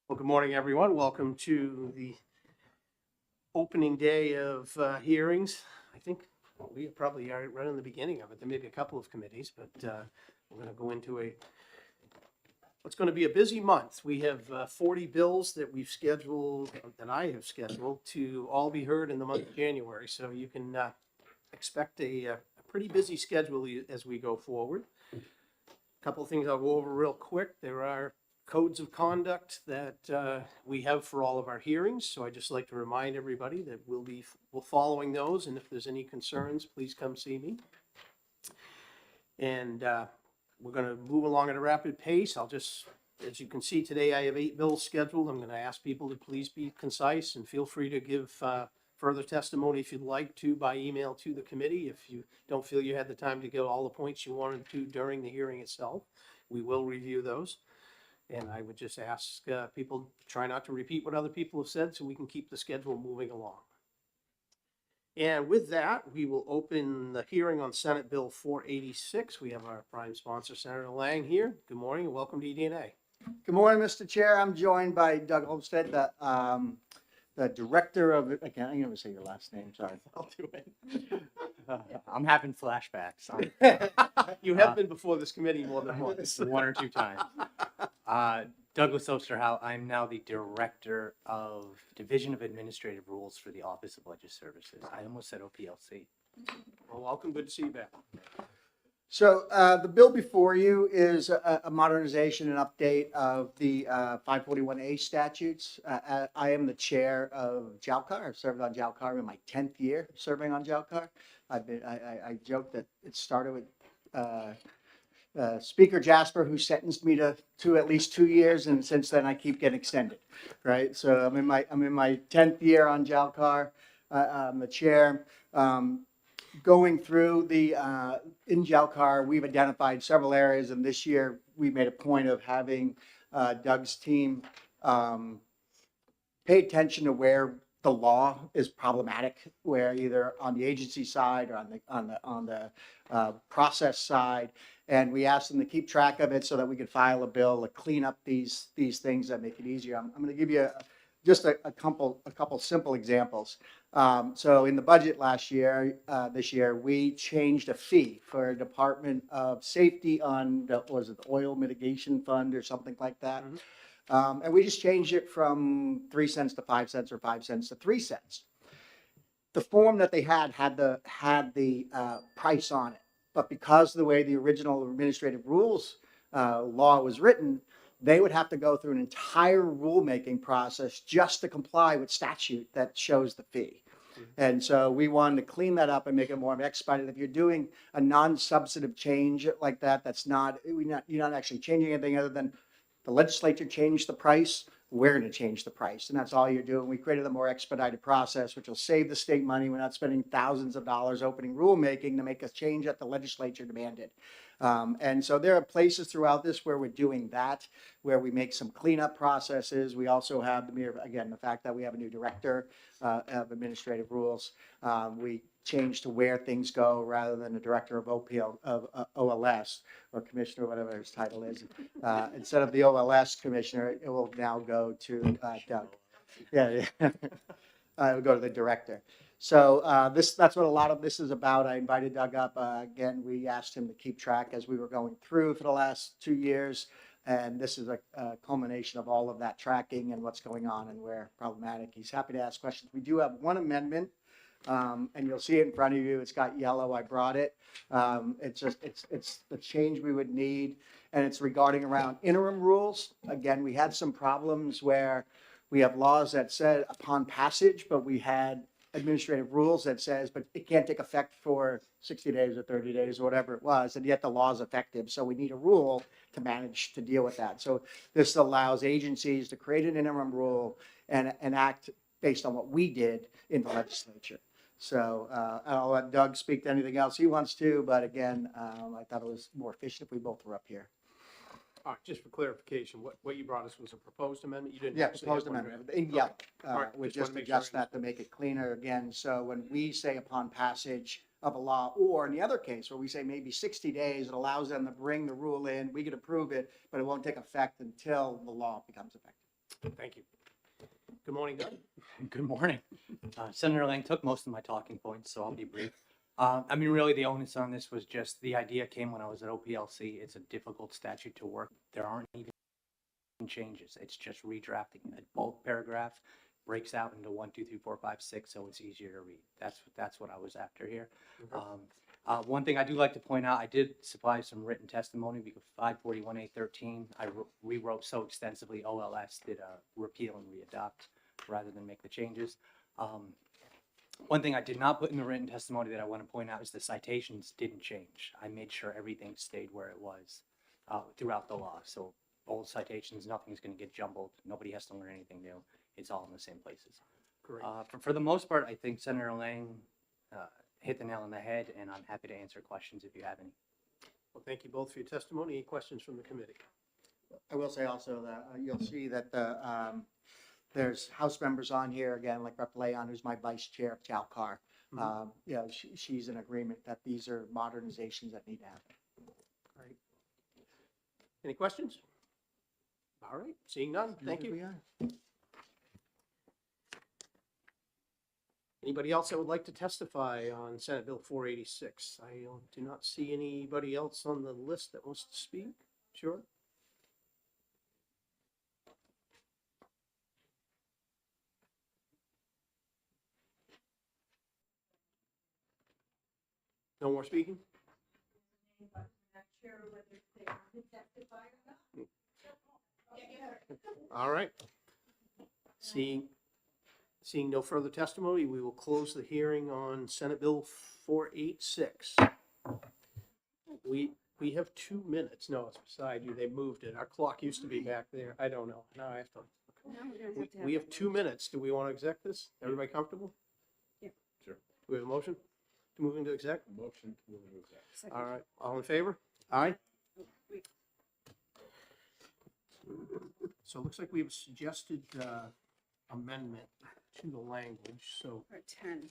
Well, good morning, everyone. Welcome to the opening day of hearings. I think we probably are right in the beginning of it. There may be a couple of committees, but we're going to go into what's going to be a busy month. We have 40 bills that we've scheduled, that I have scheduled, to all be heard in the month of January. So you can expect a pretty busy schedule as we go forward. A couple of things I'll go over real quick. There are codes of conduct that we have for all of our hearings. So I just like to remind everybody that we're following those. And if there's any concerns, please come see me. And we're going to move along at a rapid pace. As you can see today, I have 8 bills scheduled. I'm going to ask people to please be concise and feel free to give further testimony if you'd like to by email to the committee. If you don't feel you had the time to get all the points you wanted to during the hearing itself, we will review those. And I would just ask people to try not to repeat what other people have said so we can keep the schedule moving along. And with that, we will open the hearing on Senate Bill 486. We have our prime sponsor, Senator Lang, here. Good morning and welcome to ED&A. Good morning, Mr. Chair. I'm joined by Doug Olmstead, the director of, I can't even say your last name, sorry. I'll do it. I'm having flashbacks. You have been before this committee more than once. One or two times. Douglas Osterhout. I'm now the Director of Division of Administrative Rules for the Office of Budget Services. I almost said OPLC. Well, welcome. Good to see you back. So the bill before you is a modernization and update of the 541A statutes. I am the chair of JALCAR. I've served on JALCAR in my 10th year serving on JALCAR. I joke that it started with Speaker Jasper, who sentenced me to at least 2 years, and since then I keep getting extended. Right, so I'm in my 10th year on JALCAR. I'm the chair. Going through in JALCAR, we've identified several areas, and this year we made a point of having Doug's team pay attention to where the law is problematic, where either on the agency side or on the process side, and we asked them to keep track of it so that we could file a bill to clean up these things that make it easier. I'm going to give you just a couple simple examples. So in the budget this year, we changed a fee for Department of Safety on was it the oil mitigation fund or something like that. Mhm. And we just changed it from 3 cents to 5 cents or 5 cents to 3 cents. The form that they had the price on it, but because of the way the original administrative rules law was written, they would have to go through an entire rulemaking process just to comply with statute that shows the fee. And so we wanted to clean that up and make it more of an expedited. If you're doing a non-substantive change like that, you're not actually changing anything other than the legislature changed the price, we're going to change the price. And that's all you're doing. We created a more expedited process, which will save the state money. We're not spending thousands of dollars opening rulemaking to make a change that the legislature demanded. And so there are places throughout this where we're doing that, where we make some cleanup processes. We also have the fact that we have a new director of administrative rules. We change to where things go rather than a director of OLS or commissioner, whatever his title is. Instead of the OLS commissioner, it will now go to Doug. Yeah. It will go to the director. So that's what a lot of this is about. I invited Doug up. Again, we asked him to keep track as we were going through for the last 2 years. And this is a culmination of all of that tracking and what's going on and where problematic. He's happy to ask questions. We do have one amendment, and you'll see it in front of you. It's got yellow. I brought it. It's the change we would need, and it's regarding around interim rules. Again, we had some problems where we have laws that said upon passage, but we had administrative rules that says, but it can't take effect for 60 days or 30 days or whatever it was, and yet the law is effective. So we need a rule to manage to deal with that. So this allows agencies to create an interim rule and act based on what we did in the legislature. So I'll let Doug speak to anything else he wants to, but again, I thought it was more efficient if we both were up here. Just for clarification, what you brought us was a proposed amendment? You didn't Yeah, actually have proposed one amendment. drafted? Yeah, Okay. All right, we just wanted just to make sure I adjust that to make it cleaner again. So when we say upon passage of a law, or in the other case where we say maybe 60 days, it allows them to bring the rule in, we could approve it, but it won't take effect until the law becomes effective. Thank you. Good morning, Doug. Good morning. Senator Lang took most of my talking points, so I'll be brief. I mean, really, the onus on this was just the idea came when I was at OPLC. It's a difficult statute to work. There aren't even changes. It's just redrafting. A bulk paragraph breaks out into 1, 2, 3, 4, 5, 6, so it's easier to read. That's what I was after here. One thing I do like to point out, I did supply some written testimony because 541A13, I rewrote so extensively, OLS did a repeal and readopt rather than make the changes. One thing I did not put in the written testimony that I want to point out is the citations didn't change. I made sure everything stayed where it was throughout the law. So old citations, nothing's going to get jumbled. Nobody has to learn anything new. It's all in the same places. Great. For the most part, I think Senator Lang hit the nail on the head, and I'm happy to answer questions if you have any. Well, thank you both for your testimony. Any questions from the committee? I will say also that you'll see that there's House members on here, again, like Rep. Leon, who's my vice chair of CalCar. You know, she's in agreement that these are modernizations that need to happen. Great. Any questions? All right, seeing none, thank you. Anybody else that would like to testify on Senate Bill 486? I do not see anybody else on the list that wants to speak. Sure. No more speaking? All right. Seeing no further testimony, we will close the hearing on Senate Bill 486. We have 2 minutes. No, it's beside you. They moved it. Our clock used to be back there. I don't know. Now I have to. We have 2 minutes. Do we want to exec this? Everybody comfortable? Yeah. Sure. Do we have a motion to move into exec? Motion to move into exec. All right. All in favor? Aye. So it looks like we have a suggested amendment to the language. So Or 10.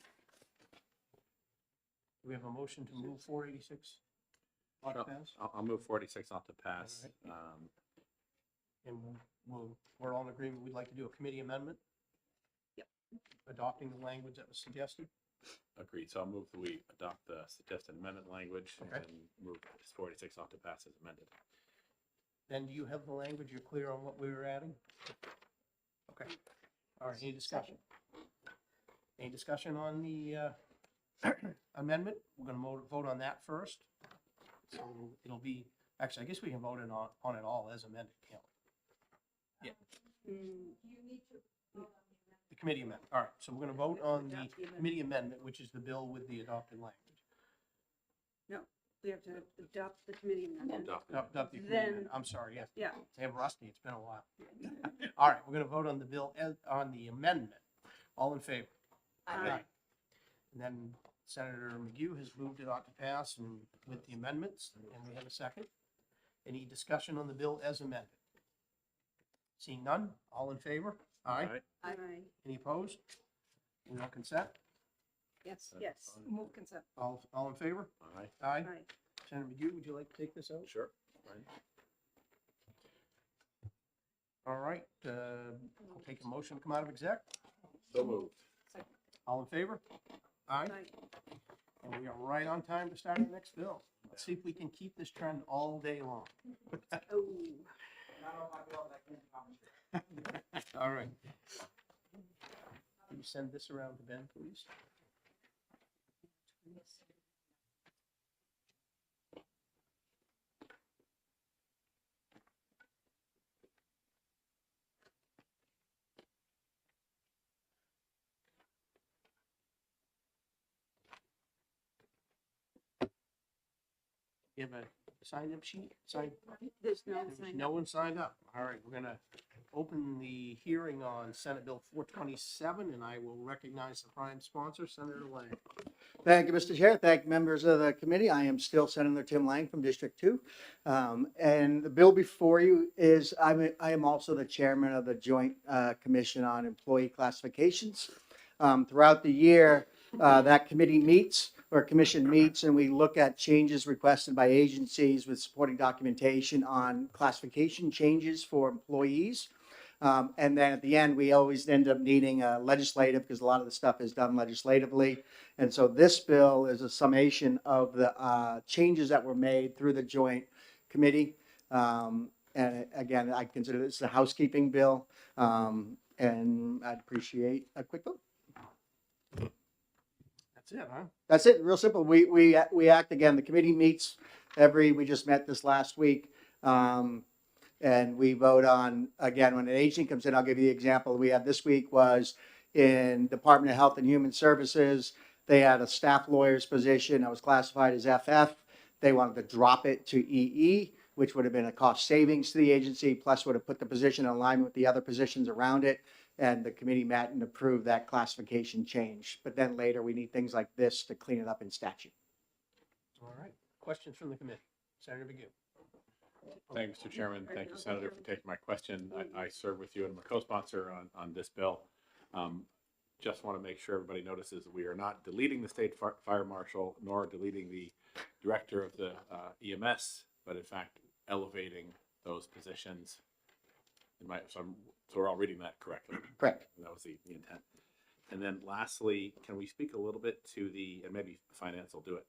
do we have a motion to move 486 on Sure. pass? I'll move 46 off to pass. And we're all in agreement, we'd like to do a committee amendment? Yep. Adopting the language that was suggested? Agreed. So I'll move that we adopt the suggested amendment language Okay. and move 46 off to pass as amended. Then do you have the language? You're clear on what we were adding? Okay. All right, any discussion? Any discussion on the amendment? We're gonna vote on that first. So it'll be, actually, I guess we can vote on it all as amended, can't we? The committee amendment. All right, so we're gonna vote on the Adopt the amendment. committee amendment, which is the bill with the adopted language. No, we have to adopt the committee amendment. Adopt. Adopt the committee Then- amendment. I'm sorry, yes. Yeah. I'm rusty, it's been a while. All right, we're gonna vote on the bill, on the amendment. All in favor? Aye. And then Senator McGue has moved it ought to pass and with the amendments, and we have a second. Any discussion on the bill as amended? Seeing none, all in favor? Aye. Aye. Any opposed? We on consent? Yes. Yes. Move consent. All in favor? Aye. Aye. Aye. Senator McGue, would you like to take this out? Sure. Fine. All right, I'll take a motion to come out of exec. So moved. All in favor? Aye. Aye. And we are right on time to start our next bill. Let's see if we can keep this trend all day long. Oh. All right. Can you send this around to Ben, please? You have a sign-up sheet? There's no There's sign no up. one signed up. All right, we're gonna open the hearing on Senate Bill 427, and I will recognize the prime sponsor, Senator Lang. Thank you, Mr. Chair. Thank you, members of the committee. I am still Senator Tim Lang from District 2. And the bill before you is, I am also the chairman of the Joint Commission on Employee Classifications. Throughout the year, that committee meets, or commission meets, and we look at changes requested by agencies with supporting documentation on classification changes for employees. And then at the end, we always end up needing legislative, because a lot of the stuff is done legislatively. And so this bill is a summation of the changes that were made through the joint committee. And again, I consider this a housekeeping bill, and I'd appreciate a quick vote. That's it, huh? That's it, real simple. We act again, the committee meets we just met this last week. And we vote on, again, when an agency comes in, I'll give you the example we had this week was in Department of Health and Human Services. They had a staff lawyer's position that was classified as FF. They wanted to drop it to EE, which would have been a cost savings to the agency, plus would have put the position in alignment with the other positions around it. And the committee met and approved that classification change. But then later, we need things like this to clean it up in statute. All right. Questions from the committee? Senator Begue. Thank you, Mr. Chairman. Thank you, Senator, for taking my question. I serve with you and I'm a co-sponsor on this bill. Just want to make sure everybody notices that we are not deleting the state fire marshal nor deleting the director of the EMS, but in fact elevating those positions. So we're all reading that correctly. Correct. That was the intent. And then lastly, can we speak a little bit to and maybe finance will do it,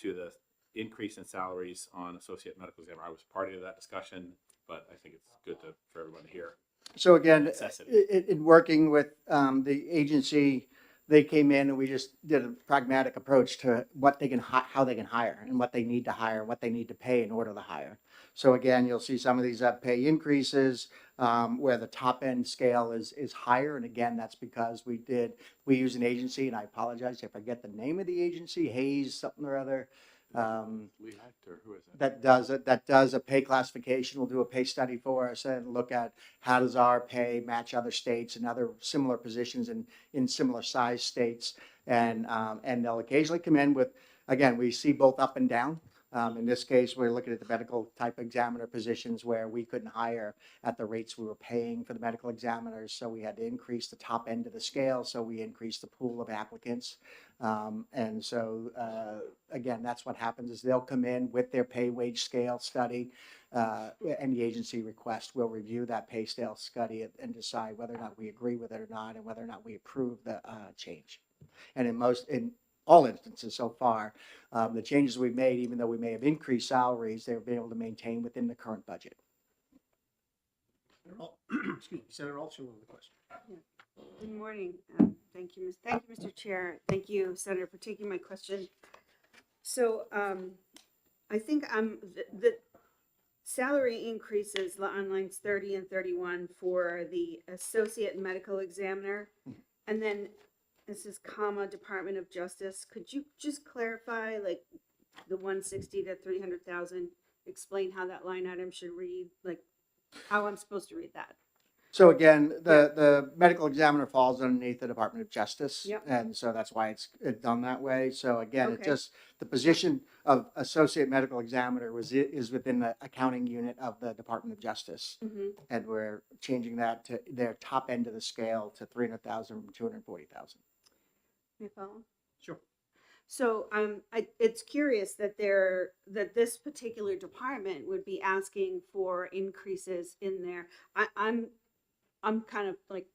to the increase in salaries on associate medical examiner? I was party to that discussion, but I think it's good for everyone to hear. So again, Necessity. in working with the agency, they came in and we just did a pragmatic approach to what they can, how they can hire and what they need to hire, what they need to pay in order to hire. So again, you'll see some of these pay increases where the top end scale is higher. And again, that's because we use an agency, and I apologize if I get the name of the agency, Hayes something or other. Lee Hecht, or who is that? That does a pay classification. We'll do a pay study for us and look at how does our pay match other states and other similar positions in similar size states. And they'll occasionally come in with, again, we see both up and down. In this case, we're looking at the medical type examiner positions where we couldn't hire at the rates we were paying for the medical examiners. So we had to increase the top end of the scale. So we increased the pool of applicants. And so, again, that's what happens is they'll come in with their pay wage scale study and the agency request. We'll review that pay scale study and decide whether or not we agree with it or not, and whether or not we approve the change. And in all instances so far, the changes we've made, even though we may have increased salaries, they've been able to maintain within the current budget. Excuse me, Senator Altshuler with the question. Good morning. Thank you, Mr. Chair. Thank you, Senator, for taking my question. So I think the salary increases on lines 30 and 31 for the associate medical examiner, and then this is comma Department of Justice. Could you just clarify, like, the 160 to 300,000? Explain how that line item should read, like how I'm supposed to read that. So again, the medical examiner falls underneath the Department of Justice. Yep. And so that's why it's done that way. So again, it Okay. just, the position of associate medical examiner is within the accounting unit of the Department of Justice. Mm-hmm. And we're changing that to their top end of the scale to 300,000 from 240,000. May I follow? Sure. So it's curious that this particular department would be asking for increases in there. I'm kind of like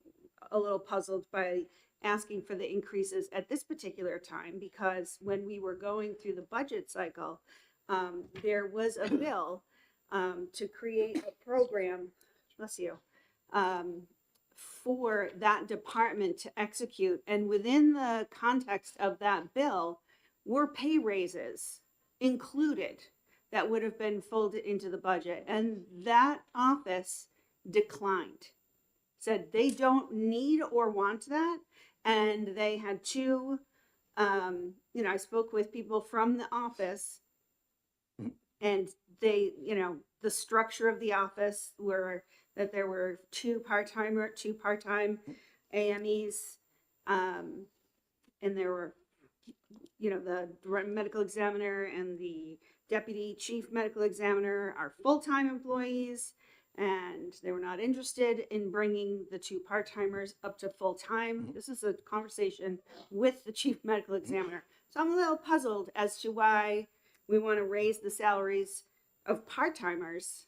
a little puzzled by asking for the increases at this particular time, because when we were going through the budget cycle, there was a bill to create a program, bless you, for that department to execute. And within the context of that bill were pay raises included that would have been folded into the budget. And that office declined, said they don't need or want that. And they had two, I spoke with people from the office, and they, the structure of the office were that there were two part-time AMEs, and there were, the medical examiner and the deputy chief medical examiner are full-time employees, and they were not interested in bringing the two part-timers up to full-time. This is a conversation with the chief medical examiner. So I'm a little puzzled as to why we want to raise the salaries of part-timers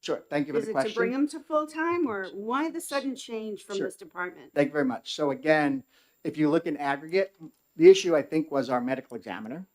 Sure, thank you for Is the it to bring question. them to full-time, or why the sudden change from Sure. this department? Thank you very much. So again, if you look in aggregate, the issue I think was our medical examiner,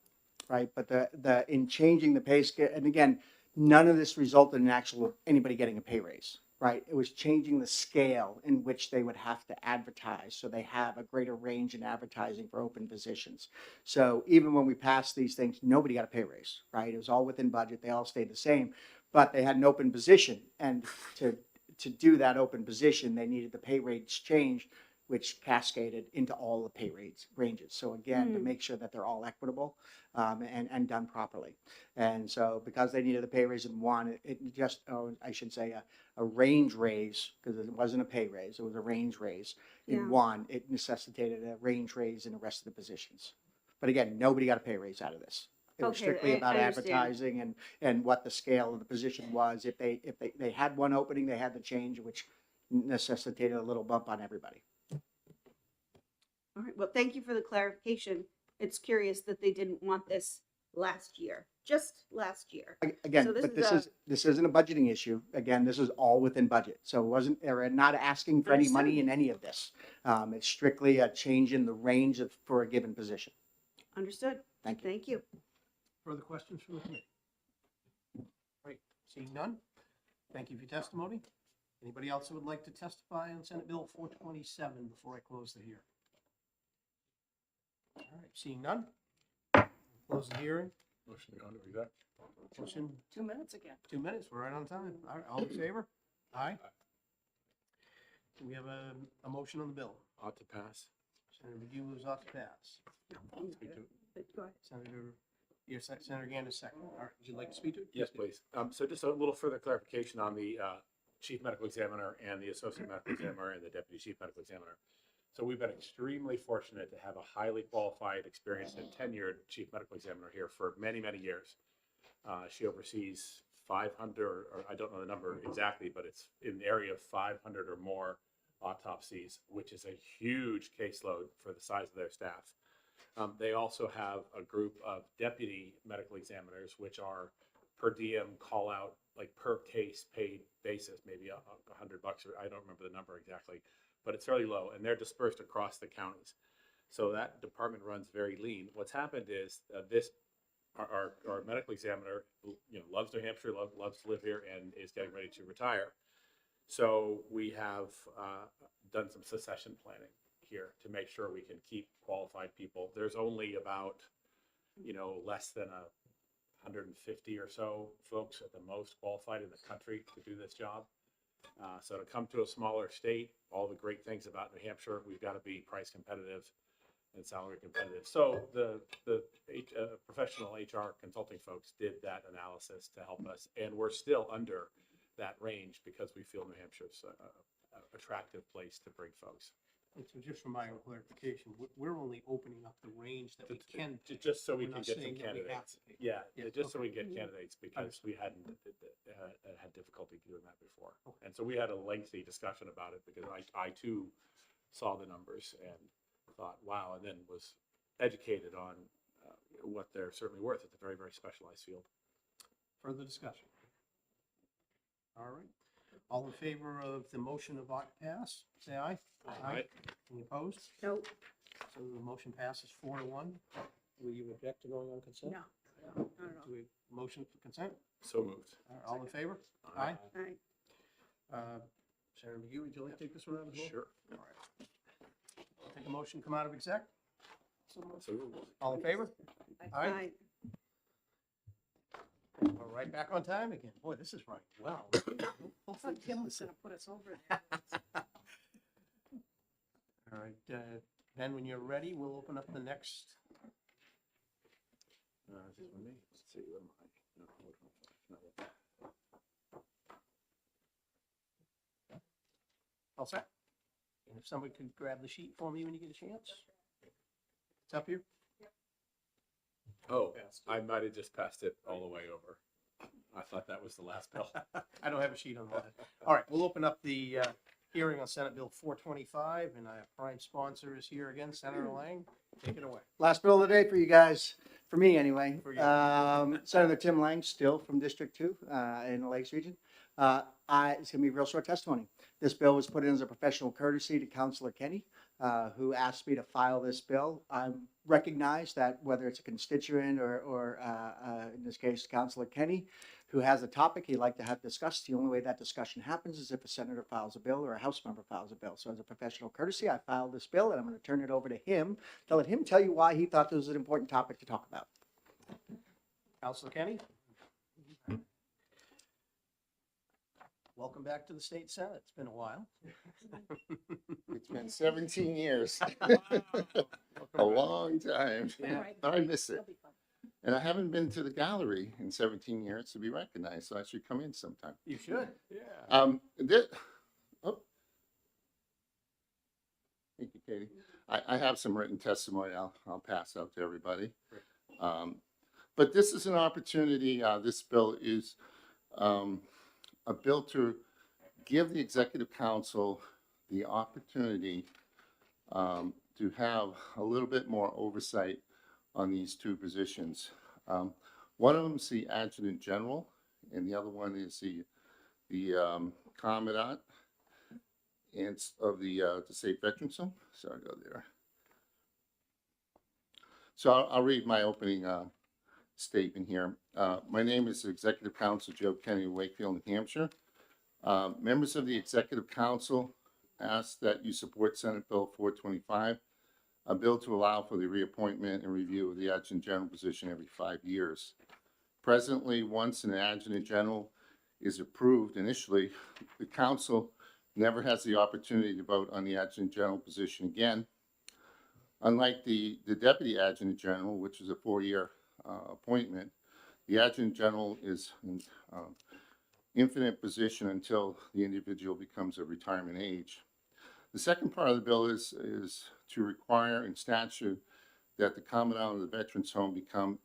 right? But in changing the pay scale, and again, none of this resulted in anybody getting a pay raise, right? It was changing the scale in which they would have to advertise, so they have a greater range in advertising for open positions. So even when we passed these things, nobody got a pay raise, right? It was all within budget. They all stayed the same, but they had an open position, and to do that open position, they needed the pay rates changed, which cascaded into all the pay rates ranges. So again, to make sure that they're all equitable and done properly. And so because they needed a pay raise in one, it just, oh, I should say a range raise, because it wasn't a pay raise, it was a range raise. Yeah. In one, it necessitated a range raise in the rest of the positions. But again, nobody got a pay raise out of this. It was Okay, strictly about I understand. advertising and what the scale of the position was. If they had one opening, they had the change, which necessitated a little bump on everybody. All right, well, thank you for the clarification. It's curious that they didn't want this last year, just last year. Again, So this but is this isn't a budgeting issue. Again, this is all within budget. So it wasn't, they're not asking for any money in any of this. It's strictly a change in the range for a given position. Understood. Thank you. Thank you. Further questions from the committee? Right, seeing none, thank you for your testimony. Anybody else who would like to testify on Senate Bill 427 before I close the hearing? All right, seeing none, close the hearing. Motion to go into exec. Motion, 2 minutes again. 2 minutes, we're right on time. All right, all in favor? Aye. Do we have a motion on the bill? Ought to pass. Senator McGee ought to pass. Speak to it. But go ahead. Senator Gann is second. All right, would you like to speak to it? Yes, please. So just a little further clarification on the chief medical examiner and the associate medical examiner and the deputy chief medical examiner. So we've been extremely fortunate to have a highly qualified, experienced, and tenured chief medical examiner here for many, many years. She oversees 500, or I don't know the number exactly, but it's in the area of 500 or more autopsies, which is a huge caseload for the size of their staff. They also have a group of deputy medical examiners, which are per diem call out, like per case paid basis, maybe $100, or I don't remember the number exactly, but it's fairly low, and they're dispersed across the counties. So that department runs very lean. What's happened is our medical examiner, loves New Hampshire, loves to live here, and is getting ready to retire. So we have done some succession planning here to make sure we can keep qualified people. There's only about, less than 150 or so folks at the most qualified in the country to do this job. So to come to a smaller state, all the great things about New Hampshire, we've got to be price competitive and salary competitive. So the professional HR consulting folks did that analysis to help us, and we're still under that range because we feel New Hampshire's an attractive place to bring folks. And so just for my own clarification, we're only opening up the range that we can. pay. Just so we We're can not get some saying that we have candidates. to pay. Yeah, Yeah, just so okay. we can get candidates, because we hadn't had difficulty doing that before. And so we had a lengthy discussion about it, because I too saw the numbers and thought, wow, and then was educated on what they're certainly worth. It's a very, very specialized field. Further discussion? All right. All in favor of the motion of ought to pass, say aye. Aye. Any opposed? Nope. So the motion passes 4-1. Will you object to going on consent? No, not at all. Do we motion for consent? So moved. All in favor? Aye. All right. Senator McGee, would you like to take this one out as well? Sure. All right. Take a motion, come out of exec. So moved. All in favor? Aye. Aye. We're right back on time again. Boy, this is right. Well. I thought Tim was gonna put us over there. All right, Ben, when you're ready, we'll open up the next. Is this one me? Let's see. Where am I? No, hold on. Not yet. All set? And if somebody could grab the sheet for me when you get a chance? It's up here? Oh, I might have just passed it all the way over. I thought that was the last bill. I don't have a sheet on that. All right, we'll open up the hearing on Senate Bill 425, and our prime sponsor is here again, Senator Lang. Take it away. Last bill of the day for you guys, for me anyway. For you. Senator Tim Lang, still from District 2 in the Lakes region. It's gonna be a real short testimony. This bill was put in as a professional courtesy to Councilor Kenny, who asked me to file this bill. I recognize that whether it's a constituent or in this case, Councilor Kenny, who has a topic he'd like to have discussed, the only way that discussion happens is if a senator files a bill or a House member files a bill. So as a professional courtesy, I filed this bill, and I'm gonna turn it over to him to let him tell you why he thought this was an important topic to talk about. Councilor Kenny? Welcome back to the state senate. It's been a while. It's been 17 years. A long time. Yeah. Right. I miss it. It'll be fun. And I haven't been to the gallery in 17 years to be recognized, so I should come in sometime. You should. Oh. Thank you, Katie. I have some written testimony I'll pass out to everybody. But this is an opportunity, this bill is a bill to give the Executive Council the opportunity to have a little bit more oversight on these two positions. One of them is the Adjutant General, and the other one is the Commandant and of the State Veterans Home. So I'll go there. So I'll read my opening statement here. My name is Executive Council Joe Kenny of Wakefield, New Hampshire. Members of the Executive Council ask that you support Senate Bill 425, a bill to allow for the reappointment and review of the Adjutant General position every 5 years. Presently, once an Adjutant General is approved initially, the Council never has the opportunity to vote on the Adjutant General position again. Unlike the Deputy Adjutant General, which is a 4-year appointment, the Adjutant General is an infinite position until the individual becomes of retirement age. The second part of the bill is to require in statute that the Commandant of the Veterans Home become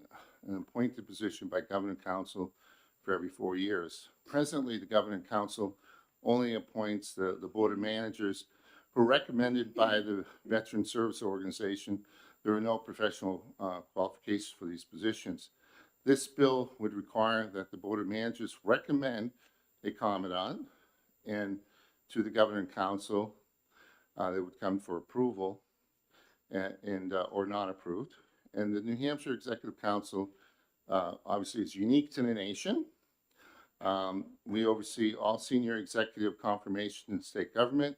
an appointed position by Governing Council for every 4 years. Presently, the Governing Council only appoints the Board of Managers who are recommended by the Veteran Service Organization. There are no professional qualifications for these positions. This bill would require that the Board of Managers recommend a Commandant and to the Governing Council, they would come for approval and or not approved. And the New Hampshire Executive Council obviously is unique to the nation. We oversee all senior executive confirmation in state government.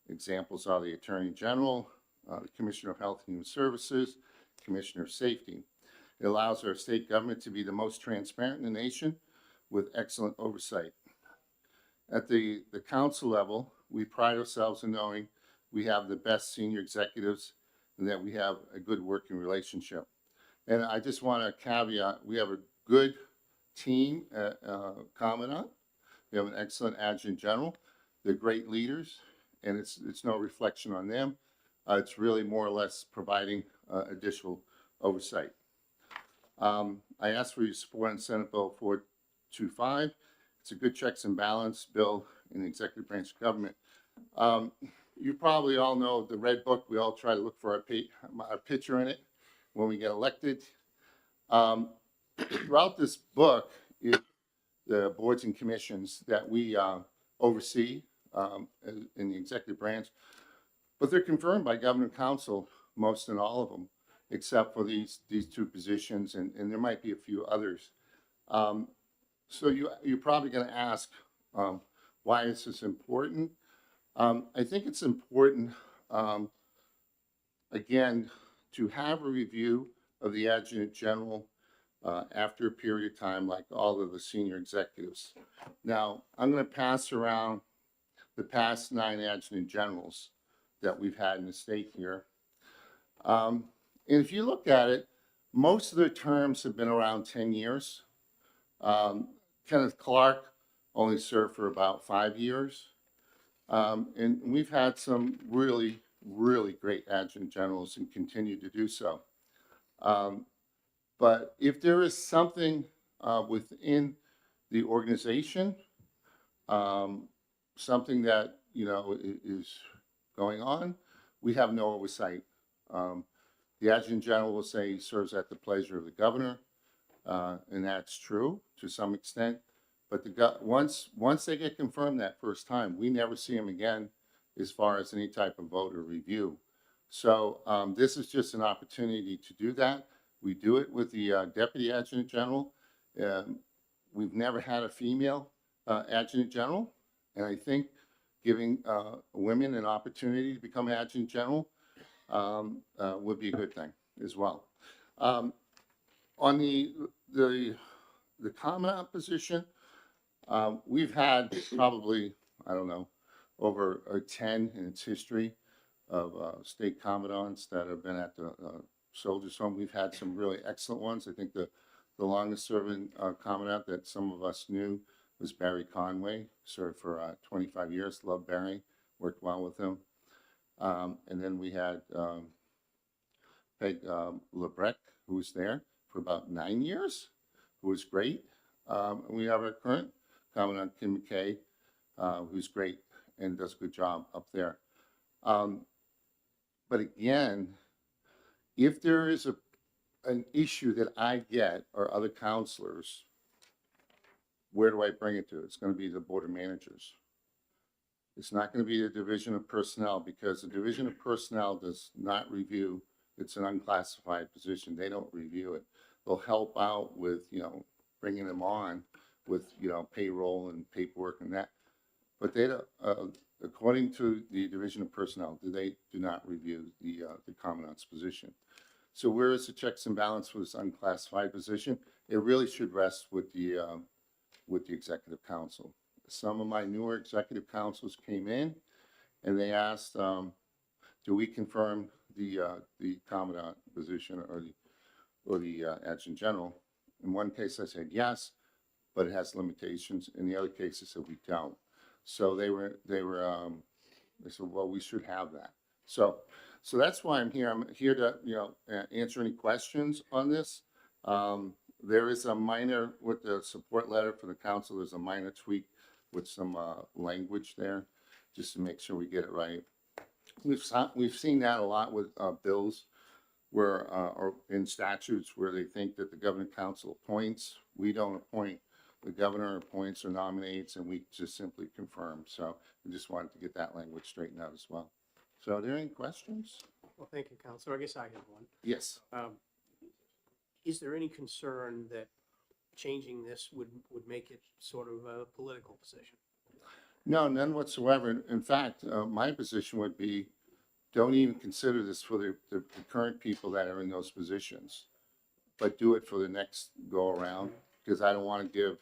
Examples are the Attorney General, the Commissioner of Health and Human Services, Commissioner of Safety. It allows our state government to be the most transparent in the nation with excellent oversight. At the council level, we pride ourselves in knowing we have the best senior executives and that we have a good working relationship. And I just want to caveat, we have a good team at Commandant. We have an excellent Adjutant General. They're great leaders, and it's no reflection on them. It's really more or less providing additional oversight. I ask for your support on Senate Bill 425. It's a good checks and balance bill in the executive branch of government. You probably all know the Red Book. We all try to look for our picture in it when we get elected. Throughout this book is the boards and commissions that we oversee in the executive branch, but they're confirmed by Governing Council, most and all of them, except for these two positions, and there might be a few others. So you're probably going to ask, why is this important? I think it's important, again, to have a review of the Adjutant General after a period of time, like all of the senior executives. Now, I'm going to pass around the past 9 Adjutant Generals that we've had in the state here. And if you look at it, most of their terms have been around 10 years. Kenneth Clark only served for about 5 years. And we've had some really, really great Adjutant Generals and continue to do so. But if there is something within the organization, something that, is going on, we have no oversight. The Adjutant General will say he serves at the pleasure of the governor, and that's true to some extent, But once they get confirmed that first time, we never see them again as far as any type of vote or review. So this is just an opportunity to do that. We do it with the Deputy Adjutant General. We've never had a female Adjutant General, and I think giving women an opportunity to become Adjutant General would be a good thing as well. On the commandant position, we've had probably, I don't know, over 10 in its history of state commandants that have been at the Soldiers Home. We've had some really excellent ones. I think the longest serving commandant that some of us knew was Barry Conway, served for 25 years. Loved Barry, worked well with him. And then we had Peg Lebrecht, who was there for about 9 years, who was great. And we have our current Commandant Kim McKay, who's great and does a good job up there. But again, if there is an issue that I get or other counselors, where do I bring it to? It's going to be the Board of Managers. It's not going to be the Division of Personnel, because the Division of Personnel does not review. It's an unclassified position. They don't review it. They'll help out with, bringing them on with, payroll and paperwork and that. But they don't, according to the Division of Personnel, they do not review the commandant's position. So where is the checks and balance for this unclassified position? It really should rest with the Executive Council. Some of my newer Executive Councils came in and they asked, do we confirm the commandant position or the Adjutant General? In one case I said yes, but it has limitations. In the other case I said we don't. So they said, well, we should have that. So that's why I'm here. I'm here to, answer any questions on this. There is a minor, with the support letter for the council, there's a minor tweak with some language there, just to make sure we get it right. We've seen that a lot with bills where, or in statutes where they think that the governing council appoints. We don't appoint. The governor appoints or nominates, and we just simply confirm. So we just wanted to get that language straightened out as well. So are there any questions? Well, thank you, Counselor. I guess I have one. Yes. Is there any concern that changing this would make it sort of a political position? No, none whatsoever. In fact, my position would be, don't even consider this for the current people that are in those positions, but do it for the next go around, because I don't want to give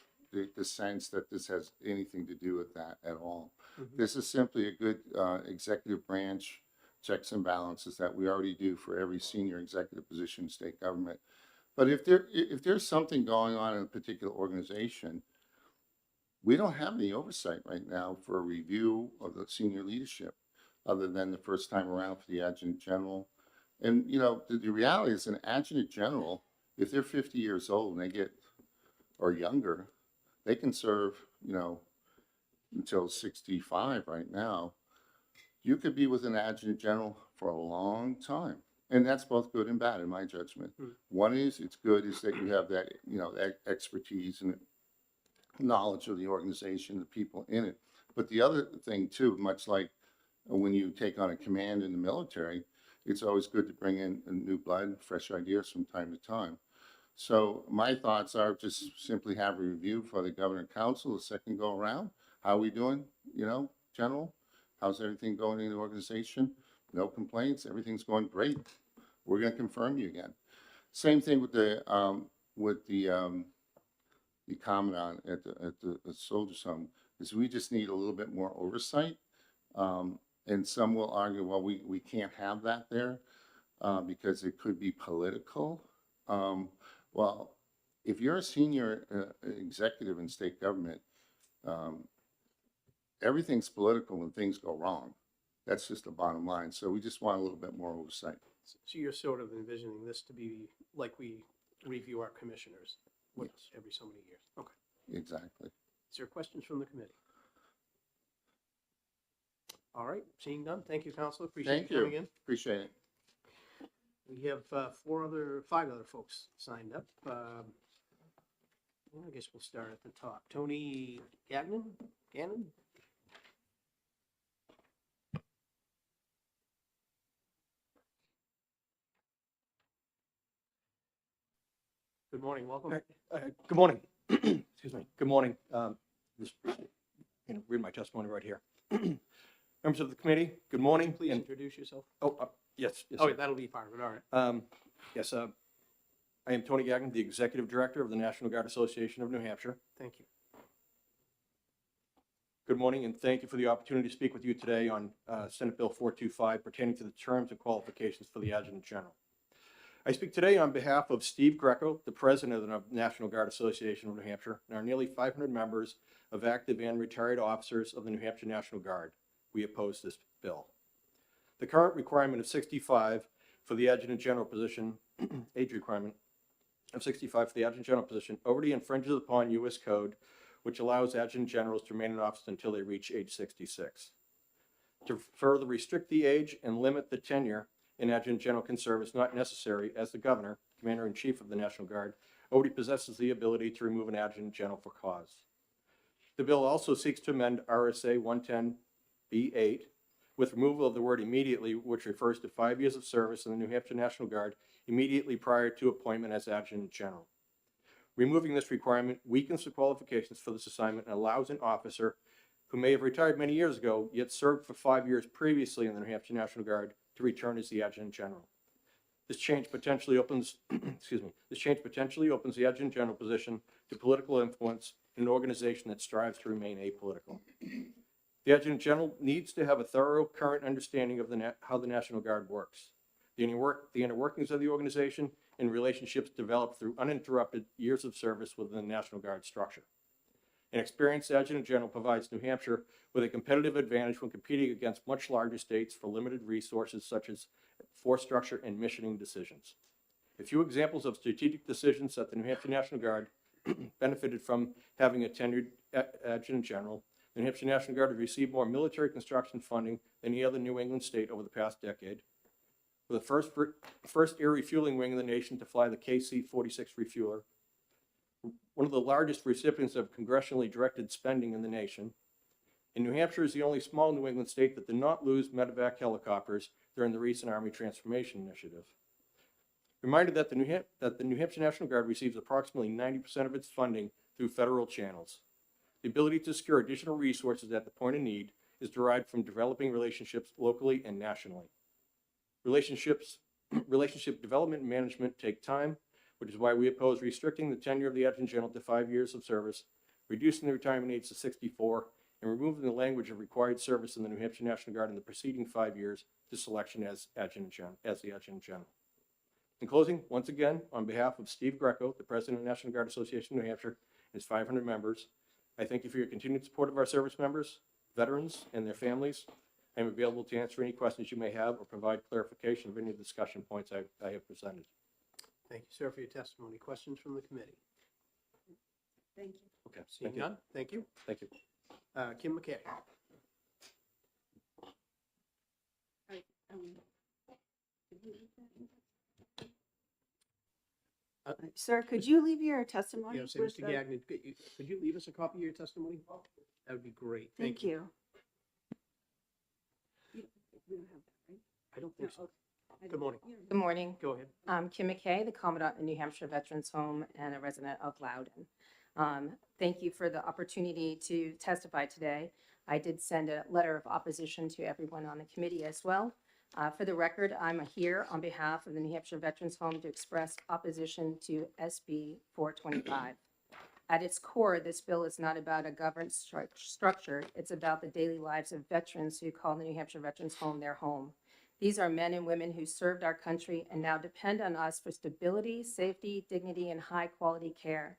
the sense that this has anything to do with that at all. Mm-hmm. This is simply a good executive branch checks and balances that we already do for every senior executive position in state government. But if there's something going on in a particular organization, we don't have any oversight right now for a review of the senior leadership, other than the first time around for the Adjutant General. And, the reality is an Adjutant General, if they're 50 years old and they get, or younger, they can serve, until 65 right now. You could be with an Adjutant General for a long time. And that's both good and bad in my judgment. One is, it's good is that you have that, that expertise and knowledge of the organization, the people in it. But the other thing too, much like when you take on a command in the military, it's always good to bring in new blood, fresh ideas from time to time. So my thoughts are just simply have a review for the Governor Council the second go around. How are we doing, General? How's everything going in the organization? No complaints, everything's going great. We're going to confirm you again. Same thing with the commandant at the Soldiers Home, is we just need a little bit more oversight. And some will argue, well, we can't have that there because it could be political. Well, if you're a senior executive in state government, everything's political when things go wrong. That's just the bottom line. So we just want a little bit more oversight. So you're sort of envisioning this to be like we review our commissioners once every so many years. Okay. Exactly. Is there questions from the committee? All right, seeing none. Thank you, Counselor. Appreciate Thank you coming you. in. Appreciate it. We have five other folks signed up. I guess we'll start at the top. Tony Gagnon? Gannon? Good morning, welcome. Good morning. Excuse me. Good morning. Just gonna read my testimony right here. Members of the committee, good morning. Please and- introduce yourself. Yes. Oh, sir. that'll be part of it, all right. Yes, I am Tony Gagnon, the Executive Director of the National Guard Association of New Hampshire. Thank you. Good morning, and thank you for the opportunity to speak with you today on Senate Bill 425 pertaining to the terms and qualifications for the Adjutant General. I speak today on behalf of Steve Greco, the President of the National Guard Association of New Hampshire, and our nearly 500 members of active and retired officers of the New Hampshire National Guard. We oppose this bill. The current requirement of 65 for the Adjutant General position, age requirement of 65 for the Adjutant General position, already infringes upon U.S. Code, which allows Adjutant Generals to remain in office until they reach age 66. To further restrict the age and limit the tenure an Adjutant General can serve is not necessary, as the Governor, Commander-in-Chief of the National Guard, already possesses the ability to remove an Adjutant General for cause. The bill also seeks to amend RSA 110B8 with removal of the word immediately, which refers to 5 years of service in the New Hampshire National Guard immediately prior to appointment as Adjutant General. Removing this requirement weakens the qualifications for this assignment and allows an officer who may have retired many years ago, yet served for 5 years previously in the New Hampshire National Guard, to return as the Adjutant General. This change potentially opens, this change potentially opens the Adjutant General position to political influence in an organization that strives to remain apolitical. The Adjutant General needs to have a thorough current understanding of how the National Guard works, the inner workings of the organization, and relationships developed through uninterrupted years of service within the National Guard structure. An experienced Adjutant General provides New Hampshire with a competitive advantage when competing against much larger states for limited resources such as force structure and missioning decisions. A few examples of strategic decisions that the New Hampshire National Guard benefited from having a tenured Adjutant General. The New Hampshire National Guard has received more military construction funding than any other New England state over the past decade. We're the first air refueling wing in the nation to fly the KC-46 refueler, one of the largest recipients of congressionally directed spending in the nation. And New Hampshire is the only small New England state that did not lose medevac helicopters during the recent Army Transformation Initiative. Reminded that the New Hampshire National Guard receives approximately 90% of its funding through federal channels. The ability to secure additional resources at the point of need is derived from developing relationships locally and nationally. Relationship development and management take time, which is why we oppose restricting the tenure of the Adjutant General to 5 years of service, reducing the retirement age to 64, and removing the language of required service in the New Hampshire National Guard in the preceding 5 years to selection as the Adjutant General. In closing, once again, on behalf of Steve Greco, the President of the National Guard Association of New Hampshire, and its 500 members, I thank you for your continued support of our service members, veterans, and their families. I am available to answer any questions you may have or provide clarification of any of the discussion points I have presented. Thank you, sir, for your testimony. Questions from the committee? Thank you. Okay. Seeing Thank you. none, thank you. Thank you. Kim McKay. Sir, could you leave your testimony? Yes, with Mr. the- Gagnon, could you leave us a copy of your testimony? That would be great. Thank you. We don't have that, right? I don't think so. No, okay. Good morning. Good morning. Go ahead. I'm Kim McKay, the Commandant in New Hampshire Veterans Home and a resident of Loudon. Thank you for the opportunity to testify today. I did send a letter of opposition to everyone on the committee as well. For the record, I'm here on behalf of the New Hampshire Veterans Home to express opposition to SB 425. At its core, this bill is not about a governance structure. It's about the daily lives of veterans who call the New Hampshire Veterans Home their home. These are men and women who served our country and now depend on us for stability, safety, dignity, and high-quality care.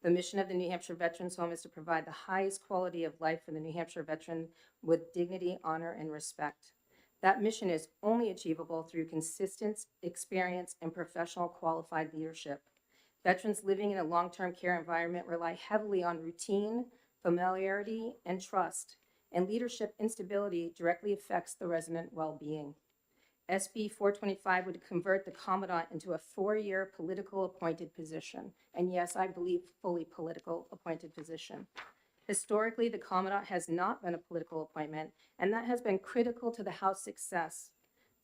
The mission of the New Hampshire Veterans Home is to provide the highest quality of life for the New Hampshire veteran with dignity, honor, and respect. That mission is only achievable through consistent experience and professional qualified leadership. Veterans living in a long-term care environment rely heavily on routine, familiarity, and trust, and leadership instability directly affects the resident well-being. SB 425 would convert the Commandant into a 4-year political appointed position. And yes, I believe fully political appointed position. Historically, the Commandant has not been a political appointment, and that has been critical to the House success.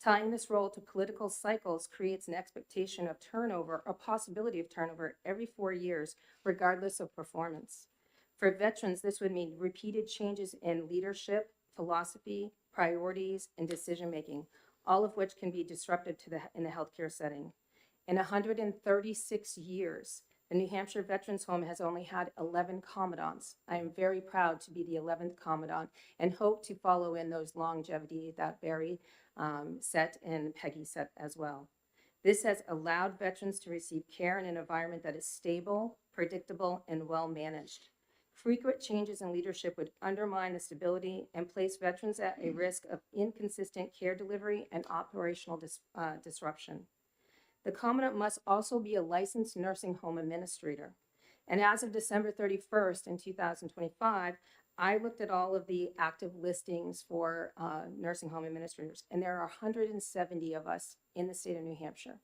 Tying this role to political cycles creates an expectation of turnover, or possibility of turnover, every 4 years, regardless of performance. For veterans, this would mean repeated changes in leadership, philosophy, priorities, and decision-making, all of which can be disruptive in the healthcare setting. In 136 years, the New Hampshire Veterans Home has only had 11 commandants. I am very proud to be the 11th commandant and hope to follow in those longevity that Barry set and Peggy set as well. This has allowed veterans to receive care in an environment that is stable, predictable, and well-managed. Frequent changes in leadership would undermine the stability and place veterans at a risk of inconsistent care delivery and operational disruption. The Commandant must also be a licensed nursing home administrator. And as of December 31st in 2025, I looked at all of the active listings for nursing home administrators, and there are 170 of us in the state of New Hampshire.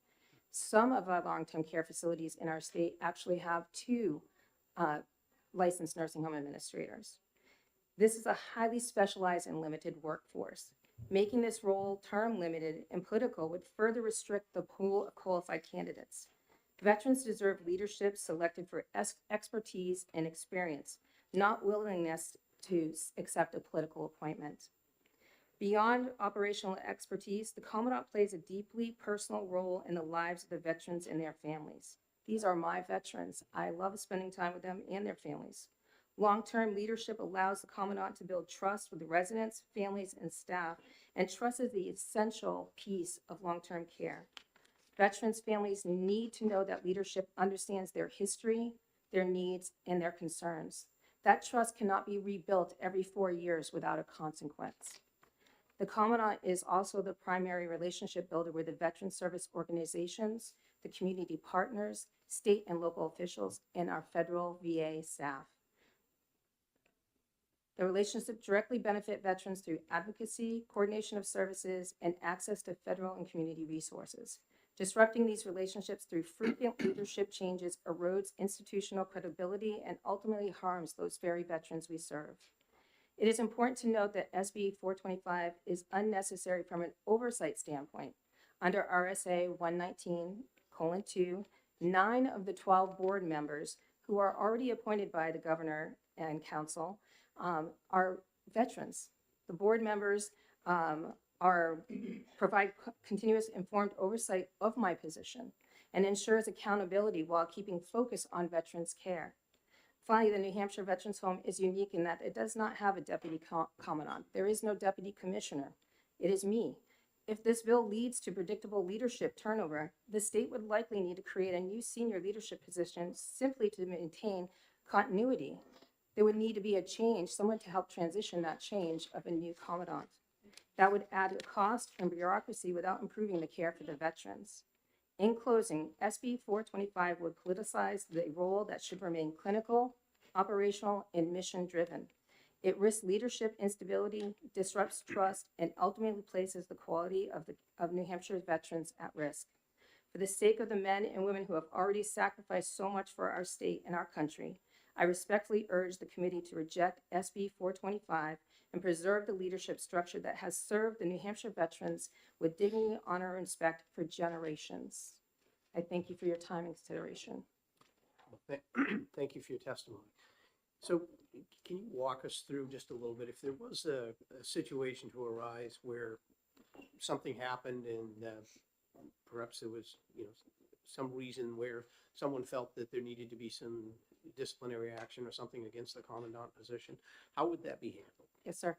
Some of our long-term care facilities in our state actually have 2 licensed nursing home administrators. This is a highly specialized and limited workforce. Making this role term limited and political would further restrict the pool of qualified candidates. Veterans deserve leadership selected for expertise and experience, not willingness to accept a political appointment. Beyond operational expertise, the Commandant plays a deeply personal role in the lives of the veterans and their families. These are my veterans. I love spending time with them and their families. Long-term leadership allows the Commandant to build trust with the residents, families, and staff, and trust is the essential piece of long-term care. Veterans' families need to know that leadership understands their history, their needs, and their concerns. That trust cannot be rebuilt every 4 years without a consequence. The Commandant is also the primary relationship builder with the veteran service organizations, the community partners, state and local officials, and our federal VA staff. The relationships directly benefit veterans through advocacy, coordination of services, and access to federal and community resources. Disrupting these relationships through frequent leadership changes erodes institutional credibility and ultimately harms those very veterans we serve. It is important to note that SB 425 is unnecessary from an oversight standpoint. Under RSA 119:2, 9 of the 12 board members who are already appointed by the governor and council are veterans. The board members provide continuous informed oversight of my position and ensures accountability while keeping focus on veterans care. Finally, the New Hampshire Veterans Home is unique in that it does not have a deputy commandant. There is no deputy commissioner. It is me. If this bill leads to predictable leadership turnover, the state would likely need to create a new senior leadership position simply to maintain continuity. There would need to be a change, someone to help transition that change of a new commandant. That would add a cost and bureaucracy without improving the care for the veterans. In closing, SB 425 would politicize the role that should remain clinical, operational, and mission-driven. It risks leadership instability, disrupts trust, and ultimately places the quality of New Hampshire's veterans at risk. For the sake of the men and women who have already sacrificed so much for our state and our country, I respectfully urge the committee to reject SB 425 and preserve the leadership structure that has served the New Hampshire veterans with dignity, honor, and respect for generations. I thank you for your time and consideration. Thank you for your testimony. So can you walk us through just a little bit, if there was a situation to arise where something happened and perhaps there was, some reason where someone felt that there needed to be some disciplinary action or something against the commandant position, how would that be handled? Yes, sir.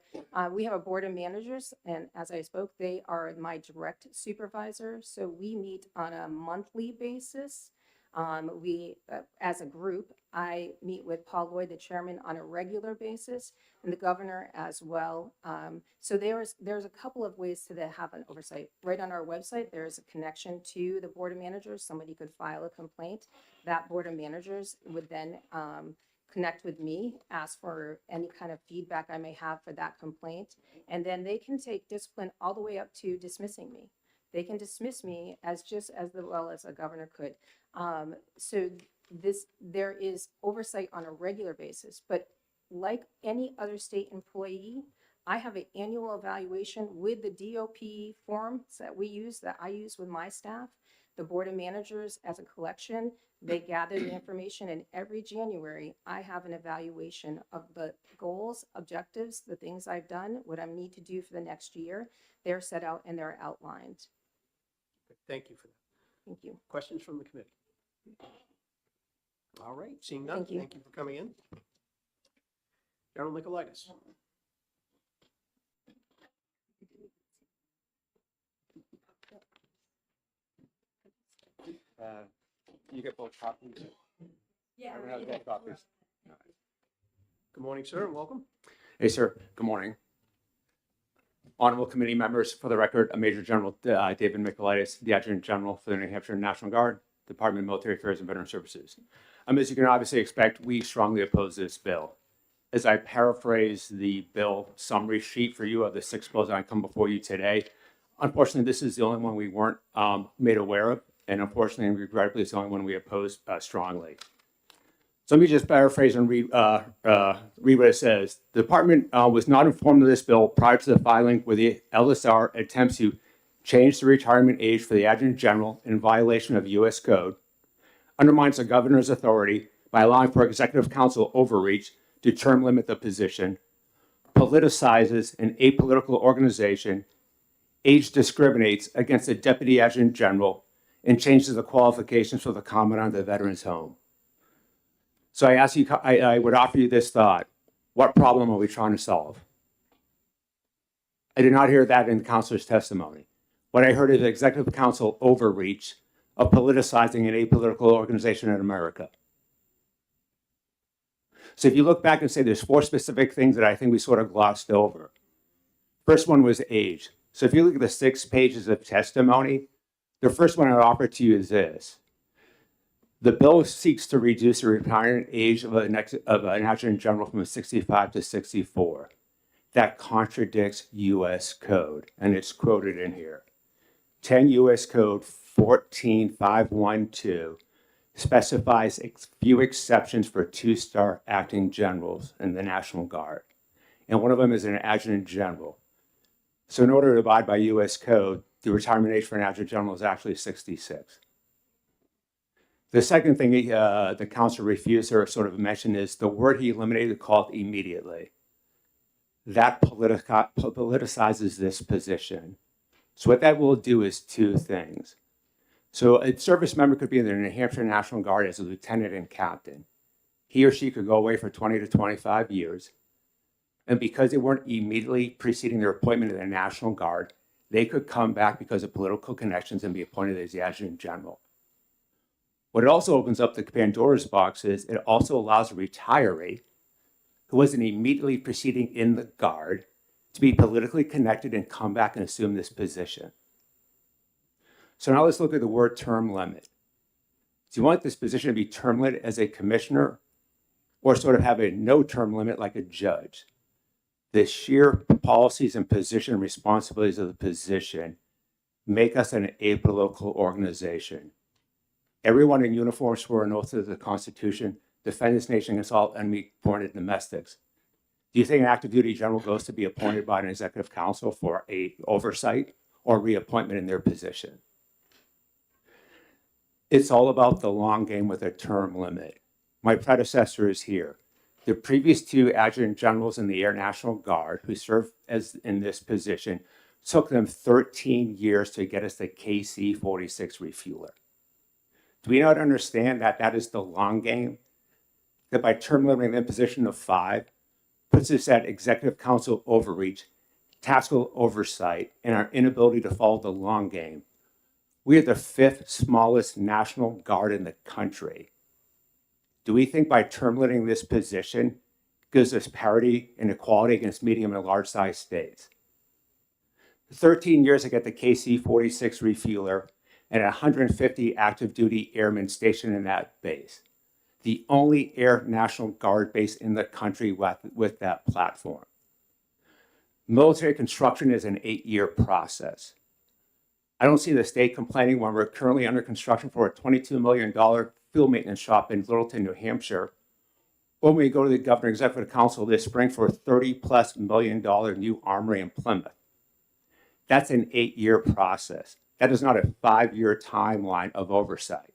We have a board of managers, and as I spoke, they are my direct supervisor. So we meet on a monthly basis. As a group, I meet with Paul Lloyd, the chairman, on a regular basis, and the governor as well. So there's a couple of ways to have an oversight. Right on our website, there's a connection to the board of managers. Somebody could file a complaint. That board of managers would then connect with me, ask for any kind of feedback I may have for that complaint, and then they can take discipline all the way up to dismissing me. they can dismiss me as just as well as a governor could. So there is oversight on a regular basis, but like any other state employee, I have an annual evaluation with the DOP forms that I use with my staff. The board of managers as a collection, they gather the information, and every January, I have an evaluation of the goals, objectives, the things I've done, what I need to do for the next year. They're set out and they're outlined. Thank you for that. Thank you. Questions from the committee? All right, seeing none, Thank you. thank you for coming in. General Nicolaitis. You get both copies? Yeah. Everyone has both copies? Good morning, sir, and welcome. Hey, sir. Good morning. Honorable committee members, for the record, Major General David Michaelitis, the Adjutant General for the New Hampshire National Guard, Department of Military Affairs and Veteran Services. As you can obviously expect, we strongly oppose this bill. As I paraphrase the bill summary sheet for you of the 6 bills that I come before you today, unfortunately, this is the only one we weren't made aware of, and unfortunately and regrettably, it's the only one we oppose strongly. So let me just paraphrase and read what it says. The department was not informed of this bill prior to the filing where the LSR attempts to change the retirement age for the Adjutant General in violation of U.S. Code, undermines the governor's authority by allowing for executive council overreach to term limit the position, politicizes an apolitical organization, age discriminates against the Deputy Adjutant General, and changes the qualifications for the Commandant of the Veterans Home. So I ask you, I would offer you this thought. What problem are we trying to solve? I did not hear that in the counselor's testimony. What I heard is executive council overreach of politicizing an apolitical organization in America. So if you look back and say there's 4 specific things that I think we sort of glossed over. First one was age. So if you look at the 6 pages of testimony, the first one I offer to you is this. The bill seeks to reduce the retirement age of an Adjutant General from 65 to 64. That contradicts U.S. Code, and it's quoted in here. 10 U.S. Code 14512 specifies few exceptions for 2-star acting generals in the National Guard, and one of them is an Adjutant General. So in order to abide by U.S. Code, the retirement age for an Adjutant General is actually 66. The second thing the council refused or sort of mentioned is the word he eliminated called immediately. That politicizes this position. So what that will do is 2 things. So a service member could be in the New Hampshire National Guard as a lieutenant and captain. He or she could go away for 20 to 25 years. And because they weren't immediately preceding their appointment in the National Guard, they could come back because of political connections and be appointed as the Adjutant General. What it also opens up the Pandora's box is it also allows a retiree who wasn't immediately preceding in the Guard to be politically connected and come back and assume this position. So now let's look at the word term limit. Do you want this position to be term limited as a commissioner or sort of have a no term limit like a judge? The sheer policies and position and responsibilities of the position make us an apolitical organization. Everyone in uniform swore an oath to the Constitution, defend this nation against all enemy, foreign and domestics. Do you think an active duty general goes to be appointed by an executive council for a oversight or reappointment in their position? It's all about the long game with a term limit. My predecessor is here. The previous 2 adjutant generals in the Air National Guard who served as in this position took them 13 years to get us the KC-46 refueler. Do we not understand that that is the long game? That by term limiting the imposition of 5 puts us at executive council overreach, tactical oversight, and our inability to follow the long game. We are the 5th smallest National Guard in the country. Do we think by term limiting this position gives us parity and equality against medium and large size states? 13 years to get the KC-46 refueler and 150 active duty airmen stationed in that base. The only Air National Guard base in the country with that platform. Military construction is an 8-year process. I don't see the state complaining when we're currently under construction for a $22 million field maintenance shop in Littleton, New Hampshire. When we go to the Governor Executive Council this spring for a $30+ million new armory in Plymouth. That's an 8-year process. That is not a 5-year timeline of oversight.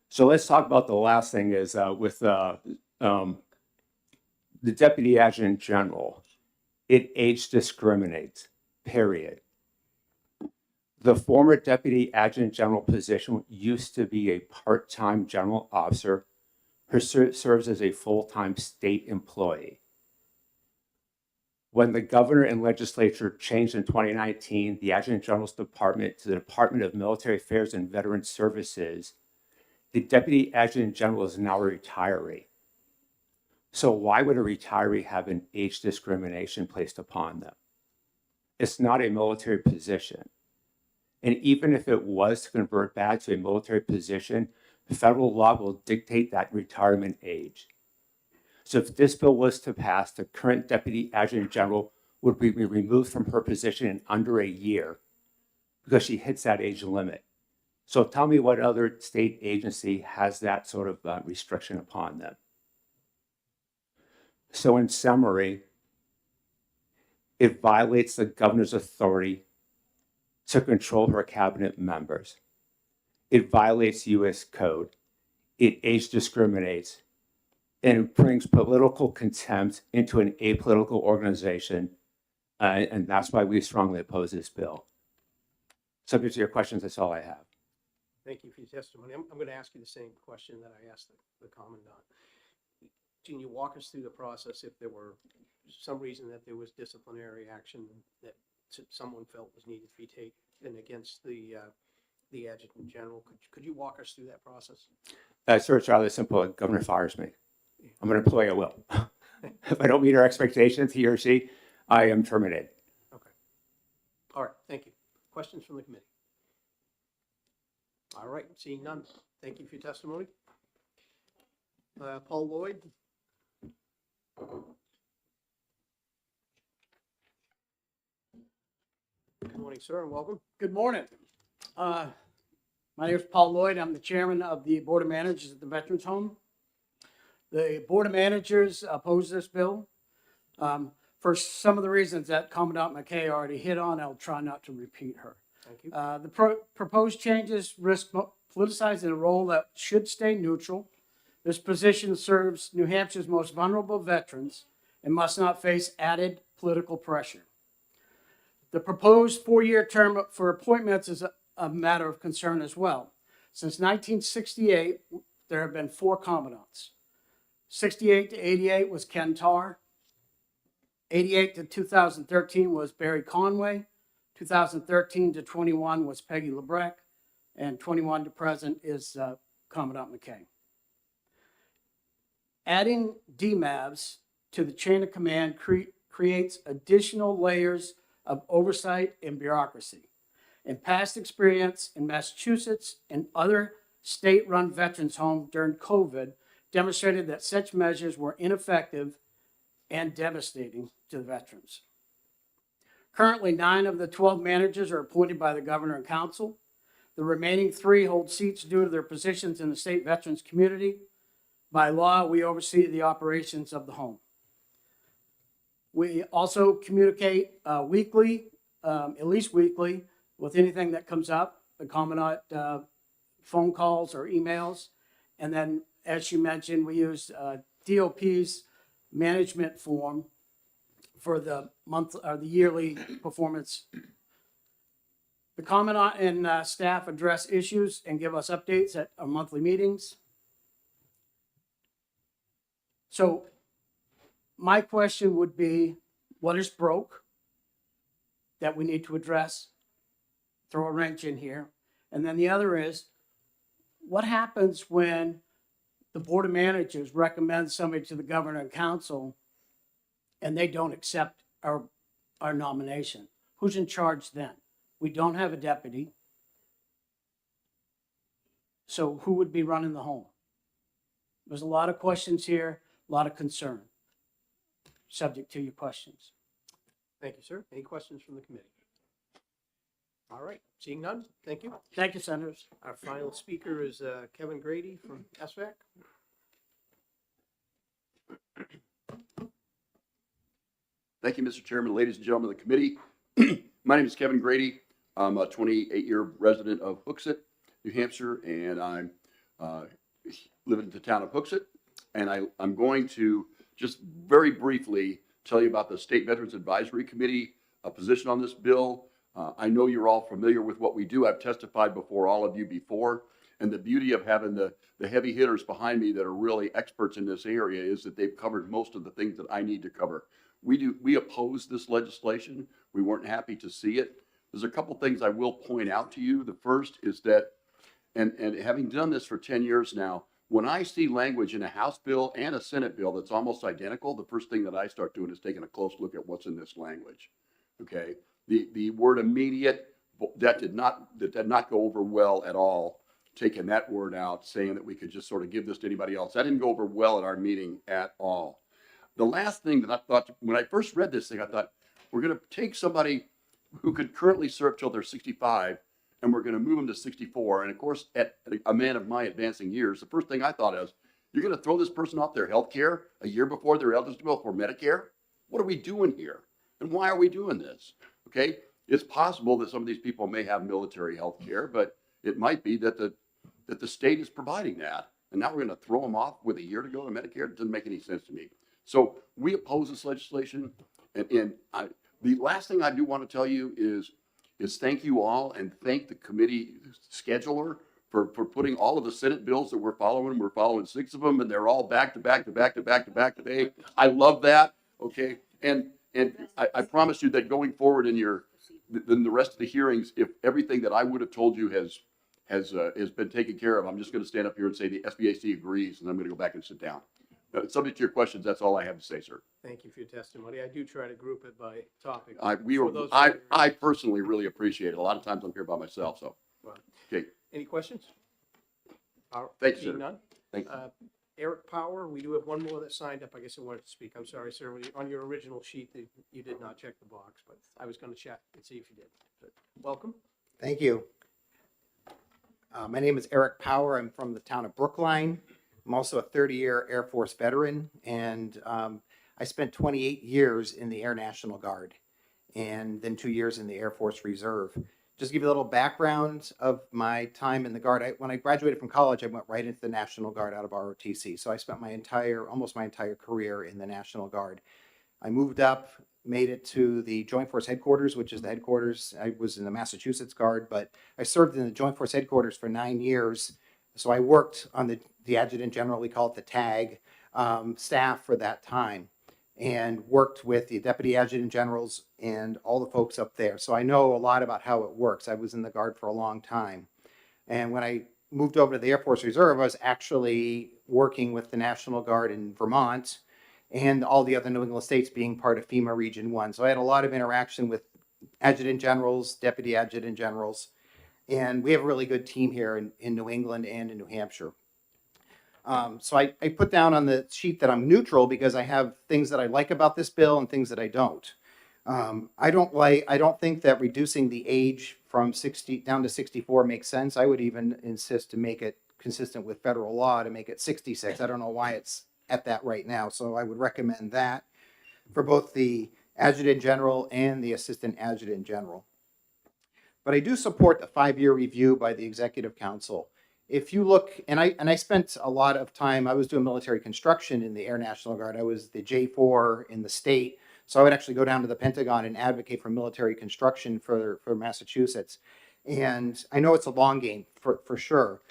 So let's talk about the last thing is with the Deputy Adjutant General. It age discriminates, period. The former Deputy Adjutant General position used to be a part-time general officer who serves as a full-time state employee. When the governor and legislature changed in 2019 the Adjutant General's department to the Department of Military Affairs and Veteran Services, the Deputy Adjutant General is now a retiree. So why would a retiree have an age discrimination placed upon them? It's not a military position. And even if it was to convert back to a military position, federal law will dictate that retirement age. So if this bill was to pass, the current Deputy Adjutant General would be removed from her position in under a year because she hits that age limit. So tell me what other state agency has that sort of restriction upon them. So in summary, it violates the governor's authority to control her cabinet members. It violates U.S. code. It age discriminates. And it brings political contempt into an apolitical organization. And that's why we strongly oppose this bill. Subject to your questions, that's all I have. Thank you for your testimony. I'm going to ask you the same question that I asked the commandant. Can you walk us through the process if there were some reason that there was disciplinary action that someone felt was needed to be taken against the Adjutant General? Could you walk us through that process? Sir, it's rather simple. The governor fires me. I'm an employee, I will. If I don't meet our expectations, he or she, I am terminated. Okay. All right, thank you. Questions from the committee? All right, seeing none. Thank you for your testimony. Paul Lloyd? Good morning, sir, and welcome. Good morning. My name is Paul Lloyd. I'm the chairman of the Board of Managers at the Veterans Home. The Board of Managers oppose this bill for some of the reasons that Commandant McKay already hit on. I'll try not to repeat her. Thank you. The proposed changes risk politicizing a role that should stay neutral. This position serves New Hampshire's most vulnerable veterans and must not face added political pressure. The proposed 4-year term for appointments is a matter of concern as well. Since 1968, there have been 4 commandants. 68 to 88 was Ken Tarr. 88 to 2013 was Barry Conway. 2013 to 21 was Peggy Lebrecht. And 21 to present is Commandant McKay. Adding DMAVs to the chain of command creates additional layers of oversight and bureaucracy. In past experience in Massachusetts and other state-run veterans homes during COVID demonstrated that such measures were ineffective and devastating to the veterans. Currently, 9 of the 12 managers are appointed by the governor and council. The remaining 3 hold seats due to their positions in the state veterans community. By law, we oversee the operations of the home. We also communicate weekly, at least weekly, with anything that comes up, the commandant phone calls or emails. And then, as you mentioned, we use DOP's management form for the month or the yearly performance. The commandant and staff address issues and give us updates at our monthly meetings. So my question would be, what is broke that we need to address? Throw a wrench in here. And then the other is, what happens when the Board of Managers recommends somebody to the governor and council and they don't accept our nomination? Who's in charge then? We don't have a deputy. So who would be running the home? There's a lot of questions here, a lot of concern. Subject to your questions. Thank you, sir. Any questions from the committee? All right, seeing none, thank you. Thank you, Senators. Our final speaker is Kevin Grady from SVAC. Thank you, Mr. Chairman, ladies and gentlemen of the committee. My name is Kevin Grady. I'm a 28-year resident of Hooksett, New Hampshire, and I'm living in the town of Hooksett. And I'm going to just very briefly tell you about the State Veterans Advisory Committee position on this bill. I know you're all familiar with what we do. I've testified before all of you before. And the beauty of having the heavy hitters behind me that are really experts in this area is that they've covered most of the things that I need to cover. We oppose this legislation. We weren't happy to see it. There's a couple things I will point out to you. The first is that, and having done this for 10 years now, when I see language in a House bill and a Senate bill that's almost identical, the first thing that I start doing is taking a close look at what's in this language. Okay, the word immediate, that did not go over well at all. Taking that word out, saying that we could just sort of give this to anybody else, that didn't go over well at our meeting at all. The last thing that I thought, when I first read this thing, I thought, we're going to take somebody who could currently serve till they're 65, and we're going to move them to 64. And of course, at a man of my advancing years, the first thing I thought is, you're going to throw this person off their health care a year before they're eligible for Medicare? What are we doing here? And why are we doing this? Okay, it's possible that some of these people may have military health care, but it might be that the state is providing that. And now we're going to throw them off with a year to go to Medicare? It doesn't make any sense to me. So we oppose this legislation. And the last thing I do want to tell you is thank you all and thank the committee scheduler for putting all of the Senate bills that we're following. We're following 6 of them, and they're all back to back to back to back to back today. I love that. Okay. And I promise you that going forward in the rest of the hearings, if everything that I would have told you has been taken care of, I'm just going to stand up here and say the SBAC agrees, and I'm going to go back and sit down. Subject to your questions, that's all I have to say, sir. Thank you for your testimony. I do try to group it by topic. I personally really appreciate it. A lot of times I'm here by myself, so. Well, Okay, any questions? Thank you, Seeing sir. none? Thank you. Eric Power, we do have one more that signed up. I guess I wanted to speak. I'm sorry, sir. On your original sheet, you did not check the box, but I was going to check and see if you did. But welcome. Thank you. My name is Eric Power. I'm from the town of Brookline. I'm also a 30-year Air Force veteran, and I spent 28 years in the Air National Guard and then 2 years in the Air Force Reserve. Just to give you a little background of my time in the Guard, when I graduated from college, I went right into the National Guard out of ROTC. So I spent almost my entire career in the National Guard. I moved up, made it to the Joint Force Headquarters, which is the headquarters. I was in the Massachusetts Guard, but I served in the Joint Force Headquarters for 9 years. So I worked on the Adjutant General, we call it the TAG, staff for that time, and worked with the Deputy Adjutant Generals and all the folks up there. So I know a lot about how it works. I was in the Guard for a long time. And when I moved over to the Air Force Reserve, I was actually working with the National Guard in Vermont and all the other New England states being part of FEMA Region 1. So I had a lot of interaction with Adjutant Generals, Deputy Adjutant Generals, and we have a really good team here in New England and in New Hampshire. So I put down on the sheet that I'm neutral because I have things that I like about this bill and things that I don't. I don't think that reducing the age from 60 down to 64 makes sense. I would even insist to make it consistent with federal law to make it 66. I don't know why it's at that right now. So I would recommend that for both the Adjutant General and the Assistant Adjutant General. But I do support the 5-year review by the Executive Council. If you look, and I spent a lot of time, I was doing military construction in the Air National Guard. I was the J4 in the state. So I would actually go down to the Pentagon and advocate for military construction for Massachusetts. And I know it's a long game for sure.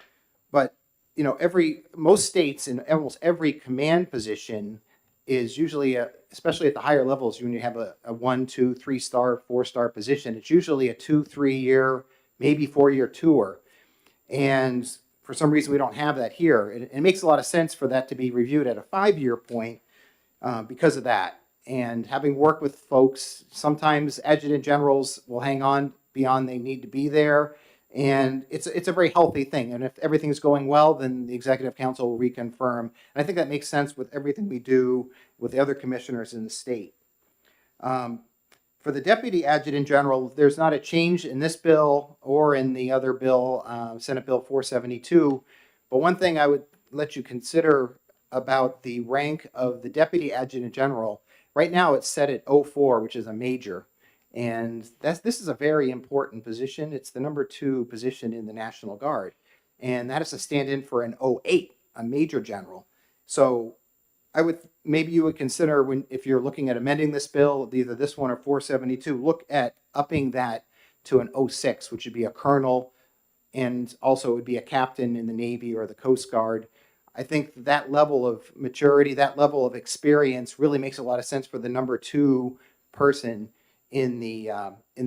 But, you know, most states in almost every command position is usually, especially at the higher levels, when you have a 1, 2, 3 star, 4-star position, it's usually a 2-3 year, maybe 4-year tour. And for some reason, we don't have that here. It makes a lot of sense for that to be reviewed at a 5-year point because of that. And having worked with folks, sometimes adjutant generals will hang on beyond they need to be there. And it's a very healthy thing. And if everything's going well, then the Executive Council will reconfirm. And I think that makes sense with everything we do with the other commissioners in the state. For the Deputy Adjutant General, there's not a change in this bill or in the other bill, Senate Bill 472. But one thing I would let you consider about the rank of the Deputy Adjutant General, right now it's set at 04, which is a major. And this is a very important position. It's the number 2 position in the National Guard. And that is a stand-in for an 08, a major general. So maybe you would consider if you're looking at amending this bill, either this one or 472, look at upping that to an 06, which would be a colonel, and also would be a captain in the Navy or the Coast Guard. I think that level of maturity, that level of experience really makes a lot of sense for the number 2 person in the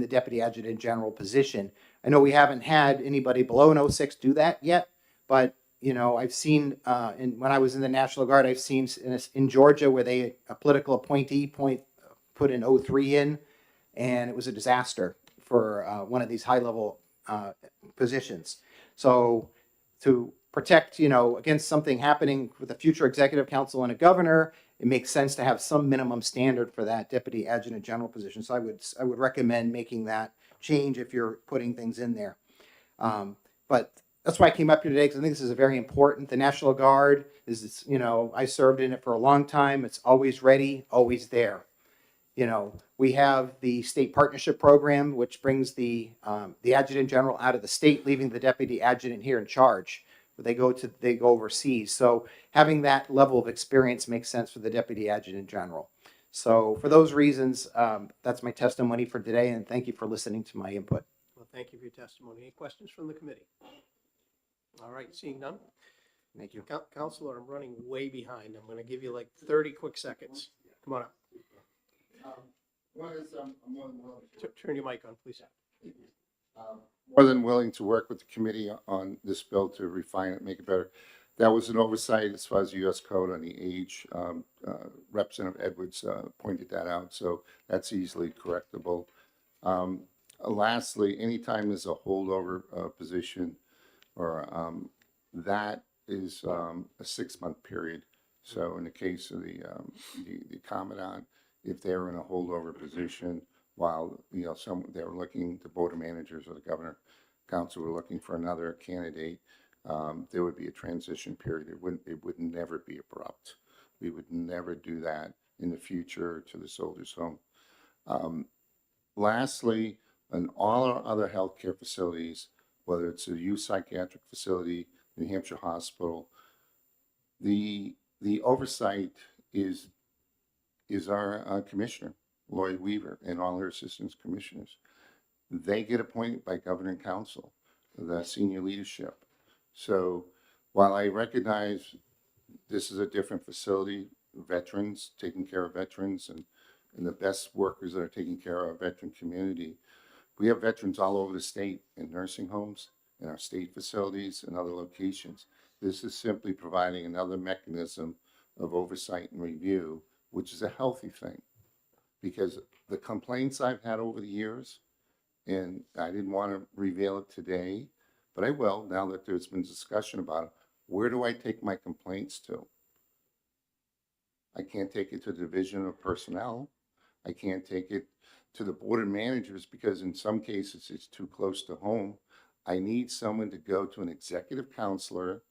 Deputy Adjutant General position. I know we haven't had anybody below an 06 do that yet, but I've seen, when I was in the National Guard, I've seen in Georgia where a political appointee put an 03 in, and it was a disaster for one of these high-level positions. So to protect, against something happening with a future executive council and a governor, it makes sense to have some minimum standard for that Deputy Adjutant General position. So I would recommend making that change if you're putting things in there. But that's why I came up here today, because I think this is very important. The National Guard is, I served in it for a long time. It's always ready, always there. We have the state partnership program, which brings the adjutant general out of the state, leaving the deputy adjutant here in charge. They go overseas. So having that level of experience makes sense for the deputy adjutant general. So for those reasons, that's my testimony for today, and thank you for listening to my input. Well, thank you for your testimony. Any questions from the committee? All right, seeing none. Thank you. Counselor, I'm running way behind. I'm going to give you like 30 quick seconds. Come on up. One is, I'm more than willing Turn your mic on, please. more than willing to work with the committee on this bill to refine it, make it better. That was an oversight as far as the U.S. code on the age. Representative Edwards pointed that out, so that's easily correctable. Lastly, anytime there's a holdover position, or that is a 6-month period. So in the case of the commandant, if they're in a holdover position while they were looking, the board of managers or the governor council were looking for another candidate, there would be a transition period. It would never be abrupt. We would never do that in the future to the soldiers' home. Lastly, in all our other healthcare facilities, whether it's a youth psychiatric facility, New Hampshire Hospital, the oversight is our commissioner, Lori Weaver, and all her assistant commissioners. They get appointed by governor and council, the senior leadership. So while I recognize this is a different facility, veterans, taking care of veterans, and the best workers that are taking care of our veteran community, we have veterans all over the state in nursing homes, in our state facilities, and other locations. This is simply providing another mechanism of oversight and review, which is a healthy thing. Because the complaints I've had over the years, and I didn't want to reveal it today, but I will now that there's been discussion about it. Where do I take my complaints to? I can't take it to the Division of Personnel. I can't take it to the board of managers because in some cases it's too close to home. I need someone to go to an executive counselor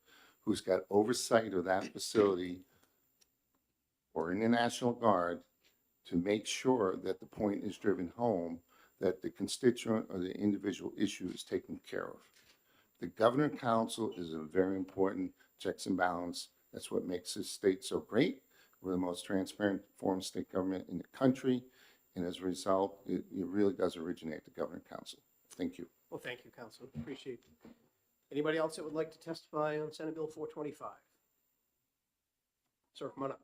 who's got oversight of that facility or in the National Guard to make sure that the point is driven home, that the constituent or the individual issue is taken care of. The governor and council is a very important checks and balance. That's what makes this state so great. We're the most transparent form of state government in the country. And as a result, it really does originate the governor and council. Thank you. Well, thank you, Counselor. Appreciate it. Anybody else that would like to testify on Senate Bill 425? Sir, come on up.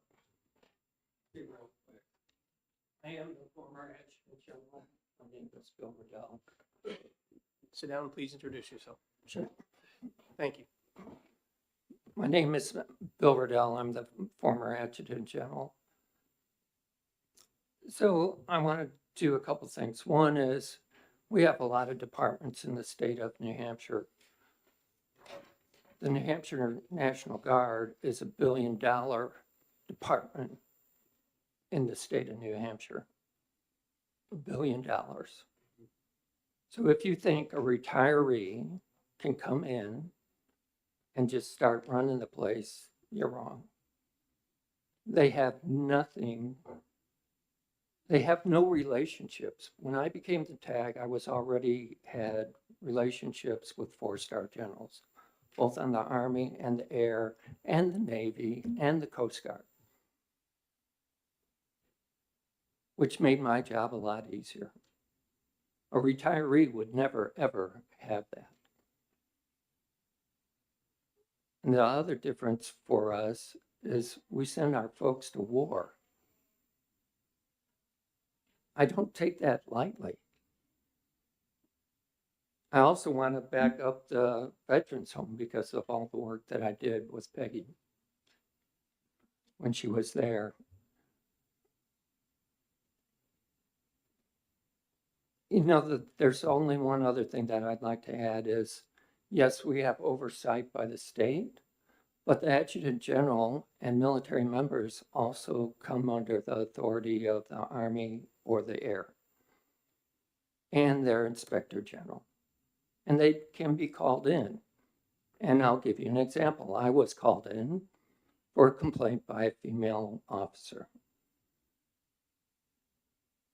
I am the former adjutant general. My name is Bill Riddell. Sit down and please introduce yourself. Sure. Thank you. My name is Bill Riddell. I'm the former adjutant general. So I want to do a couple things. One is we have a lot of departments in the state of New Hampshire. The New Hampshire National Guard is $1 billion department in the state of New Hampshire. $1 billion. So if you think a retiree can come in and just start running the place, you're wrong. They have nothing. They have no relationships. When I became the TAG, I was already had relationships with 4-star generals, both on the Army and the Air and the Navy and the Coast Guard, which made my job a lot easier. A retiree would never, ever have that. And the other difference for us is we send our folks to war. I don't take that lightly. I also want to back up the Veterans Home because of all the work that I did with Peggy when she was there. You know, there's only one other thing that I'd like to add is, yes, we have oversight by the state, but the Adjutant General and military members also come under the authority of the Army or the Air and their Inspector General. And they can be called in. And I'll give you an example. I was called in for a complaint by a female officer.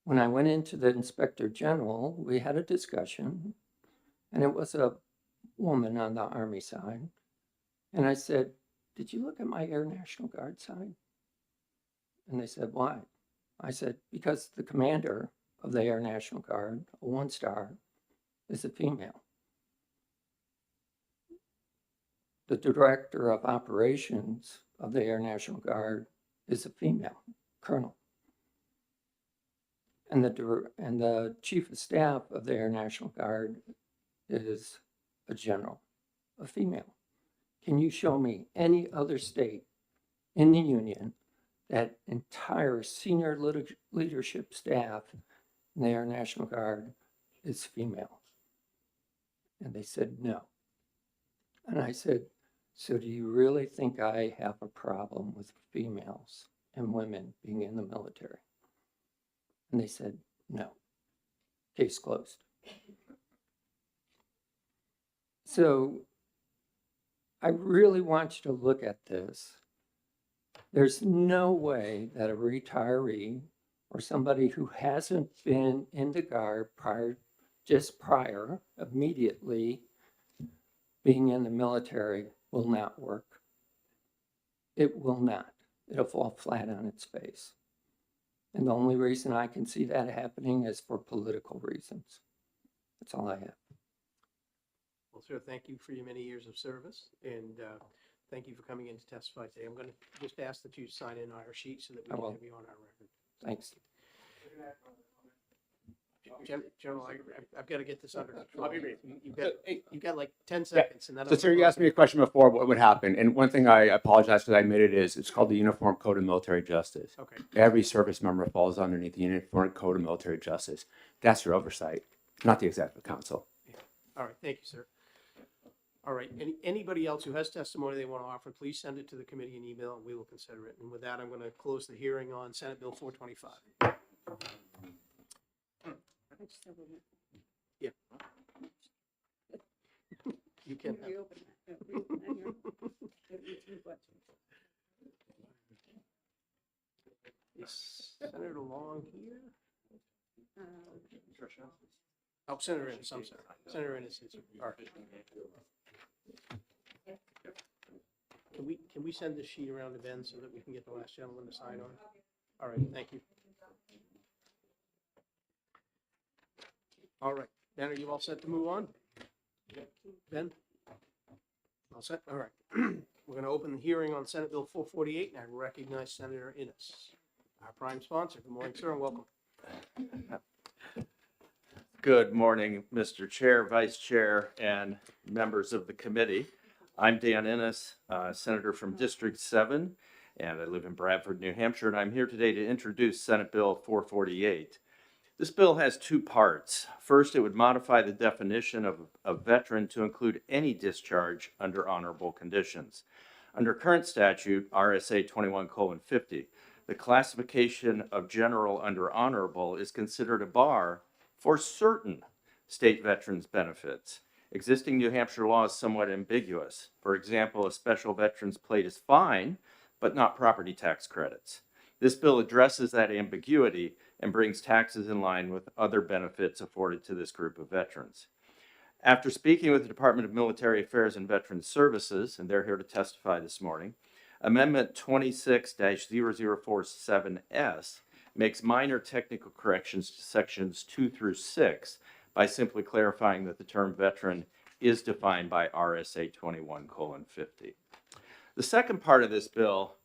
When I went into the Inspector General, we had a discussion, and it was a woman on the Army side. And I said, "Did you look at my Air National Guard side?" And they said, "Why?" I said, "Because the commander of the Air National Guard, a 1-star, is a female. The director of operations of the Air National Guard is a female, colonel. And the chief of staff of the Air National Guard is a general, a female. Can you show me any other state in the Union that entire senior leadership staff in the Air National Guard is female?" And they said no. And I said, "So do you really think I have a problem with females and women being in the military?" And they said, "No." Case closed. So I really want you to look at this. There's no way that a retiree or somebody who hasn't been in the Guard prior, immediately being in the military will not work. It will not. It'll fall flat on its face. And the only reason I can see that happening is for political reasons. That's all I have. Well, sir, thank you for your many years of service, and thank you for coming in to testify today. I'm going to just ask that you sign in our sheet so that we I can will. have you on our record. Thanks. General, I've got to get this under control. You've got like 10 seconds, and then So, sir, you asked me a question before, what would happen? And one thing I apologize because I admitted is it's called the Uniform Code of Military Justice. Okay. Every service member falls underneath the Uniform Code of Military Justice. That's your oversight, not the Executive Council. All right, thank you, sir. All right, anybody else who has testimony they want to offer, please send it to the committee in email, and we will consider it. And with that, I'm going to close the hearing on Senate Bill 425. Yeah. You can. Is Senator Long here? Oh, Senator Ennis, I'm sorry. Senator Ennis is, all right. Can we send this sheet around to Ben so that we can get the last gentleman to sign on it? All right, thank you. All right, Ben, are you all set to move on? Ben? All set? All right. We're going to open the hearing on Senate Bill 448, and I recognize Senator Ennis, our prime sponsor. Good morning, sir, and welcome. Good morning, Mr. Chair, Vice Chair, and members of the committee. I'm Dan Ennis, Senator from District 7, and I live in Bradford, New Hampshire, and I'm here today to introduce Senate Bill 448. This bill has two parts. First, it would modify the definition of a veteran to include any discharge under honorable conditions. Under current statute, RSA 21:50, the classification of general under honorable is considered a bar for certain state veterans benefits. Existing New Hampshire law is somewhat ambiguous. For example, a special veterans plate is fine, but not property tax credits. This bill addresses that ambiguity and brings taxes in line with other benefits afforded to this group of veterans. After speaking with the Department of Military Affairs and Veterans Services, and they're here to testify this morning, Amendment 26-0047S makes minor technical corrections to sections 2 through 6 by simply clarifying that the term veteran is defined by RSA 21:50. The second part of this bill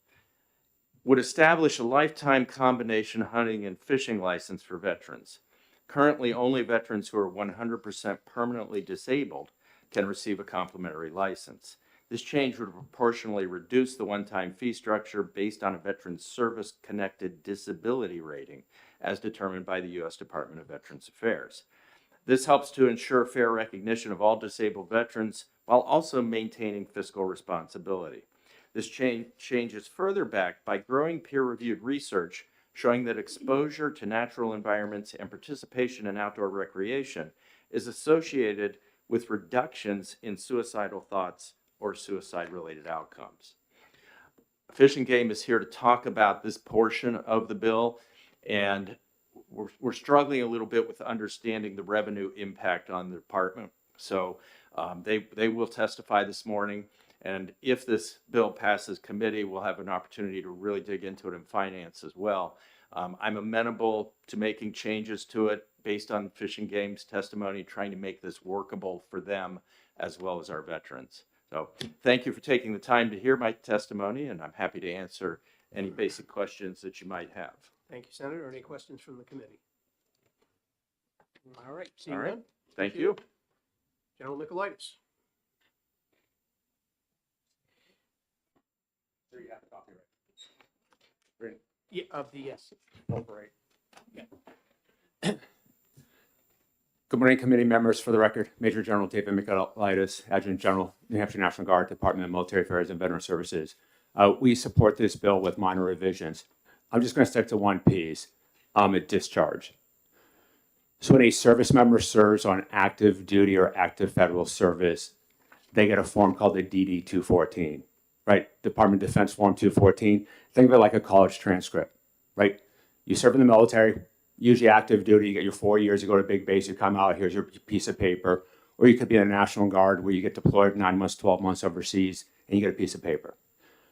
would establish a lifetime combination hunting and fishing license for veterans. Currently, only veterans who are 100% permanently disabled can receive a complimentary license. This change would proportionally reduce the one-time fee structure based on a veteran's service-connected disability rating, as determined by the U.S. Department of Veterans Affairs. This helps to ensure fair recognition of all disabled veterans while also maintaining fiscal responsibility. This change is further backed by growing peer-reviewed research showing that exposure to natural environments and participation in outdoor recreation is associated with reductions in suicidal thoughts or suicide-related outcomes. Fish and Game is here to talk about this portion of the bill, and we're struggling a little bit with understanding the revenue impact on the department. So they will testify this morning, and if this bill passes committee, we'll have an opportunity to really dig into it in finance as well. I'm amenable to making changes to it based on Fish and Game's testimony, trying to make this workable for them as well as our veterans. So thank you for taking the time to hear my testimony, and I'm happy to answer any basic questions that you might have. Thank you, Senator. Any questions from the committee? All right, seeing All right. none. Thank you. General Nicolaitis. There you have a copy, right? Yeah, of the yes. Good morning, committee members. For the record, Major General David Nicolaitis, Adjutant General, New Hampshire National Guard, Department of Military Affairs and Veteran Services. We support this bill with minor revisions. I'm just going to stick to one piece, a discharge. So when a service member serves on active duty or active federal service, they get a form called the DD 214, right? Department of Defense Form 214. Think of it like a college transcript, right? You serve in the military, usually active duty, you get your 4 years, you go to big base, you come out, here's your piece of paper. Or you could be in the National Guard where you get deployed 9 months, 12 months overseas, and you get a piece of paper.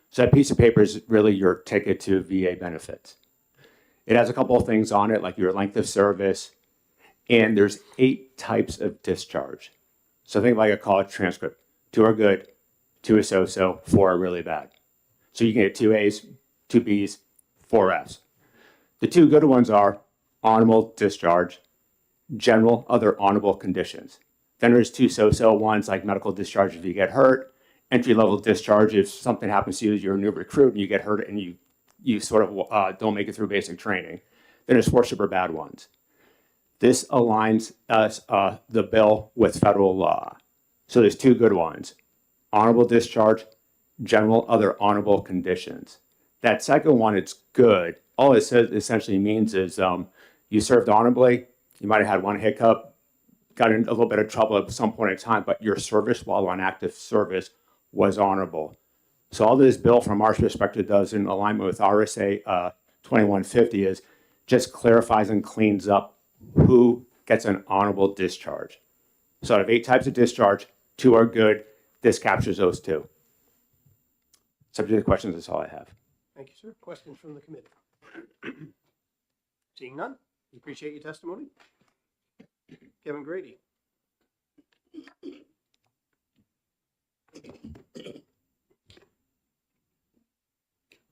So that piece of paper is really your ticket to VA benefits. It has a couple of things on it, like your length of service, and there's 8 types of discharge. So think like a college transcript. 2 are good, 2 are so-so, 4 are really bad. So you can get 2 A's, 2 B's, 4 F's. The 2 good ones are honorable discharge, general other honorable conditions. Then there's 2 so-so ones like medical discharge if you get hurt, entry-level discharge if something happens to you, you're a new recruit and you get hurt and you sort of don't make it through basic training. Then there's 4 super bad ones. This aligns the bill with federal law. So there's 2 good ones, honorable discharge, general other honorable conditions. That second one, it's good. All it says essentially means is you served honorably, you might have had 1 hiccup, got in a little bit of trouble at some point in time, but your service while on active service was honorable. So all this bill from our perspective does in alignment with RSA 2150 is just clarifies and cleans up who gets an honorable discharge. So out of 8 types of discharge, 2 are good. This captures those 2. Subject to questions, that's all I have. Thank you, sir. Questions from the committee? Seeing none, we appreciate your testimony. Kevin Grady.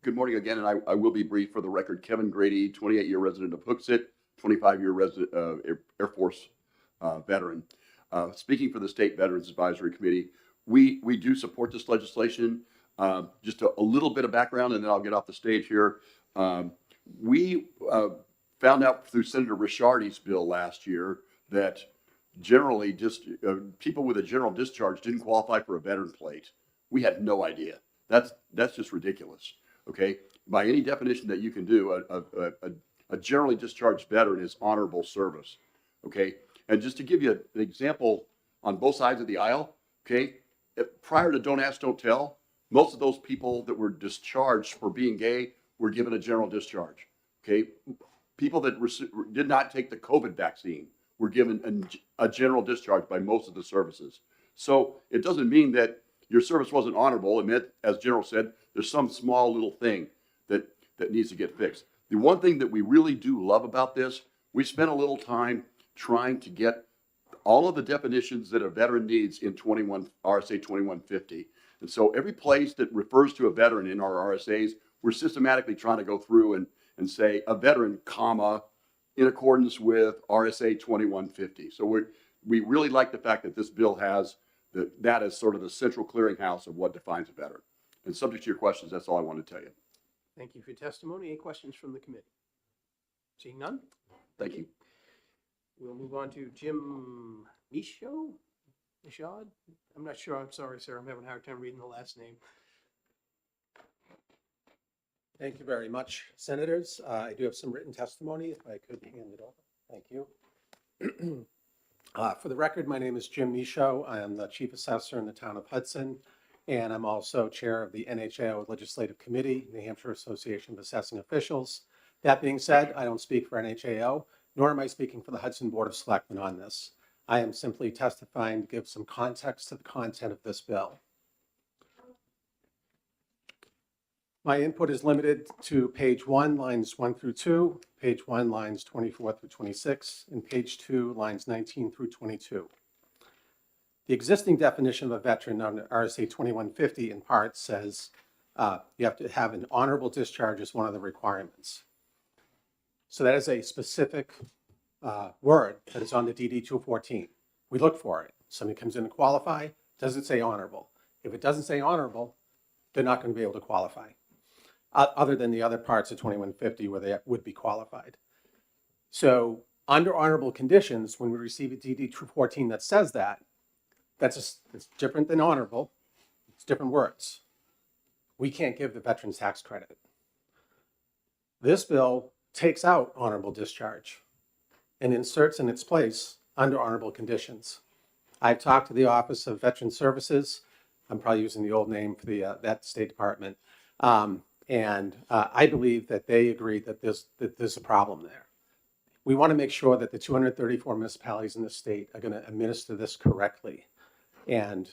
Good morning again, and I will be brief for the record. Kevin Grady, 28-year resident of Hooksett, 25-year resident Air Force veteran. Speaking for the State Veterans Advisory Committee, we do support this legislation. Just a little bit of background, and then I'll get off the stage here. We found out through Senator Ricciardi's bill last year that generally just people with a general discharge didn't qualify for a veteran plate. We had no idea. That's just ridiculous. Okay, by any definition that you can do, a generally discharged veteran is honorable service, okay? And just to give you an example on both sides of the aisle, okay? Prior to Don't Ask, Don't Tell, most of those people that were discharged for being gay were given a general discharge, okay? People that did not take the COVID vaccine were given a general discharge by most of the services. So it doesn't mean that your service wasn't honorable. It meant, as General said, there's some small little thing that needs to get fixed. The one thing that we really do love about this, we spent a little time trying to get all of the definitions that a veteran needs in RSA 2150. And so every place that refers to a veteran in our RSAs, we're systematically trying to go through and say a veteran, comma, in accordance with RSA 2150. So we really like the fact that this bill has that as sort of the central clearinghouse of what defines a veteran. And subject to your questions, that's all I want to tell you. Thank you for your testimony. Any questions from the committee? Seeing none? Thank you. We'll move on to Jim Michaud? I'm not sure. I'm sorry, sir. I'm having a hard time reading the last name. Thank you very much, Senators. I do have some written testimony, if I could hand it over. Thank you. For the record, my name is Jim Michaud. I am the Chief Assessor in the town of Hudson, and I'm also Chair of the NHAO Legislative Committee, New Hampshire Association of Assessing Officials. That being said, I don't speak for NHAO, nor am I speaking for the Hudson Board of Selectmen on this. I am simply testifying to give some context to the content of this bill. My input is limited to page 1, lines 1 through 2, page 1, lines 24 through 26, and page 2, lines 19 through 22. The existing definition of a veteran under RSA 2150 in part says you have to have an honorable discharge as one of the requirements. So that is a specific word that is on the DD 214. We look for it. Somebody comes in to qualify, does it say honorable? If it doesn't say honorable, they're not going to be able to qualify. Other than the other parts of 2150 where they would be qualified. So under honorable conditions, when we receive a DD 214 that says that, it's different than honorable. It's different words. We can't give the veterans tax credit. This bill takes out honorable discharge and inserts in its place under honorable conditions. I've talked to the Office of Veteran Services. I'm probably using the old name for that State Department. And I believe that they agree that there's a problem there. We want to make sure that the 234 municipalities in the state are going to administer this correctly. And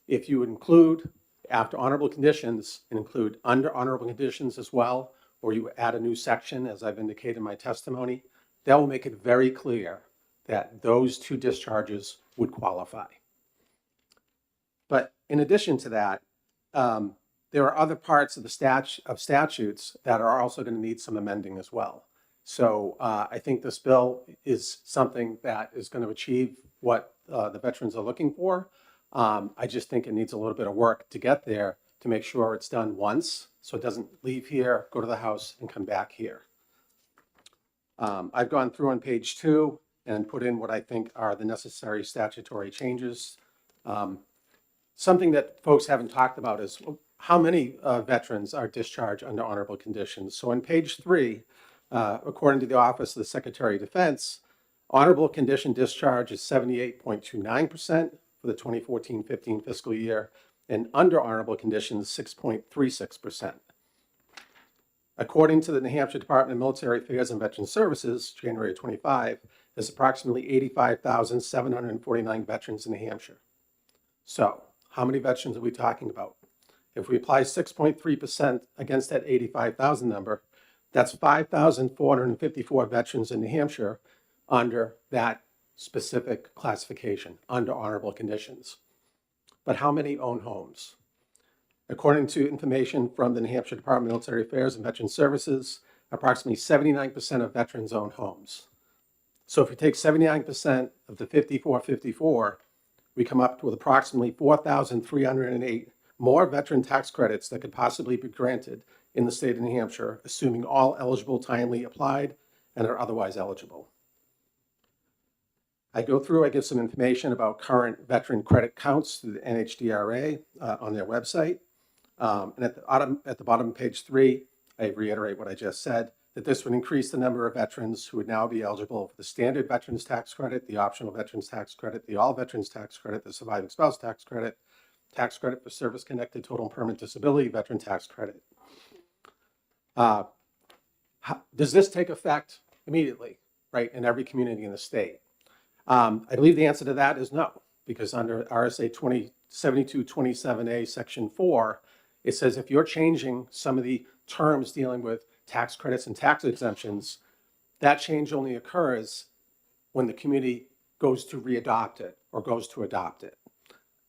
if you include after honorable conditions and include under honorable conditions as well, or you add a new section, as I've indicated in my testimony, that will make it very clear that those two discharges would qualify. But in addition to that, there are other parts of the statutes that are also going to need some amending as well. So I think this bill is something that is going to achieve what the veterans are looking for. I just think it needs a little bit of work to get there to make sure it's done once, so it doesn't leave here, go to the House, and come back here. I've gone through on page 2 and put in what I think are the necessary statutory changes. Something that folks haven't talked about is how many veterans are discharged under honorable conditions. So on page 3, according to the Office of the Secretary of Defense, honorable condition discharge is 78.29% for the 2014-15 fiscal year, and under honorable conditions, 6.36%. According to the New Hampshire Department of Military Affairs and Veteran Services, January 25, there's approximately 85,749 veterans in New Hampshire. So how many veterans are we talking about? If we apply 6.3% against that 85,000 number, that's 5,454 veterans in New Hampshire under that specific classification, under honorable conditions. But how many own homes? According to information from the New Hampshire Department of Military Affairs and Veteran Services, approximately 79% of veterans own homes. So if we take 79% of the 5454, we come up with approximately 4,308 more veteran tax credits that could possibly be granted in the state of New Hampshire, assuming all eligible timely applied and are otherwise eligible. I go through, I give some information about current veteran credit counts through the NHDRA on their website. And at the bottom of page 3, I reiterate what I just said, that this would increase the number of veterans who would now be eligible for the standard veterans tax credit, the optional veterans tax credit, the all veterans tax credit, the surviving spouse tax credit for service-connected total and permanent disability, veteran tax credit. Does this take effect immediately, right, in every community in the state? I believe the answer to that is no, because under RSA 7227A, Section 4, it says if you're changing some of the terms dealing with tax credits and tax exemptions, that change only occurs when the community goes to readopt it or goes to adopt it,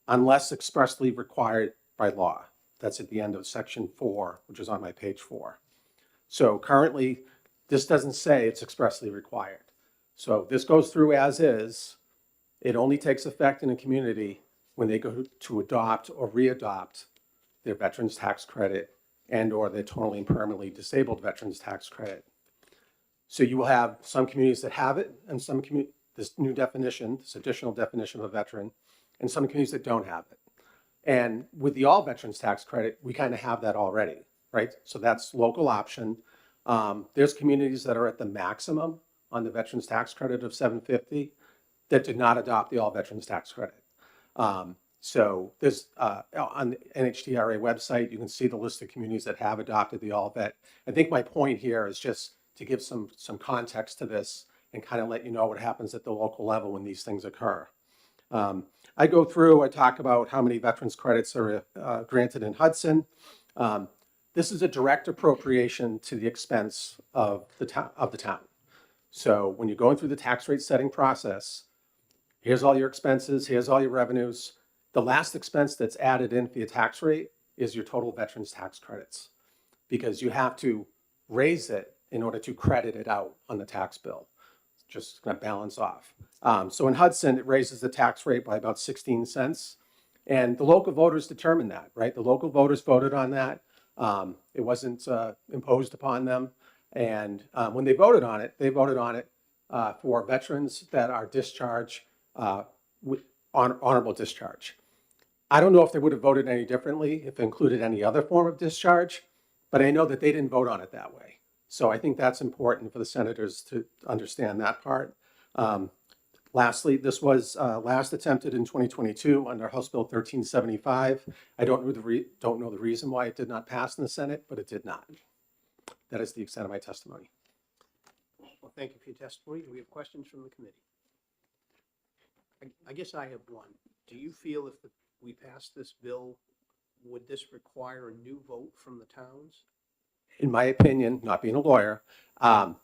unless expressly required by law. That's at the end of Section 4, which is on my page 4. So currently, this doesn't say it's expressly required. So this goes through as is. It only takes effect in a community when they go to adopt or readopt their veterans tax credit and or their totally and permanently disabled veterans tax credit. So you will have some communities that have it and some this new definition, this additional definition of a veteran, and some communities that don't have it. And with the all veterans tax credit, we kind of have that already, right? So that's local option. There's communities that are at the maximum on the veterans tax credit of $750 that did not adopt the all veterans tax credit. So there's on the NHTRA website, you can see the list of communities that have adopted the all vet. I think my point here is just to give some context to this and kind of let you know what happens at the local level when these things occur. I go through, I talk about how many veterans credits are granted in Hudson. This is a direct appropriation to the expense of the town. So when you're going through the tax rate setting process, here's all your expenses, here's all your revenues. The last expense that's added in for your tax rate is your total veterans tax credits, because you have to raise it in order to credit it out on the tax bill. It's just going to balance off. So in Hudson, it raises the tax rate by about 16 cents. And the local voters determined that, right? The local voters voted on that. It wasn't imposed upon them. And when they voted on it for veterans that are discharged with honorable discharge. I don't know if they would have voted any differently if it included any other form of discharge, but I know that they didn't vote on it that way. So I think that's important for the senators to understand that part. Lastly, this was last attempted in 2022 under House Bill 1375. I don't know the reason why it did not pass in the Senate, but it did not. That is the extent of my testimony. Well, thank you for your testimony. Do we have questions from the committee? I guess I have one. Do you feel if we pass this bill, would this require a new vote from the towns? In my opinion, not being a lawyer,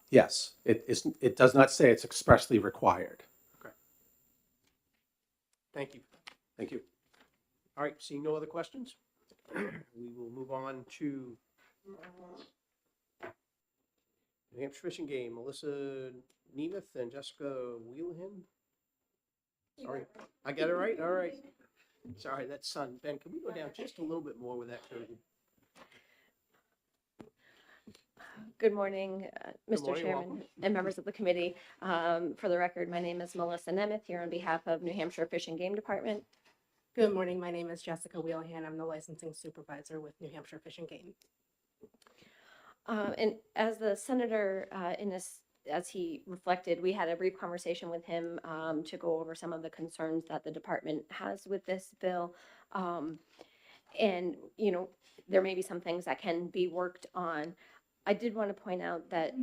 yes, it does not say it's expressly required. Okay. Thank you. Thank you. All right, seeing no other questions, we will move on to New Hampshire Fishing Game, Melissa Nemeth and Jessica Wheelhan. Sorry, I got it right? All right. Sorry, that's son. Ben, can we go down just a little bit more with that curtain? Good morning, Good Mr. morning, Chairman welcome. and members of the committee. For the record, my name is Melissa Nemeth here on behalf of New Hampshire Fish and Game Department. Good morning. My name is Jessica Wheelhan. I'm the licensing supervisor with New Hampshire Fish and Game. And as the senator as he reflected, we had a brief conversation with him to go over some of the concerns that the department has with this bill. And, you know, there may be some things that can be worked on. I did want to point out that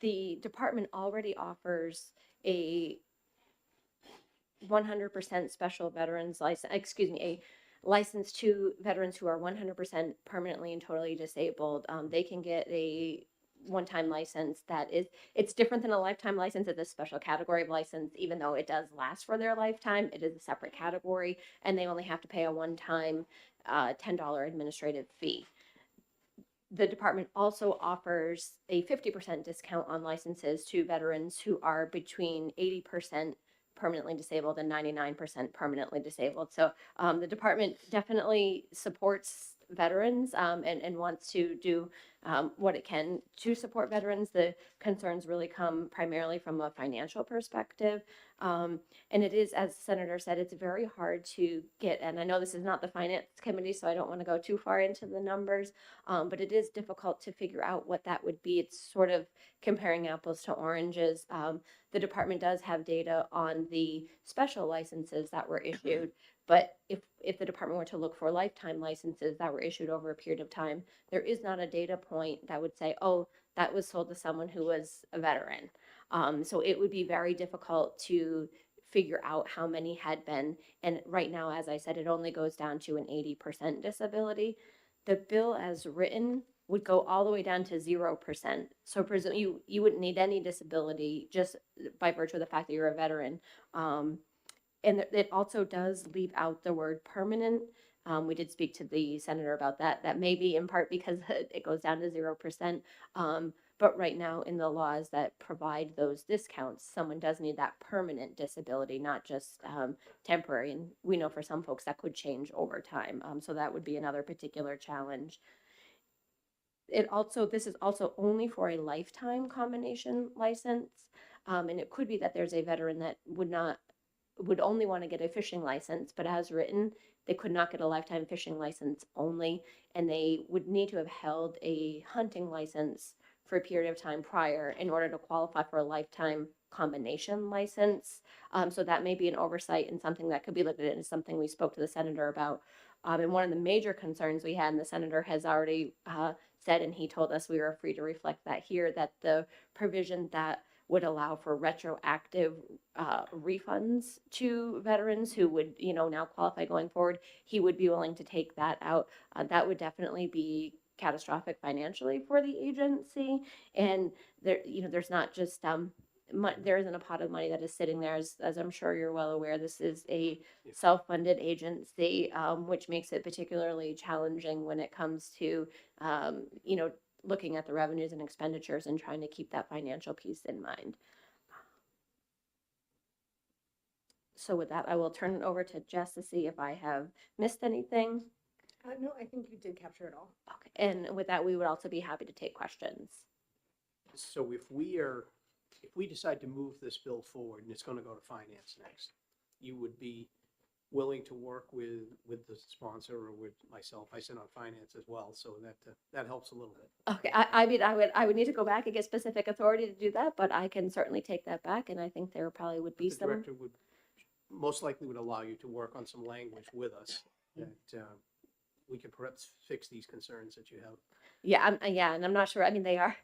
the department already offers a 100% special veterans license, a license to veterans who are 100% permanently and totally disabled. They can get a one-time license it's different than a lifetime license. It's a special category of license. Even though it does last for their lifetime, it is a separate category, and they only have to pay a one-time $10 administrative fee. The department also offers a 50% discount on licenses to veterans who are between 80% permanently disabled and 99% permanently disabled. So the department definitely supports veterans and wants to do what it can to support veterans. The concerns really come primarily from a financial perspective. And it is, as the Senator said, it's very hard to get, and I know this is not the Finance Committee, so I don't want to go too far into the numbers, but it is difficult to figure out what that would be. It's sort of comparing apples to oranges. The department does have data on the special licenses that were issued, but if the department were to look for lifetime licenses that were issued over a period of time, there is not a data point that would say, oh, that was sold to someone who was a veteran. So it would be very difficult to figure out how many had been. And right now, as I said, it only goes down to an 80% disability. The bill as written would go all the way down to 0%. So you wouldn't need any disability just by virtue of the fact that you're a veteran. And it also does leave out the word permanent. We did speak to the senator about that. That may be in part because it goes down to 0%. But right now in the laws that provide those discounts, someone does need that permanent disability, not just temporary. And we know for some folks that could change over time. So that would be another particular challenge. This is also only for a lifetime combination license. And it could be that there's a veteran that would only want to get a fishing license, but as written, they could not get a lifetime fishing license only, and they would need to have held a hunting license for a period of time prior in order to qualify for a lifetime combination license. So that may be an oversight and something that could be looked at, and something we spoke to the senator about. And one of the major concerns we had, and the senator has already said, and he told us we were free to reflect that here, that the provision that would allow for retroactive refunds to veterans who would, now qualify going forward, he would be willing to take that out. That would definitely be catastrophic financially for the agency. And there's not just there isn't a pot of money that is sitting there, as I'm sure you're well aware. This is a self-funded agency, which makes it particularly challenging when it comes to, looking at the revenues and expenditures and trying to keep that financial piece in mind. So with that, I will turn it over to Jess to see if I have missed anything. No, I think you did capture it all. Okay. And with that, we would also be happy to take questions. So if we decide to move this bill forward and it's going to go to finance next, you would be willing to work with the sponsor or with myself? I sit on finance as well, so that helps a little bit. Okay, I would need to go back and get specific authority to do that, but I can certainly take that back, and I think there probably would be The some. director would most likely would allow you to work on some language with us that we could perhaps fix these concerns that you have. Yeah, and I'm not sure. I mean, they are.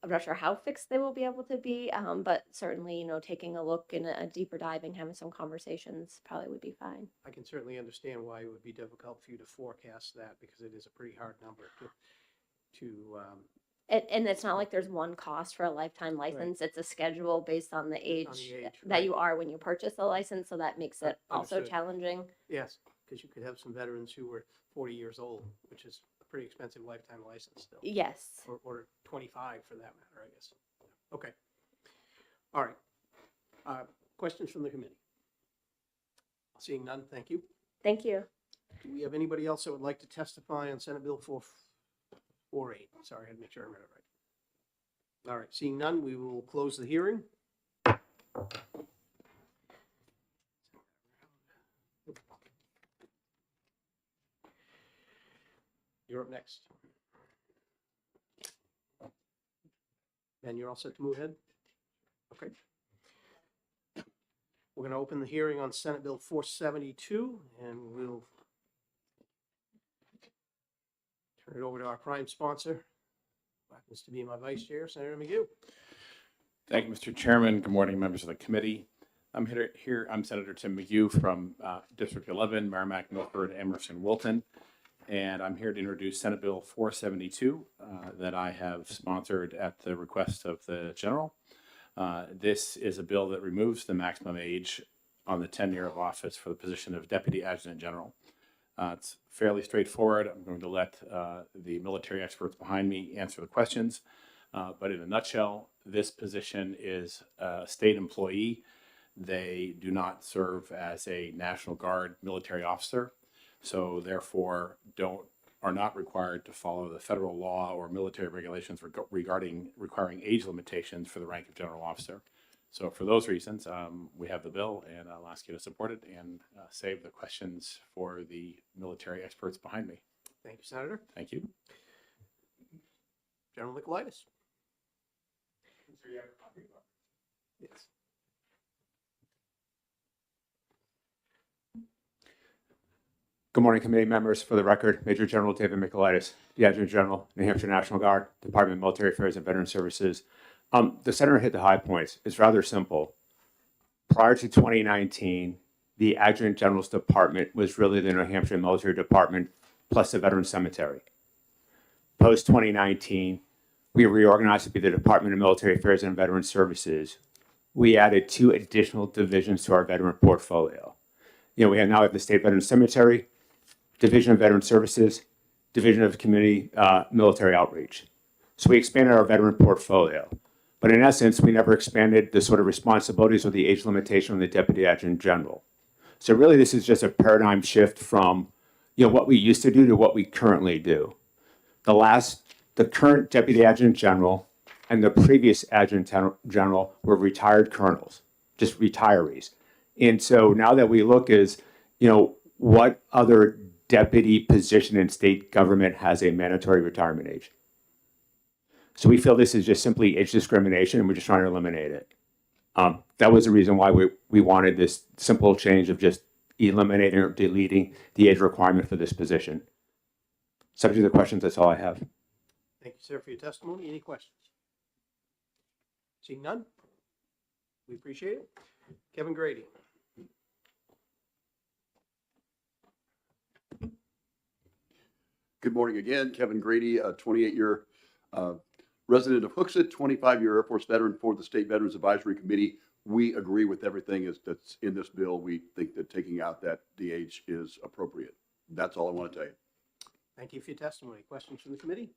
I'm not sure how fixed they will be able to be, but certainly, taking a look and a deeper dive and having some conversations probably would be fine. I can certainly understand why it would be difficult for you to forecast that, because it is a pretty hard number to And it's not like there's one cost for a lifetime license. It's a schedule based on the age, that right. you are when you purchase a license, so that makes it also Understood. challenging. Yes, because you could have some veterans who were 40 years old, which is a pretty expensive lifetime license still. Yes. Or 25 for that matter, I guess. Okay. All right. Questions from the committee? Seeing none, thank you. Thank you. Do we have anybody else that would like to testify on Senate Bill 448? Sorry, I had to make sure I read it right. All right, seeing none, we will close the hearing. You're up next. Ben, you're all set to move ahead? Okay. We're going to open the hearing on Senate Bill 472, and we'll turn it over to our prime sponsor, who happens to be my vice chair, Senator McHugh. Thank you, Mr. Chairman. Good morning, members of the committee. I'm here. I'm Senator Tim McHugh from District 11, Merrimack, Milford, Emerson, Wilton. And I'm here to introduce Senate Bill 472 that I have sponsored at the request of the general. This is a bill that removes the maximum age on the tenure of office for the position of Deputy Adjutant General. It's fairly straightforward. I'm going to let the military experts behind me answer the questions. But in a nutshell, this position is a state employee. They do not serve as a National Guard military officer, so therefore don't are not required to follow the federal law or military regulations regarding requiring age limitations for the rank of general officer. So for those reasons, we have the bill, and I'll ask you to support it and save the questions for the military experts behind me. Thank you, Senator. Thank you. General Nicolaitis. Yes. Good morning, committee members. For the record, Major General David Michaelitis, the Adjutant General, New Hampshire National Guard, Department of Military Affairs and Veteran Services. The senator hit the high points. It's rather simple. Prior to 2019, the Adjutant General's Department was really the New Hampshire Military Department plus the Veteran Cemetery. Post 2019, we reorganized to be the Department of Military Affairs and Veteran Services. We added 2 additional divisions to our veteran portfolio. We now have the State Veteran Cemetery, Division of Veteran Services, Division of Community Military Outreach. So we expanded our veteran portfolio. But in essence, we never expanded the sort of responsibilities or the age limitation on the Deputy Adjutant General. So really, this is just a paradigm shift from what we used to do to what we currently do. The current Deputy Adjutant General and the previous Adjutant General were retired colonels, just retirees. And so now that we look is, what other deputy position in state government has a mandatory retirement age? So we feel this is just simply age discrimination, and we're just trying to eliminate it. That was the reason why we wanted this simple change of just eliminating or deleting the age requirement for this position. Subject to the questions, that's all I have. Thank you, sir, for your testimony. Any questions? Seeing none? We appreciate it. Kevin Grady. Good morning again. Kevin Grady, a 28-year resident of Hooksett, 25-year Air Force veteran for the State Veterans Advisory Committee. We agree with everything that's in this bill. We think that taking out the age is appropriate. That's all I want to tell you. Thank you for your testimony. Questions from the committee?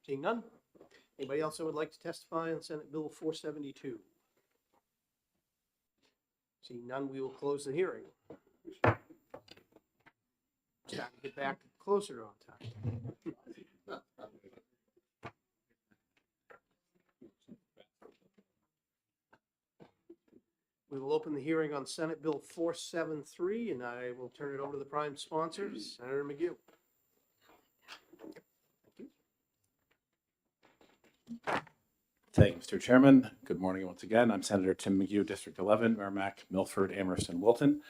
Seeing none? Anybody else that would like to testify on Senate Bill 472? Seeing none, we will close the hearing. Starting to get back closer on time. We will open the hearing on Senate Bill 473, and I will turn it over to the prime sponsor, Senator McGill. Thank you, Mr. Chairman. Good morning once again. I'm Senator Tim McGill, District 11, Merrimack, Milford, Amherst, and Wilton.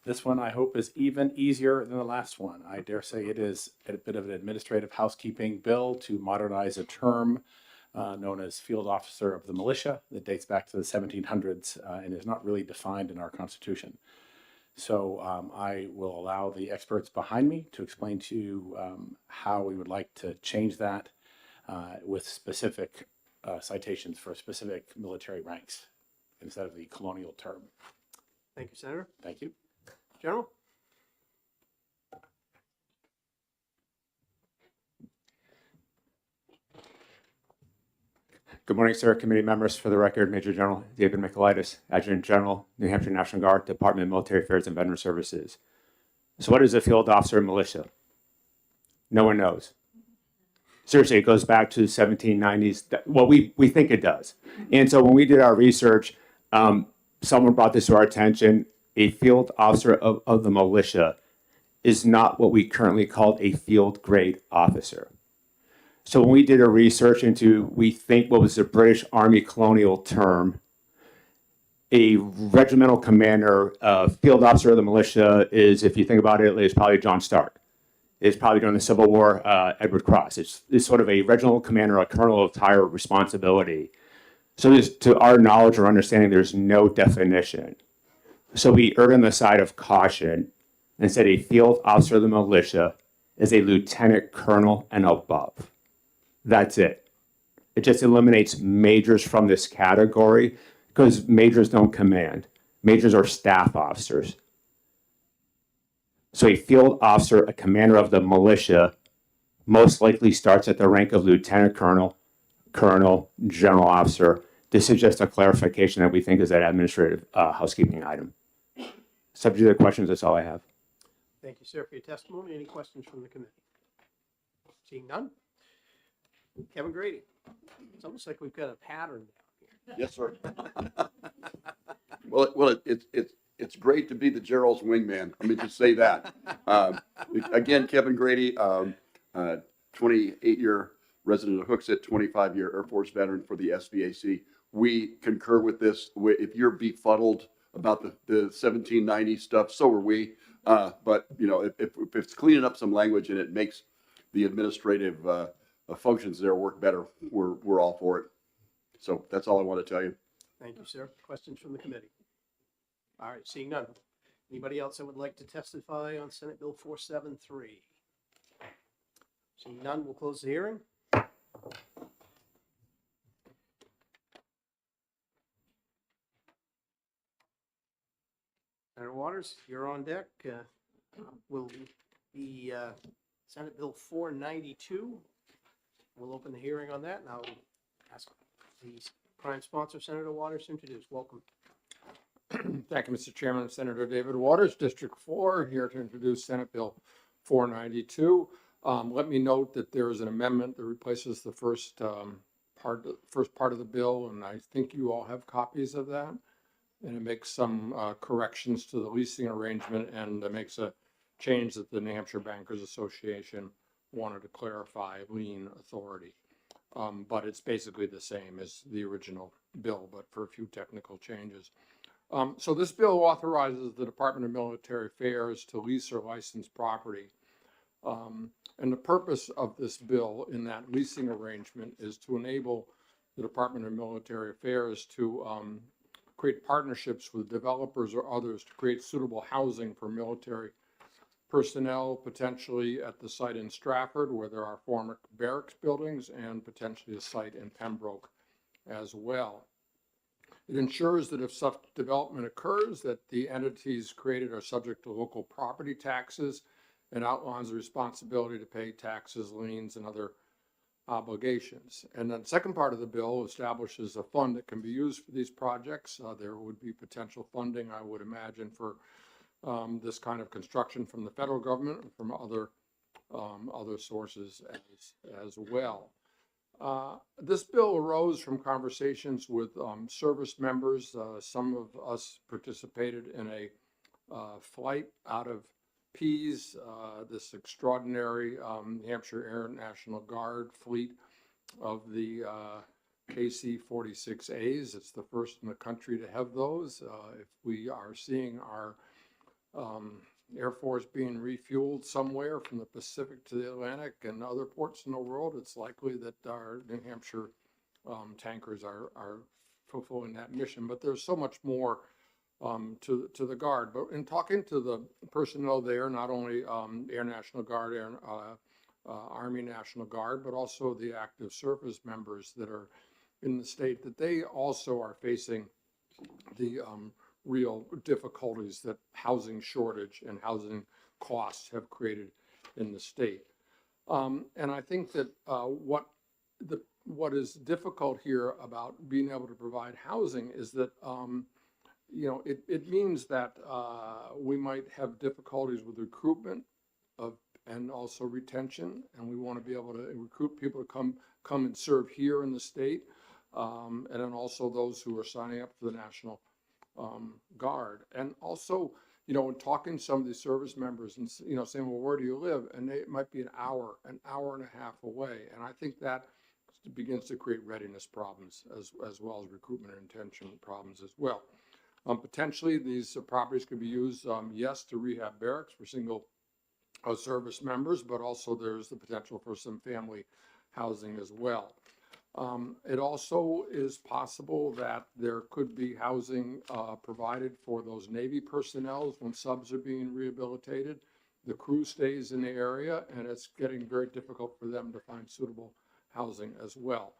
This one, I hope, is even easier than the last one. I dare say it is a bit of an administrative housekeeping bill to modernize a term known as Field Officer of the Militia that dates back to the 1700s and is not really defined in our Constitution. So I will allow the experts behind me to explain to you how we would like to change that with specific citations for specific military ranks instead of the colonial term. Thank you, Senator. Thank you. General? Good morning, sir. Committee members. For the record, Major General David Michaelitis, Adjutant General, New Hampshire National Guard, Department of Military Affairs and Veteran Services. So what is a field officer militia? No one knows. Seriously, it goes back to the 1790s. Well, we think it does. And so when we did our research, someone brought this to our attention. A field officer of the militia is not what we currently call a field grade officer. So when we did a research into, we think what was the British Army colonial term, a regimental commander, field officer of the militia is, if you think about it, is probably John Stark. It's probably during the Civil War, Edward Cross. It's sort of a regimental commander, a colonel of higher responsibility. So there's, to our knowledge or understanding, there's no definition. So we erred on the side of caution and said a field officer of the militia is a lieutenant colonel and above. That's it. It just eliminates majors from this category because majors don't command. Majors are staff officers. So a field officer, a commander of the militia, most likely starts at the rank of lieutenant colonel, colonel, general officer. This is just a clarification that we think is an administrative housekeeping item. Subject to the questions, that's all I have. Thank you, sir, for your testimony. Any questions from the committee? Seeing none? Kevin Grady. It's almost like we've got a pattern down here. Yes, sir. Well, it's great to be the Gerald's wingman. Let me just say that. Again, Kevin Grady, 28-year resident of Hooksett, 25-year Air Force veteran for the SVAC. We concur with this. If you're befuddled about the 1790 stuff, so are we. But you know, if it's cleaning up some language and it makes the administrative functions there work better, we're all for it. So that's all I want to tell you. Thank you, sir. Questions from the committee? All right, seeing none. Anybody else that would like to testify on Senate Bill 473? Seeing none, we'll close the hearing. Senator Waters, you're on deck. Will be Senate Bill 492. We'll open the hearing on that, and I'll ask the prime sponsor, Senator Waters, to introduce. Welcome. Thank you, Mr. Chairman. Senator David Waters, District 4, here to introduce Senate Bill 492. Let me note that there is an amendment that replaces the first part of the bill, and I think you all have copies of that. And it makes some corrections to the leasing arrangement, and it makes a change that the New Hampshire Bankers Association wanted to clarify lien authority. But it's basically the same as the original bill, but for a few technical changes. So this bill authorizes the Department of Military Affairs to lease or license property. And the purpose of this bill in that leasing arrangement is to enable the Department of Military Affairs to create partnerships with developers or others to create suitable housing for military personnel, potentially at the site in Stratford where there are former barracks buildings, and potentially a site in Pembroke as well. It ensures that if such development occurs, that the entities created are subject to local property taxes, and outlines the responsibility to pay taxes, liens, and other obligations. And then the second part of the bill establishes a fund that can be used for these projects. There would be potential funding, I would imagine, for this kind of construction from the federal government and from other sources as well. This bill arose from conversations with service members. Some of us participated in a flight out of Pease, this extraordinary New Hampshire Air National Guard fleet of the KC-46As. It's the first in the country to have those. If we are seeing our Air Force being refueled somewhere from the Pacific to the Atlantic and other ports in the world, it's likely that our New Hampshire tankers are fulfilling that mission. But there's so much more to the Guard. But in talking to the personnel there, not only Air National Guard, Army National Guard, but also the active service members that are in the state, that they also are facing the real difficulties that housing shortage and housing costs have created in the state. And I think that what is difficult here about being able to provide housing is that you know, it means that we might have difficulties with recruitment and also retention, and we want to be able to recruit people to come and serve here in the state, and then also those who are signing up for the National Guard. And also, you know, when talking to some of these service members and, you know, saying, well, where do you live? And it might be an hour and a half away. And I think that begins to create readiness problems as well as recruitment and retention problems as well. Potentially, these properties could be used, yes, to rehab barracks for single service members, but also there's the potential for some family housing as well. It also is possible that there could be housing provided for those Navy personnel when subs are being rehabilitated. The crew stays in the area, and it's getting very difficult for them to find suitable housing as well.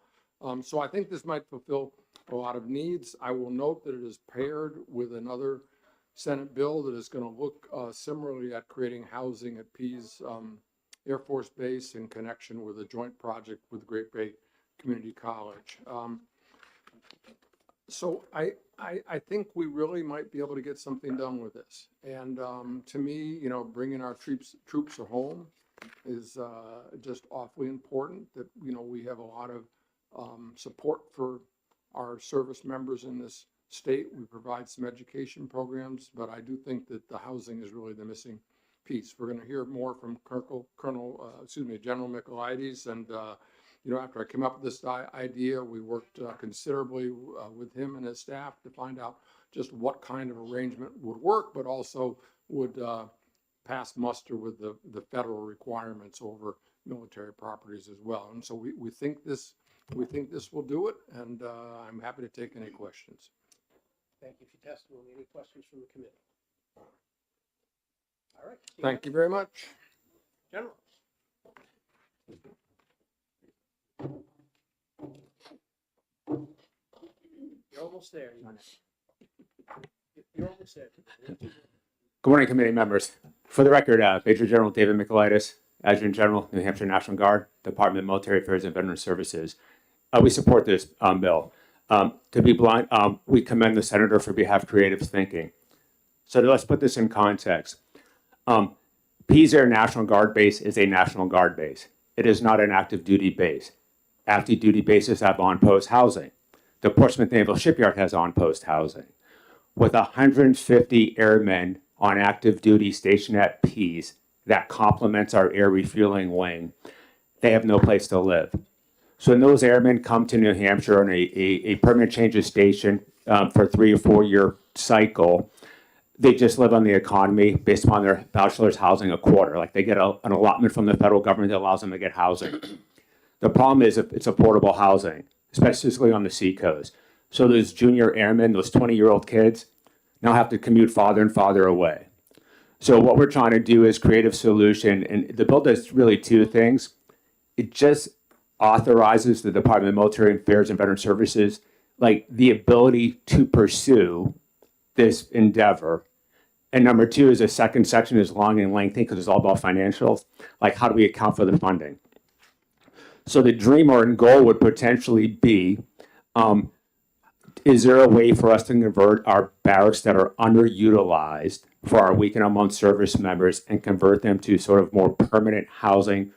So I think this might fulfill a lot of needs. I will note that it is paired with another Senate bill that is going to look similarly at creating housing at Pease Air Force Base in connection with a joint project with Great Bay Community College. So I think we really might be able to get something done with this. And to me, you know, bringing our troops home is just awfully important, that, you know, we have a lot of support for our service members in this state. We provide some education programs, but I do think that the housing is really the missing piece. We're going to hear more from General Michaelides, and you know, after I came up with this idea, we worked considerably with him and his staff to find out just what kind of arrangement would work, but also would pass muster with the federal requirements over military properties as well. And so we think this will do it, and I'm happy to take any questions. Thank you for your testimony. Any questions from the committee? All right. Thank you very much. General. You're almost there. You're almost there. Good morning, committee members. For the record, Major General David Michaelides, Adjutant General, New Hampshire National Guard, Department of Military Affairs and Veteran Services. We support this bill. To be blunt, we commend the senator for behalf creative thinking. So let's put this in context. Pease Air National Guard Base is a National Guard base. It is not an active duty base. Active duty bases have on-post housing. The Portsmouth Naval Shipyard has on-post housing. With 150 airmen on active duty stationed at Pease that complements our air refueling wing, they have no place to live. So when those airmen come to New Hampshire on a permanent change of station for a 3 or 4 year cycle, they just live on the economy based upon their bachelor's housing a quarter. Like they get an allotment from the federal government that allows them to get housing. The problem is it's affordable housing, especially on the seacoast. So those junior airmen, those 20-year-old kids, now have to commute farther and farther away. So what we're trying to do is create a solution, and the bill does really two things. It just authorizes the Department of Military Affairs and Veteran Services, like the ability to pursue this endeavor. And number two is the second section is long and lengthy because it's all about financials. Like how do we account for the funding? So the dream or goal would potentially be, is there a way for us to convert our barracks that are underutilized for our weekend a month service members and convert them to sort of more permanent housing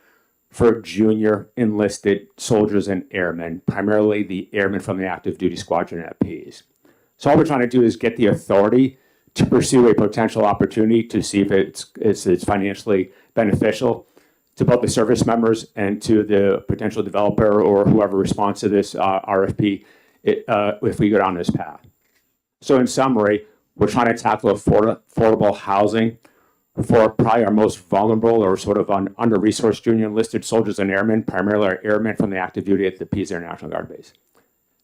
for junior enlisted soldiers and airmen, primarily the airmen from the active duty squadron at Pease. So all we're trying to do is get the authority to pursue a potential opportunity to see if it's financially beneficial to both the service members and to the potential developer or whoever responds to this RFP if we go down this path. So in summary, we're trying to tackle affordable housing for probably our most vulnerable or sort of under-resourced junior enlisted soldiers and airmen, primarily our airmen from the active duty at the Pease Air National Guard Base.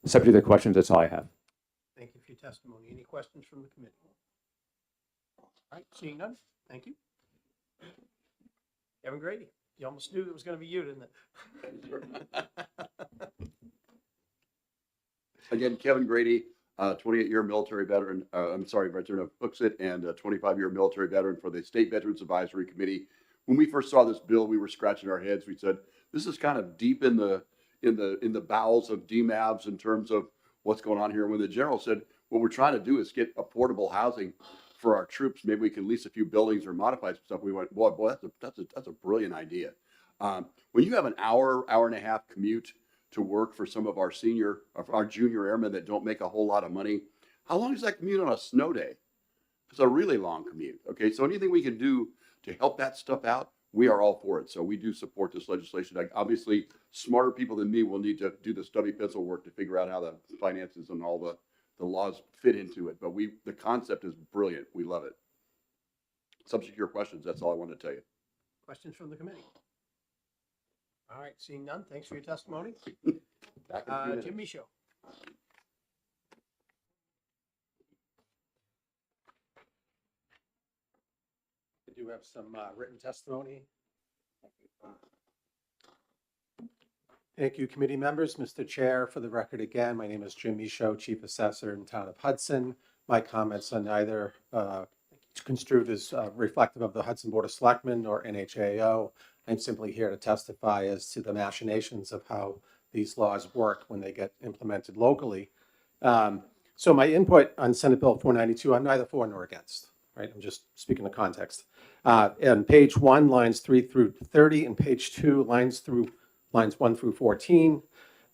Subject to the questions, that's all I have. Thank you for your testimony. Any questions from the committee? All right, seeing none, thank you. Kevin Grady, you almost knew it was going to be you, didn't it? Again, Kevin Grady, 28-year military veteran, veteran of Hooksett, and a 25-year military veteran for the State Veterans Advisory Committee. When we first saw this bill, we were scratching our heads. We said, this is kind of deep in the bowels of DMAVs in terms of what's going on here. When the general said, what we're trying to do is get affordable housing for our troops, maybe we can lease a few buildings or modify some stuff. We went, boy, that's a brilliant idea. When you have an hour and a half commute to work for some of our junior airmen that don't make a whole lot of money, how long is that commute on a snow day? It's a really long commute. Okay, so anything we can do to help that stuff out, we are all for it. So we do support this legislation. Obviously, smarter people than me will need to do the stubby pencil work to figure out how the finances and all the laws fit into it. But the concept is brilliant. We love it. Subject to your questions, that's all I wanted to tell you. Questions from the committee? All right, seeing none, thanks for your testimony. Back in a few minutes. Jim Michaud. I do have some written testimony. Thank you, committee members. Mr. Chair, for the record again, my name is Jim Michaud, Chief Assessor in the Town of Hudson. My comments are neither construed as reflective of the Hudson Board of Selectmen or NHAO. I'm simply here to testify as to the machinations of how these laws work when they get implemented locally. So my input on Senate Bill 492, I'm neither for nor against. right? I'm just speaking of context. And page 1, lines 3 through 30, and page 2, lines 1 through 14.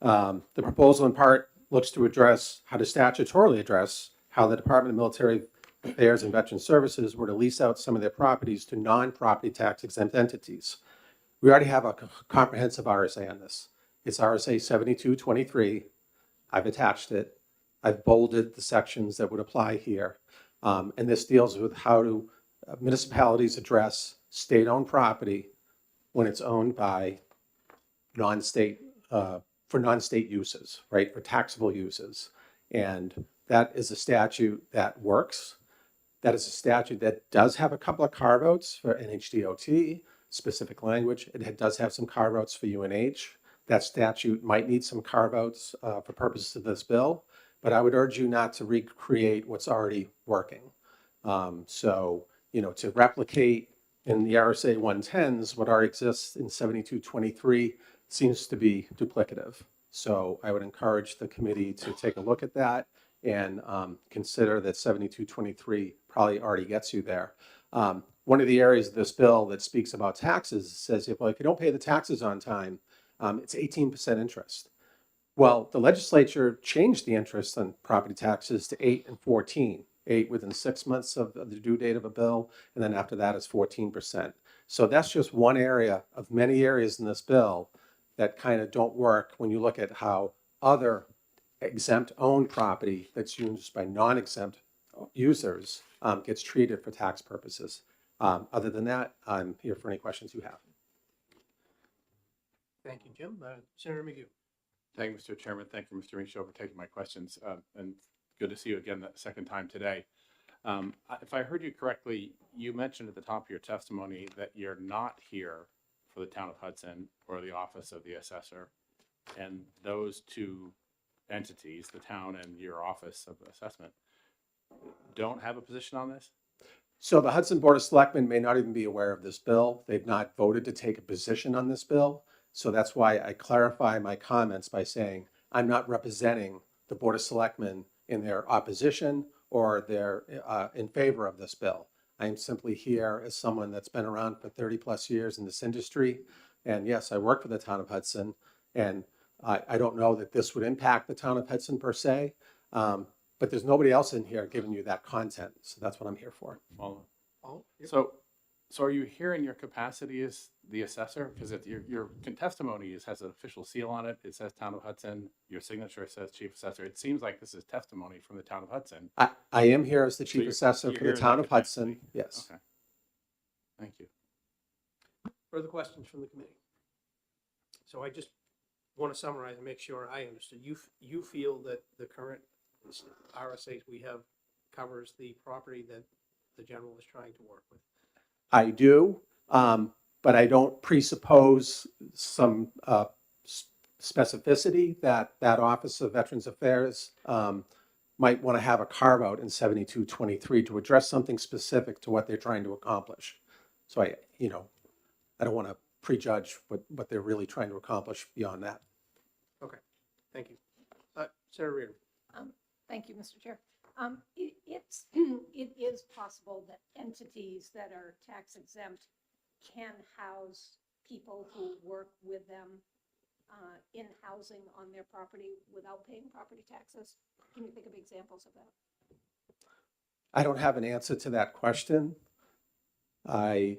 The proposal in part looks to address how to statutorily address how the Department of Military Affairs and Veteran Services were to lease out some of their properties to non-property tax exempt entities. We already have a comprehensive RSA on this. It's RSA 7223. I've attached it. I've bolded the sections that would apply here. And this deals with how do municipalities address state-owned property when it's owned by non-state, for non-state uses, right, for taxable uses. And that is a statute that works. That is a statute that does have a couple of carve-outs for NHDOT, specific language. It does have some carve-outs for UNH. That statute might need some carve-outs for purposes of this bill, but I would urge you not to recreate what's already working. So, you know, to replicate in the RSA 110s what already exists in 7223 seems to be duplicative. So I would encourage the committee to take a look at that and consider that 7223 probably already gets you there. One of the areas of this bill that speaks about taxes says, well, if you don't pay the taxes on time, it's 18% interest. Well, the legislature changed the interest on property taxes to 8 and 14. 8 within 6 months of the due date of a bill, and then after that is 14%. So that's just one area of many areas in this bill that kind of don't work when you look at how other exempt owned property that's used by non-exempt users gets treated for tax purposes. Other than that, I'm here for any questions you have. Thank you, Jim. Senator McGee. Thank you, Mr. Chairman. Thank you, Mr. Michaud, for taking my questions. And good to see you again the second time today. If I heard you correctly, you mentioned at the top of your testimony that you're not here for the town of Hudson or the office of the assessor. And those two entities, the town and your office of assessment, don't have a position on this? So the Hudson Board of Selectmen may not even be aware of this bill. They've not voted to take a position on this bill. So that's why I clarify my comments by saying I'm not representing the Board of Selectmen in their opposition or their in favor of this bill. I am simply here as someone that's been around for 30 plus years in this industry. And yes, I work for the town of Hudson, and I don't know that this would impact the town of Hudson per se, but there's nobody else in here giving you that content. So that's what I'm here for. Well, so are you here in your capacity as the assessor? Because if your testimony has an official seal on it. It says Town of Hudson. Your signature says Chief Assessor. It seems like this is testimony from the Town of Hudson. I am here as the Chief you're- Assessor you're for here the in town that of Hudson. capacity. Yes. Okay. Thank you. Further questions from the committee? So I just want to summarize and make sure I understood. You feel that the current RSAs we have covers the property that the general is trying to work with? I do, but I don't presuppose some specificity that Office of Veterans Affairs might want to have a carve out in 7223 to address something specific to what they're trying to accomplish. So I don't want to prejudge what they're really trying to accomplish beyond that. Okay, thank you. Senator Reardon. Thank you, Mr. Chair. It is possible that entities that are tax exempt can house people who work with them in housing on their property without paying property taxes. Can you think of examples of that? I don't have an answer to that question. A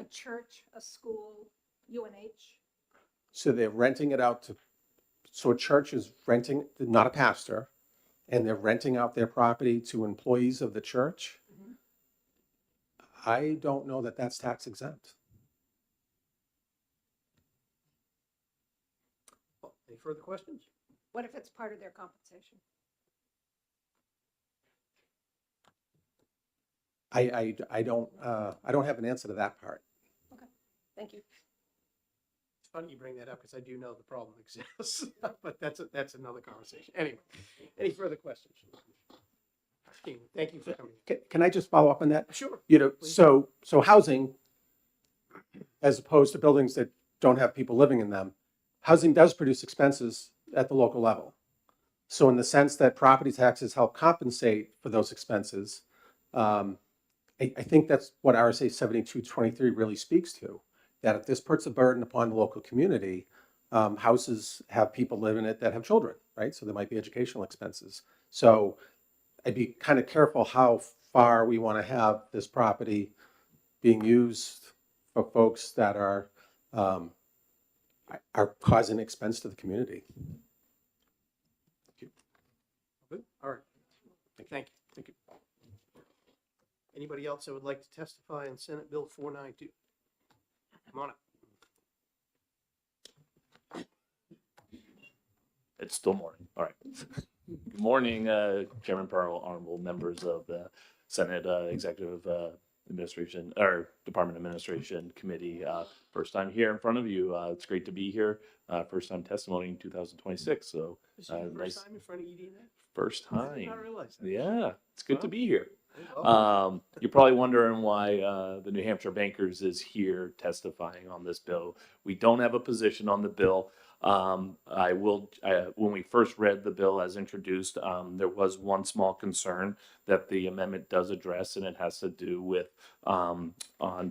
church, a school, UNH? So they're renting it out to, so a church is renting, not a pastor, and they're renting out their property to employees of the church. Mm-hmm. I don't know that that's tax exempt. Any further questions? What if it's part of their compensation? I don't have an answer to that part. Okay, thank you. It's funny you bring that up because I do know the problem exists, but that's another conversation. Anyway, any further questions? Thank you for coming. Can I just follow up on that? Sure. Please. So housing, as opposed to buildings that don't have people living in them, housing does produce expenses at the local level. So in the sense that property taxes help compensate for those expenses, I think that's what RSA 7223 really speaks to, that if this puts a burden upon the local community, houses have people live in it that have children, right? So there might be educational expenses. So I'd be kind of careful how far we want to have this property being used for folks that are causing expense to the community. Good. All right. Thank you. Thank you. Anybody else that would like to testify on Senate Bill 492? Come on up. It's still morning. All right. Good morning, Chairman Pearl, honorable members of the Senate Executive Administration or Department Administration Committee. First time here in front of you. It's great to be here. First time testimony in 2026. So This is your first nice. time in front of EDNet? First I did time. not realize that. Yeah, it's good to be here. Well, You're probably wondering why the New Hampshire Bankers is here testifying on this bill. We don't have a position on the bill. When we first read the bill as introduced, there was one small concern that the amendment does address, and it has to do with on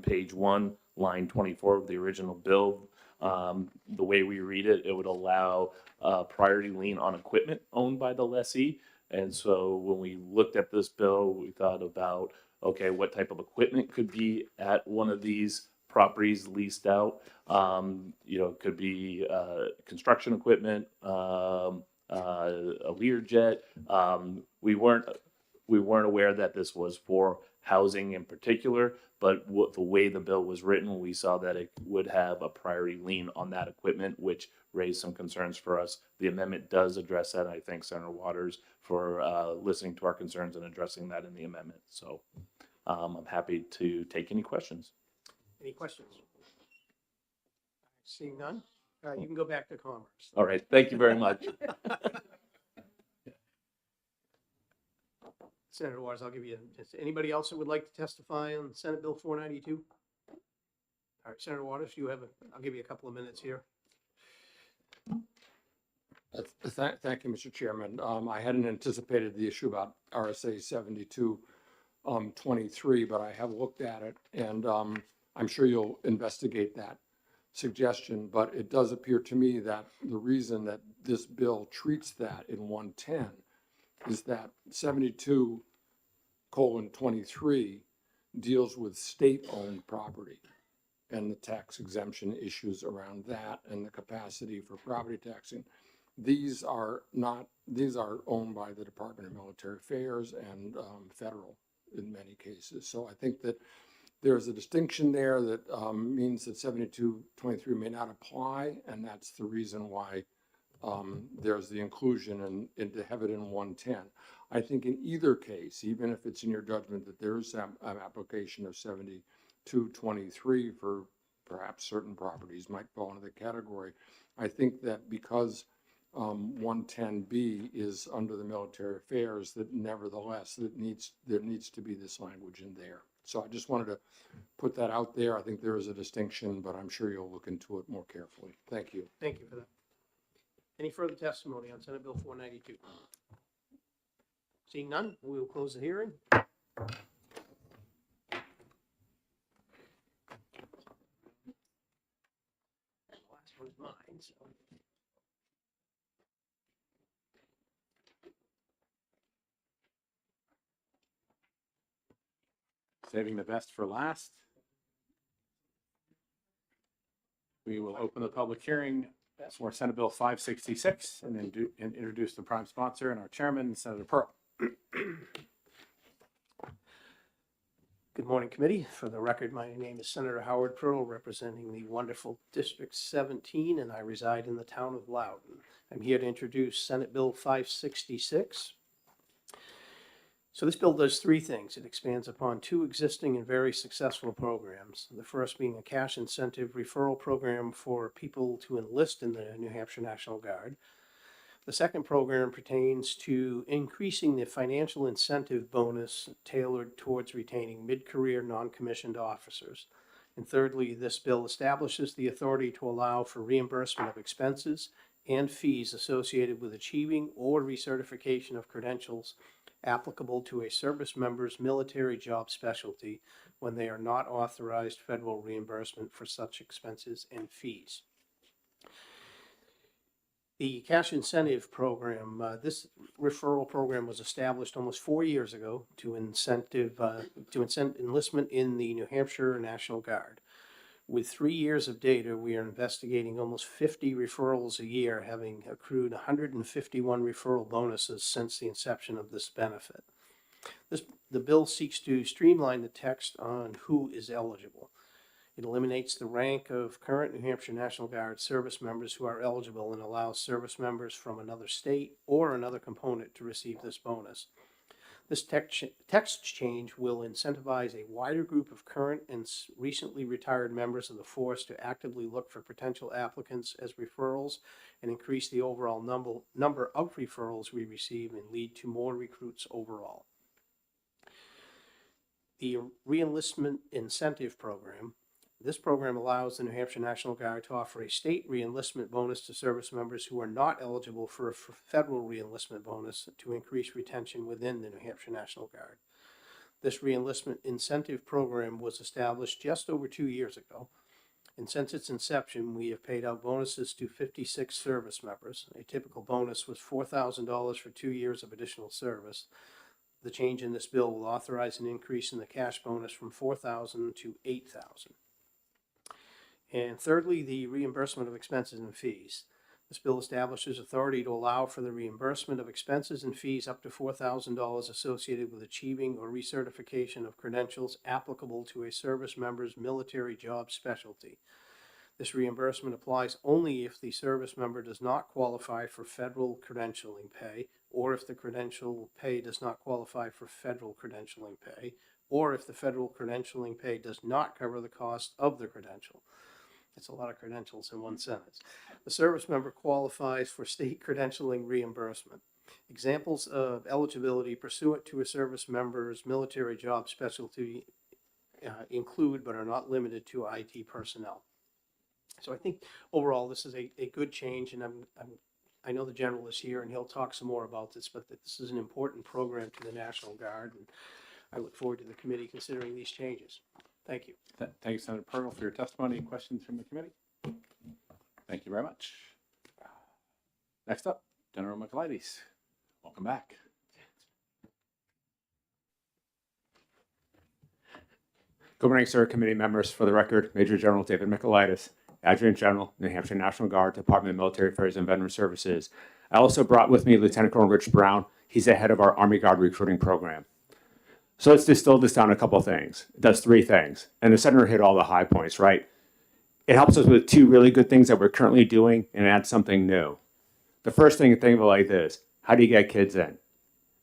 page 1, line 24 of the original bill. The way we read it, it would allow priority lien on equipment owned by the lessee. And so when we looked at this bill, we thought about, okay, what type of equipment could be at one of these properties leased out? It could be construction equipment, a Learjet. We weren't aware that this was for housing in particular, but the way the bill was written, we saw that it would have a priority lien on that equipment, which raised some concerns for us. The amendment does address that. I thank Senator Waters for listening to our concerns and addressing that in the amendment. So I'm happy to take any questions. any questions? Seeing none? All right, you can go back to Commerce. All right, thank you very much. Senator Waters, I'll give you, anybody else that would like to testify on Senate Bill 492? All right, Senator Waters, I'll give you a couple of minutes here. Thank you, Mr. Chairman. I hadn't anticipated the issue about RSA 7223, but I have looked at it, and I'm sure you'll investigate that suggestion. But it does appear to me that the reason that this bill treats that in 110 is that 72:23 deals with state-owned property and the tax exemption issues around that and the capacity for property taxing. These are owned by the Department of Military Affairs and federal in many cases. So I think that there's a distinction there that means that 7223 may not apply, and that's the reason why there's the inclusion and to have it in 110. I think in either case, even if it's in your judgment that there is an application of 7223 for perhaps certain properties might fall into the category, I think that because 110B is under the military affairs, that nevertheless there needs to be this language in there. So I just wanted to put that out there. I think there is a distinction, but I'm sure you'll look into it more carefully. Thank you. Thank you for that. Any further testimony on Senate Bill 492? Seeing none, we will close the hearing. The last one's mine, so. Saving the best for last. We will open the public hearing for Senate Bill 566 and then introduce the prime sponsor and our chairman, Senator Pearl. Good morning, committee. For the record, my name is Senator Howard Pearl, representing the wonderful District 17, and I reside in the town of Loudon. I'm here to introduce Senate Bill 566. So this bill does three things. It expands upon two existing and very successful programs. The first being a cash incentive referral program for people to enlist in the New Hampshire National Guard. The second program pertains to increasing the financial incentive bonus tailored towards retaining mid-career non-commissioned officers. And thirdly, this bill establishes the authority to allow for reimbursement of expenses and fees associated with achieving or recertification of credentials applicable to a service member's military job specialty when they are not authorized federal reimbursement for such expenses and fees. The cash incentive program, this referral program was established almost 4 years ago to incent enlistment in the New Hampshire National Guard. With 3 years of data, we are investigating almost 50 referrals a year, having accrued 151 referral bonuses since the inception of this benefit. The bill seeks to streamline the text on who is eligible. It eliminates the rank of current New Hampshire National Guard service members who are eligible and allows service members from another state or another component to receive this bonus. This text change will incentivize a wider group of current and recently retired members of the force to actively look for potential applicants as referrals and increase the overall number of referrals we receive and lead to more recruits overall. The Reenlistment Incentive Program. This program allows the New Hampshire National Guard to offer a state reenlistment bonus to service members who are not eligible for a federal reenlistment bonus to increase retention within the New Hampshire National Guard. This reenlistment incentive program was established just over 2 years ago, and since its inception, we have paid out bonuses to 56 service members. A typical bonus was $4,000 for 2 years of additional service. The change in this bill will authorize an increase in the cash bonus from $4,000 to $8,000. And thirdly, the reimbursement of expenses and fees. This bill establishes authority to allow for the reimbursement of expenses and fees up to $4,000 associated with achieving or recertification of credentials applicable to a service member's military job specialty. This reimbursement applies only if the service member does not qualify for federal credentialing pay, or if the credential pay does not qualify for federal credentialing pay, or if the federal credentialing pay does not cover the cost of the credential. It's a lot of credentials in one sentence. The service member qualifies for state credentialing reimbursement. Examples of eligibility pursuant to a service member's military job specialty include, but are not limited to, IT personnel. So I think overall this is a good change, and I know the general is here and he'll talk some more about this, but this is an important program to the National Guard, and I look forward to the committee considering these changes. Thank you. Thank you, Senator Purgle, for your testimony. Questions from the committee? Thank you very much. Next up, General Michaelides. Welcome back. Good morning, sir, committee members. For the record, Major General David Michaelides, Adjutant General, New Hampshire National Guard, Department of Military Affairs and Veteran Services. I also brought with me Lieutenant Colonel Rich Brown. He's the head of our Army Guard recruiting program. So let's distill this down to a couple of things. It does 3 things, and the senator hit all the high points, right? It helps us with 2 really good things that we're currently doing and adds something new. The first thing, think of it like this: how do you get kids in?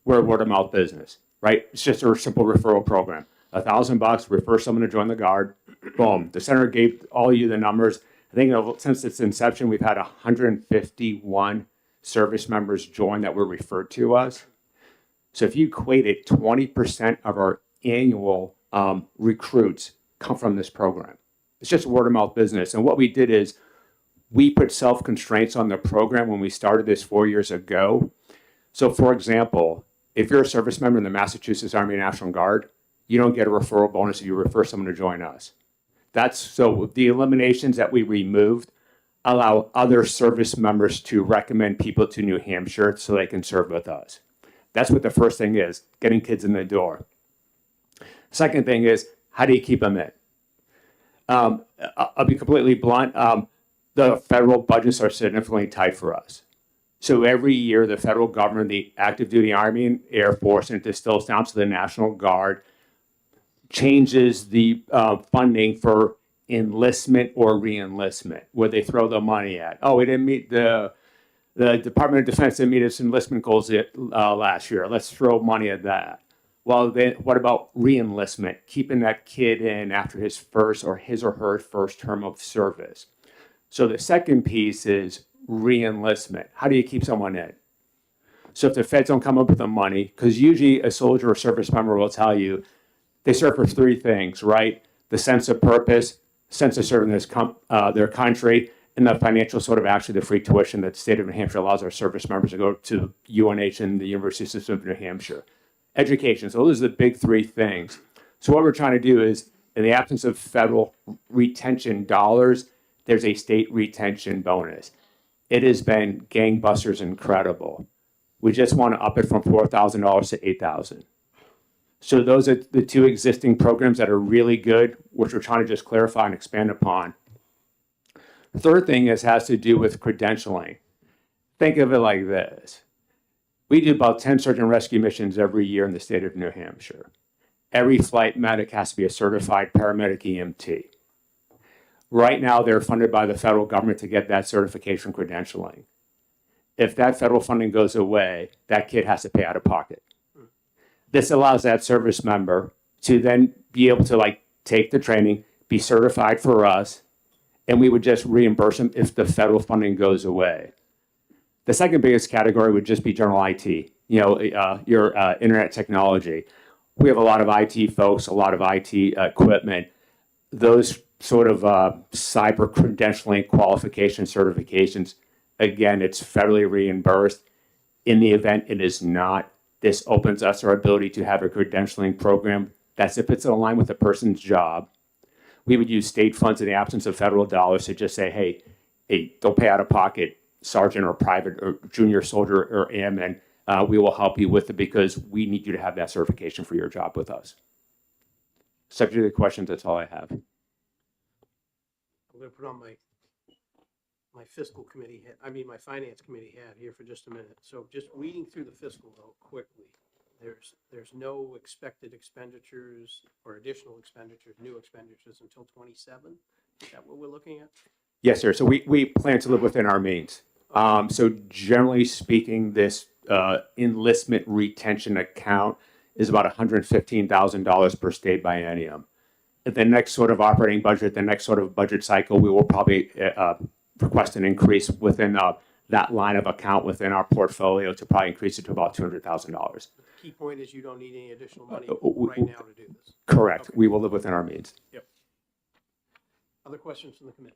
We're a word of mouth business, right? It's just a simple referral program. $1,000, refer someone to join the Guard. Boom. The senator gave all you the numbers. I think since its inception, we've had 151 service members join that were referred to us. So if you equate it, 20% of our annual recruits come from this program. It's just word of mouth business. And what we did is we put self-constraints on the program when we started this 4 years ago. So for example, if you're a service member in the Massachusetts Army National Guard, you don't get a referral bonus if you refer someone to join us. So the eliminations that we removed allow other service members to recommend people to New Hampshire so they can serve with us. That's what the first thing is, getting kids in the door. Second thing is, how do you keep them in? I'll be completely blunt. The federal budgets are significantly tight for us. So every year, the federal government, the active duty Army and Air Force, and it distills down to the National Guard, changes the funding for enlistment or re-enlistment, where they throw the money at. Oh, we didn't meet the Department of Defense didn't meet its enlistment goals last year. Let's throw money at that. Well, then what about re-enlistment? Keeping that kid in after his or her first term of service. So the second piece is re-enlistment. How do you keep someone in? So if the feds don't come up with the money, because usually a soldier or service member will tell you they serve for 3 things, right? The sense of purpose, sense of serving their country, and the financial sort of actually the free tuition that the state of New Hampshire allows our service members to go to UNH and the University System of New Hampshire. Education. So those are the big three things. So what we're trying to do is, in the absence of federal retention dollars, there's a state retention bonus. It has been gangbusters incredible. We just want to up it from $4,000 to $8,000. So those are the two existing programs that are really good, which we're trying to just clarify and expand upon. The third thing has to do with credentialing. Think of it like this. We do about 10 search and rescue missions every year in the state of New Hampshire. Every flight medic has to be a certified paramedic EMT. Right now, they're funded by the federal government to get that certification credentialing. If that federal funding goes away, that kid has to pay out of pocket. This allows that service member to then be able to take the training, be certified for us, and we would just reimburse them if the federal funding goes away. The second biggest category would just be general IT, your internet technology. We have a lot of IT folks, a lot of IT equipment. Those sort of cyber credentialing qualification certifications, again, it's federally reimbursed. In the event it is not, this opens us our ability to have a credentialing program that's if it's in line with the person's job. We would use state funds in the absence of federal dollars to just say, hey, don't pay out of pocket, sergeant or private or junior soldier or airman. We will help you with it because we need you to have that certification for your job with us. Subject to the questions, that's all I have. I'm going to put on my fiscal committee hat, my finance committee hat here for just a minute. So just reading through the fiscal vote quickly, there's no expected expenditures or additional expenditures, new expenditures until 27. Is that what we're looking at? Yes, sir. So we plan to live within our means. So generally speaking, this enlistment retention account is about $115,000 per state biennium. At the next sort of operating budget, the next sort of budget cycle, we will probably request an increase within that line of account within our portfolio to probably increase it to about $200,000. The key point is you don't need any additional money right now to do this. Correct. Okay. We will live within our means. Yep. Other questions from the committee?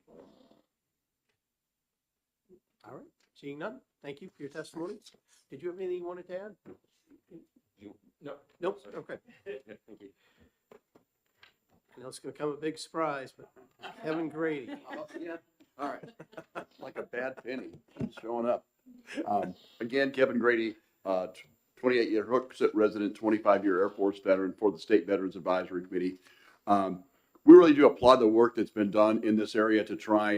All right, seeing none, thank you for your testimony. Did you have anything you wanted to add? No. Nope, okay. Thank you. I know it's gonna come a big surprise, but Kevin Grady. Yeah, all right. Like a bad penny showing up. Again, Kevin Grady, 28-year Hooksett resident, 25-year Air Force veteran for the State Veterans Advisory Committee. We really do applaud the work that's been done in this area to try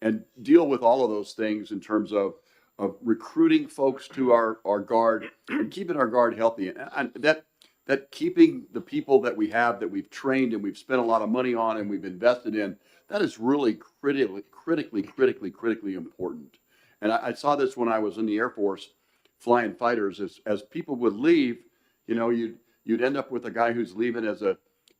and deal with all of those things in terms of recruiting folks to our Guard and keeping our Guard healthy. And that keeping the people that we have, that we've trained and we've spent a lot of money on and we've invested in, that is really critically important. And I saw this when I was in the Air Force flying fighters. As people would leave, you'd end up with a guy who's leaving as a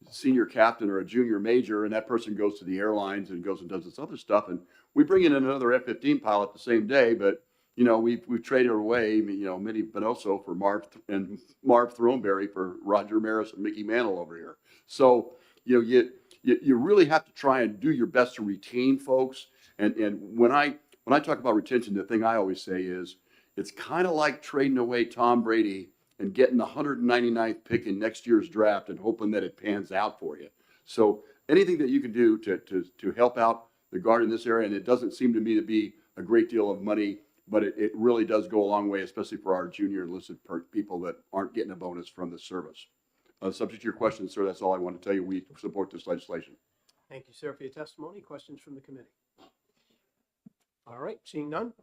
senior captain or a junior major, and that person goes to the airlines and goes and does this other stuff. And we bring in another F-15 pilot the same day, but we've traded away, Minnie Bonoso for Marv Throneberry for Roger Maris and Mickey Mantle over here. So, you really have to try and do your best to retain folks. And when I talk about retention, the thing I always say is it's kind of like trading away Tom Brady and getting the 199th pick in next year's draft and hoping that it pans out for you. So anything that you can do to help out the Guard in this area, and it doesn't seem to me to be a great deal of money, but it really does go a long way, especially for our junior enlisted people that aren't getting a bonus from the service. Subject to your questions, sir, that's all I want to tell you. We support this legislation. Thank you, sir, for your testimony. Questions from the committee? All right, seeing none.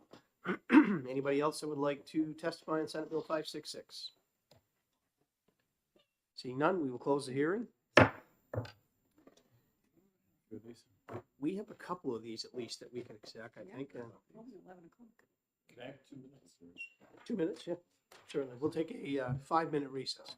Anybody else that would like to testify on Senate Bill 566? Seeing none, we will close the hearing. We have a couple of these at least that we can accept, I think. 11 o'clock. Can I have 2 minutes? 2 minutes, yeah, certainly. We'll take a 5-minute recess.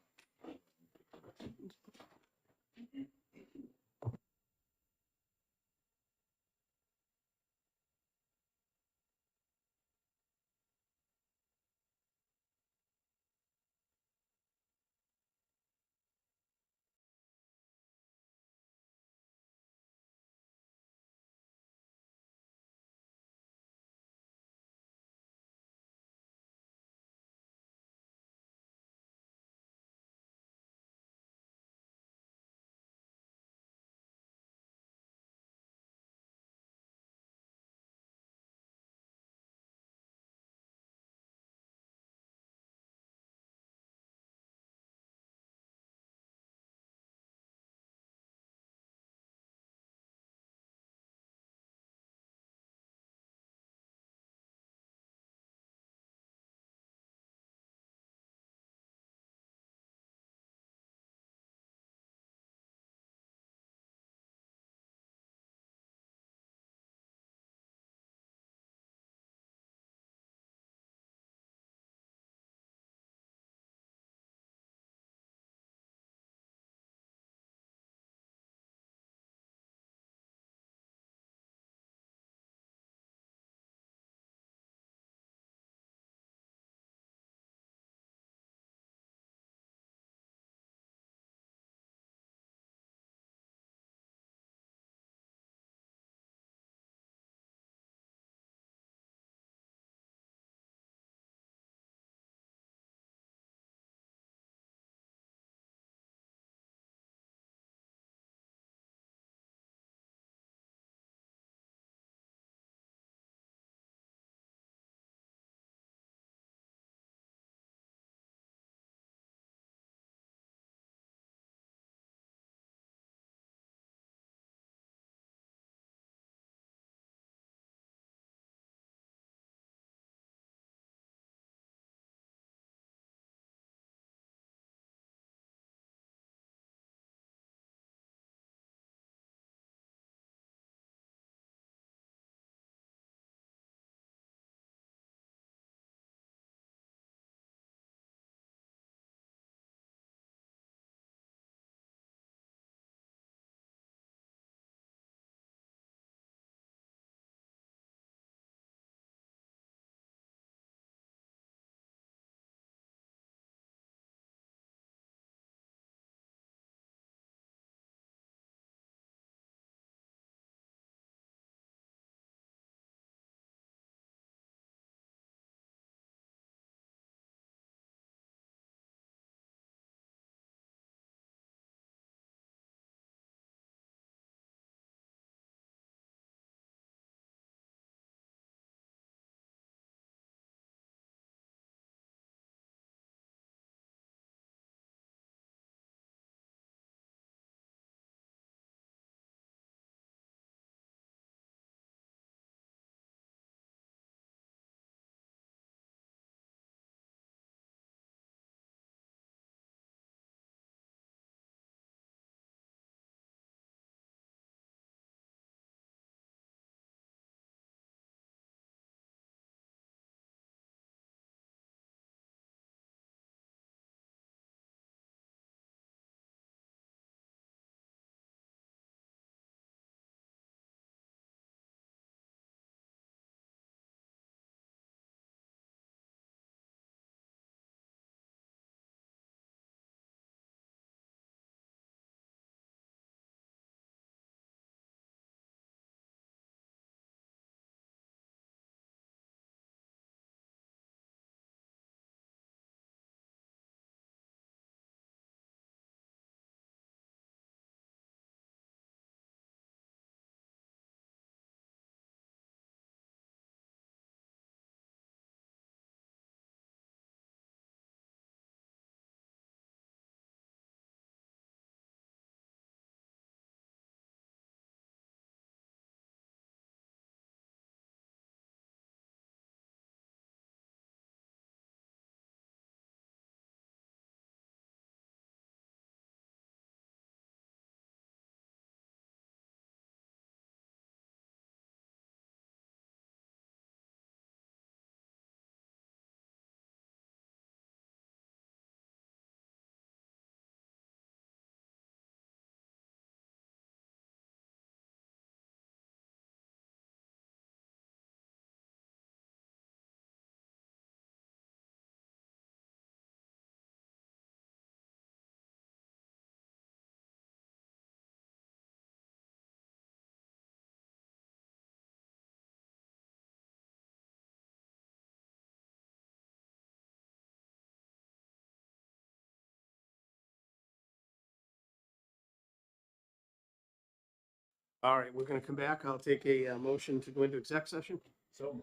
All right, we're gonna come back. I'll take a motion to go into exec session. So.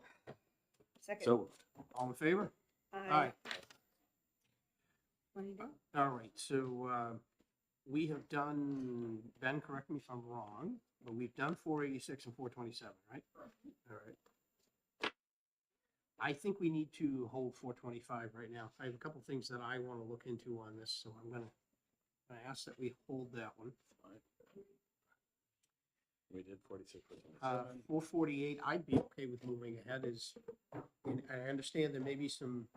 Second. So. All in favor? Aye. What do you do? All right, so we have done, Ben, correct me if I'm wrong, but we've done 486 and 427, right? All right. I think we need to hold 425 right now. I have a couple things that I want to look into on this, so I'm gonna ask that we hold that one. We did 46. 448, I'd be okay with moving ahead and I understand there may be some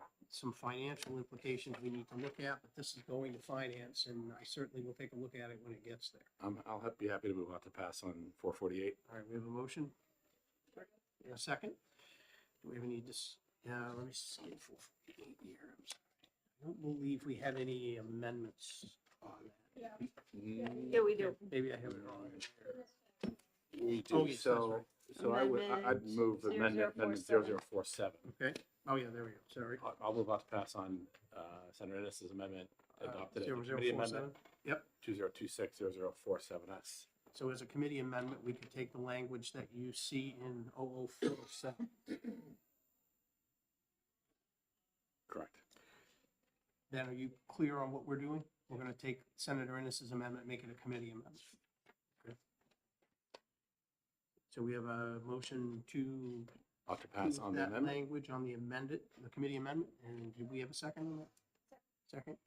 financial implications we need to look at, but this is going to finance and I certainly will take a look at it when it gets there. Be happy to move on to pass on 448. All right, we have a motion. In a second. Do we have any, let me see, 448 here. I'm sorry. I don't believe we have any amendments on that. Yeah, we do. Maybe I have it wrong. We Oh, do, yes, that's so, right. so I'd move amendment 0047. Okay, oh yeah, there we go, sorry. I'll move on to pass on Senator Ennis's amendment adopted as a committee 0047. amendment. Yep. 2026 0047S. So as a committee amendment, we could take the language that you see in 0047. Correct. Then are you clear on what we're doing? We're gonna take Senator Ennis's amendment, make it a committee amendment. Okay. So we have a motion to Ought to pass on the that amendment. language on the amended, the committee amendment, and do we have a second on that? Second.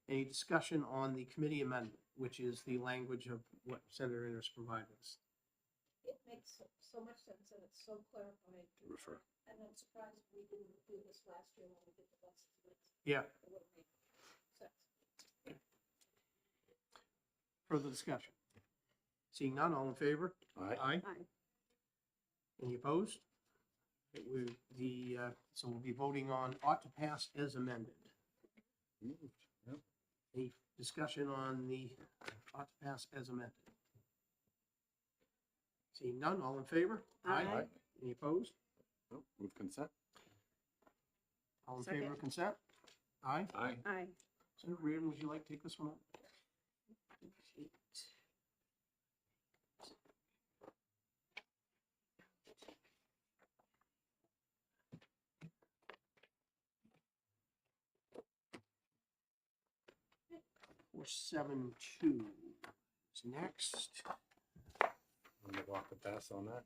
Any discussion on the committee amendment, which is the language of what Senator Ennis provided us? It makes so much sense and it's so clarified. Refer. And I'm surprised we didn't do this last year when we did the bus. Yeah. It would make sense. Further discussion? Seeing none, all in favor? Aye. Aye. Aye. Any opposed? So we'll be voting on ought to pass as amended. Moved. Yep. Any discussion on the ought to pass as amended? Seeing none, all in favor? Aye. Any opposed? Nope. Move consent. All in favor Second. of consent? Aye. Aye. Aye. Senator Reardon, would you like to take this one up? Four 7-2 is next. I'm gonna walk the pass on that.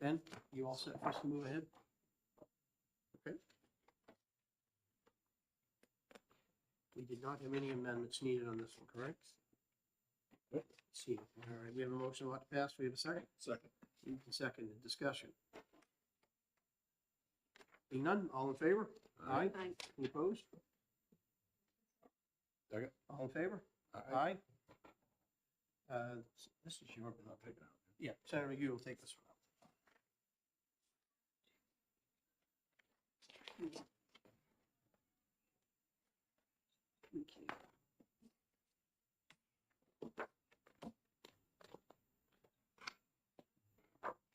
Ben, you all set for us to move ahead? Okay. We did not have any amendments needed on this one, correct? Yep. Let's see, all right, we have a motion, what to pass, we have a second? Second. Moved and seconded, discussion. Being none, all in favor? Aye. Aye. Any opposed? Second. All in favor? Aye. This is your bill. I'll take it out. Yeah, Senator McGee will take this one out. Okay.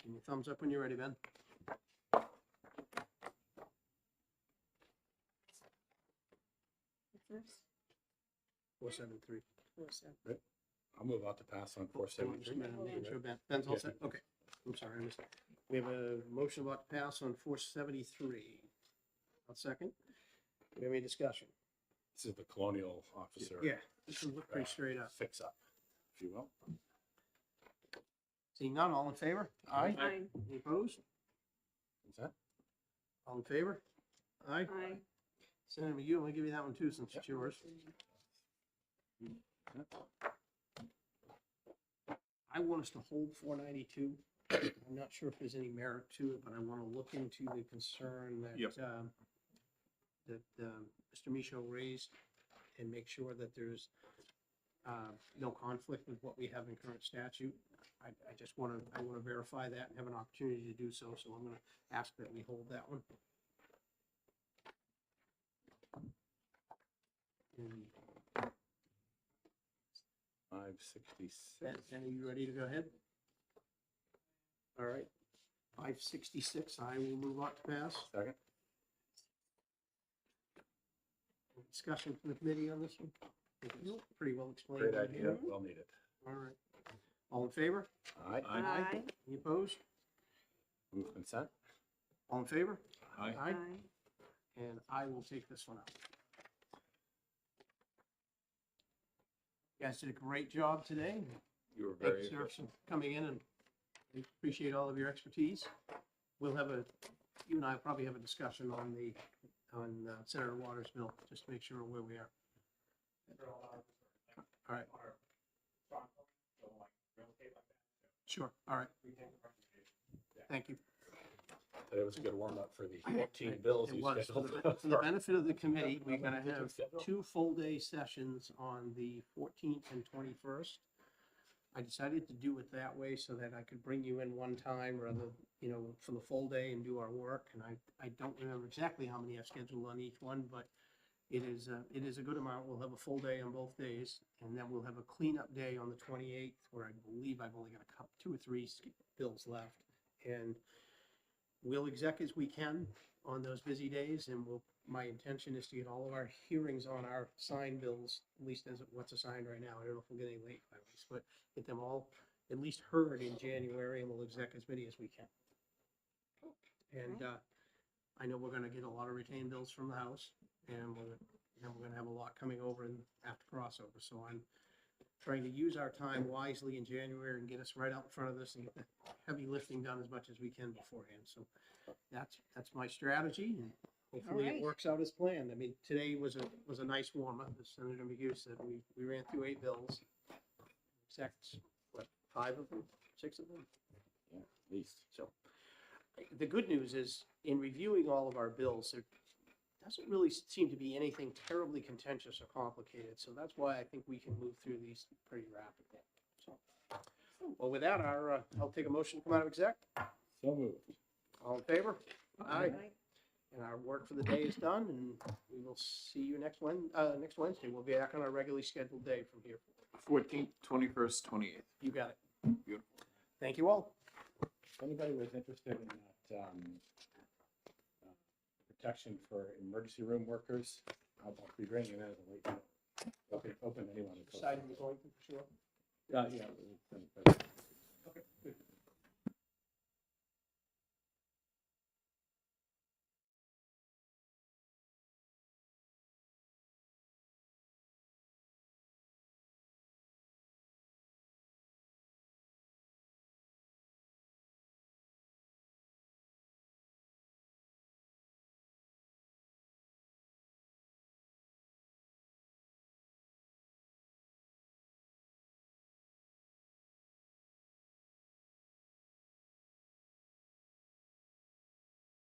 Give me a thumbs up when you're ready, Ben. 473. I'll move on to pass on 473. Ben's all Okay. set? Okay. I'm sorry, I missed that. We have a motion about to pass on 473. I'll second. Do we have any discussion? This is the colonial officer. Yeah, this one looked pretty straight up. Fix up, if you will. Seeing none, all in favor? Aye. Any opposed? Consent. All in favor? Aye. Aye. Senator McGee, I'm gonna give you that one too, since it's yours. I want us to hold 492. I'm not sure if there's any merit to it, but I want to look into the concern that, Yep. Mr. Michaud raised and make sure that there's no conflict with what we have in current statute. I just want to verify that and have an opportunity to do so, so I'm going to ask that we hold that one. And 566. Ben, are you ready to go ahead? All right. 566, I will move on to pass. Second. Discussion from the committee on this one? I think it's pretty well explained. Great in idea, here. well needed. All right. All in favor? Aye. Aye. Any opposed? Move consent? All in favor? Aye. Aye. And I will take this one out. You guys did a great job today. You were Thank very you, sir, efficient. for coming in, and we appreciate all of your expertise. We'll have you and I will probably have a discussion on Senator Waters' bill, just to make sure where we are. All right. Sure, all right. Thank you. Today was a good warm-up for the 14 bills It you was. scheduled. For the benefit of the committee, we're gonna have 2 full-day sessions on the 14th and 21st. I decided to do it that way so that I could bring you in one time rather, for the full day and do our work. And I don't remember exactly how many I've scheduled on each one, but it is a good amount. We'll have a full day on both days, and then we'll have a cleanup day on the 28th, where I believe I've only got 2 or 3 bills left. And we'll exec as we can on those busy days, and my intention is to get all of our hearings on our signed bills, at least as what's assigned right now. I don't know if we'll get any late filings, but get them all at least heard in January, and we'll exec as many as we can. And I know we're gonna get a lot of retained bills from the House, and we're gonna have a lot coming over after crossover. So I'm trying to use our time wisely in January and get us right out in front of this and get the heavy lifting done as much as we can beforehand. So that's my strategy, and hopefully All right. it works out as planned. I mean, today was a nice warm up. As Senator McHugh said, we ran through 8 bills. Except, 5 of them, 6 of them? Yeah, at least. So the good news is, in reviewing all of our bills, there doesn't really seem to be anything terribly contentious or complicated. So that's why I think we can move through these pretty rapidly. So, well, with that, I'll take a motion to come out of exec. So moved. All in favor? Aye. And our work for the day is done, and we will see you next Wednesday. We'll be back on our regularly scheduled day from here. 14th, 21st, 28th. You got it. Beautiful. Thank you all. If anybody was interested in that protection for emergency room workers, I'll be bringing it in as a late note. Open to anyone. Decided you're going to, for sure. Yeah. Okay, good.